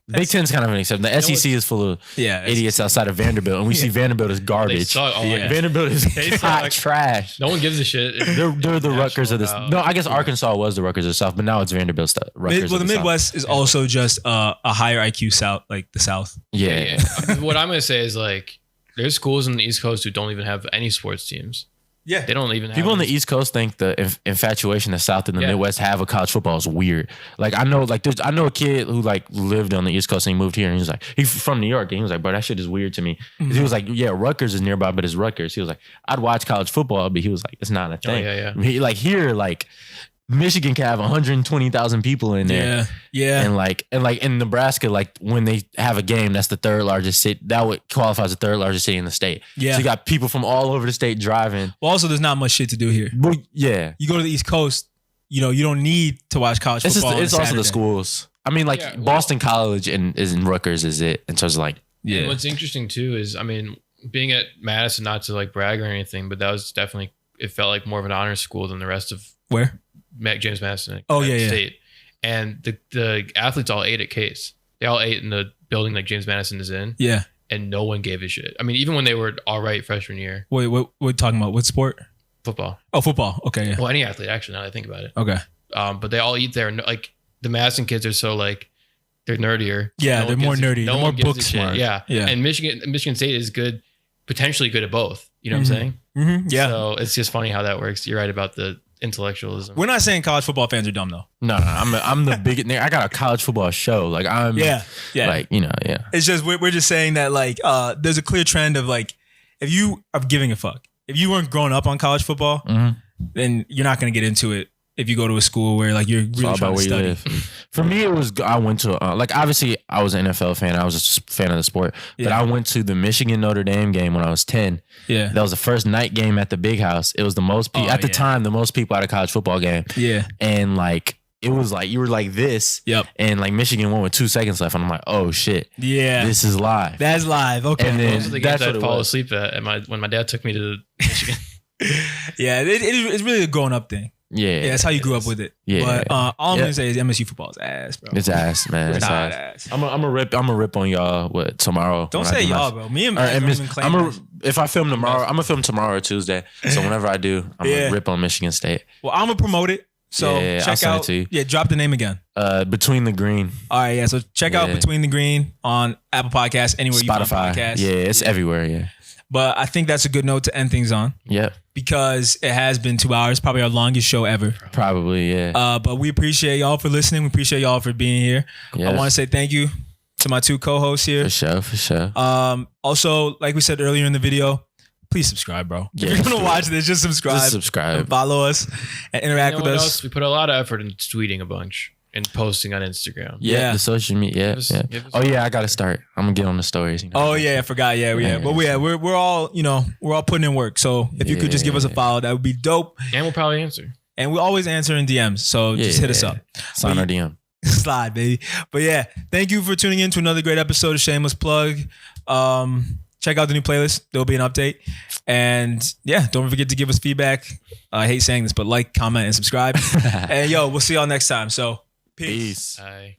Big Ten's kind of an exception. The SEC is full of Yeah. idiots outside of Vanderbilt, and we see Vanderbilt is They garbage. suck. Oh, Yeah. yeah. Vanderbilt is They suck hot like- trash. No one gives a shit. They're the National Rutgers of this. about- No, I guess Arkansas was the Rutgers of the South, but now it's Vanderbilt stuff. Rutgers Well, of the South. Midwest is also just a higher IQ South, like the South. Yeah. Yeah. What I'm gonna say is like, there's schools in the East Coast who don't even have any sports teams. Yeah. They don't even have People on the any- East Coast think the infatuation the South and the Yeah. Midwest have with college football is weird. Like I know a kid who like lived on the East Coast and he moved here and he was like he's from New York and he was like, bro, that shit is weird to me. 'Cause He was like, yeah, Rutgers is nearby, but it's Rutgers. He was like, I'd watch college football, but he was like, it's not a thing. yeah. He, like here, like Michigan can have 120,000 people in there. Yeah. Yeah. And like in Nebraska, like when they have a game, that's the third largest city. That would qualify as the third largest city in the state. Yeah. So you got people from all over the state driving. Well, also, there's not much shit to do here. But yeah, You go to the East Coast, you don't need to watch college it's football. it's on a also the Saturday. schools. I mean, like Yeah, well- Boston College is in Rutgers is it in terms of like And what's interesting too is, I mean, being at Madison, not to like brag or anything, but that was definitely, it felt like more of an honor school than the rest of Where? James Madison. Oh, yeah, yeah. State. And the athletes all ate at Case. They all ate in the building like James Madison is in, Yeah. and no one gave a shit. I mean, even when they were all right freshman year, Wait, what we're talking about? What sport? Football. Oh, football. Okay, yeah. Well, any athlete actually. Now that I think about it. Okay. But they all eat there. Like the Madison kids are so like they're nerdier. Yeah, No they're one more gives a- nerdy. no They're one more gives book a shit. smart. Yeah. Yeah. And Michigan State is good, potentially good at both. You know what I'm saying? Mm-hmm. Yeah. So it's just funny how that works. You're right about the intellectualism. We're not saying college football fans are dumb though. No, I'm the biggest nigga. I got a college football show. Like I'm Yeah. like, you know, yeah. It's just we're just saying that like there's a clear trend of like if you are giving a fuck, if you weren't growing up on college football, then you're not gonna get into it if you go to a school where like you're really All trying about to where you study. live. For me, it was I went to like obviously I was an NFL fan. I was a fan of the sport, but Yeah. I went to the Michigan Notre Dame game when I was 10. Yeah. That was the first night game at the Big House. It was the most people Oh, at the yeah. time, the most people at a college football game, Yeah. and like it was like you were like this, Yep. and like Michigan won with 2 seconds left, and I'm like, oh shit, Yeah. this is live. That's live. Okay. And then- Those are the games That's what I'd it fall was. asleep at when my dad took me to Michigan. yeah, it's really a growing up thing. Yeah, Yeah, that's how you grew up with it. Yeah. But all I'm Yeah. gonna say is MSU football is ass, bro. it's ass, man. It's not ass. ass. I'm a rip on y'all what tomorrow. Don't when I say do my- y'all, bro. Me and Or, Mike and don't Miss- even claim I'm a, this. if I film tomorrow, I'm gonna film tomorrow or Tuesday. So whenever I do, I'm Yeah. gonna rip on Michigan State. Well, I'm gonna promote it. So Yeah, I'll check send it out. to you. Yeah, drop the name again. Between the Green, All right, yeah. So check out Yeah. Between the Green on Apple Podcasts, anywhere you Spotify. find podcasts. Yeah, it's everywhere. Yeah, But I think that's a good note to end things on yep, because it has been 2 hours, probably our longest show ever. probably. Yeah, But we appreciate y'all for listening. We appreciate y'all for being here. yes. I want to say thank you to my 2 co-hosts here. for sure. Also, like we said earlier in the video, please subscribe, bro. Yeah, if you're gonna do it. watch this, just subscribe. Just subscribe. And follow us and interact You know with what us. else? We put a lot of effort into tweeting a bunch and posting on Instagram. Yeah, Yeah. the social media. Give us- Yeah. give us- Oh yeah, I gotta start. I'm gonna get on the stories. You know? Oh yeah, I forgot. Yeah, yeah. But we're all we're all putting in work. So if you could just give us a follow, that would be dope. And we'll probably answer. And we always answer in DMs. So just hit us up. Sign our DM. Slide, baby. But yeah, thank you for tuning in to another great episode of Shameless Plug. Check out the new playlist. There'll be an update. And yeah, don't forget to give us feedback. I hate saying this, but like, comment, and subscribe. And yo, we'll see y'all next time. So peace. Peace. Bye.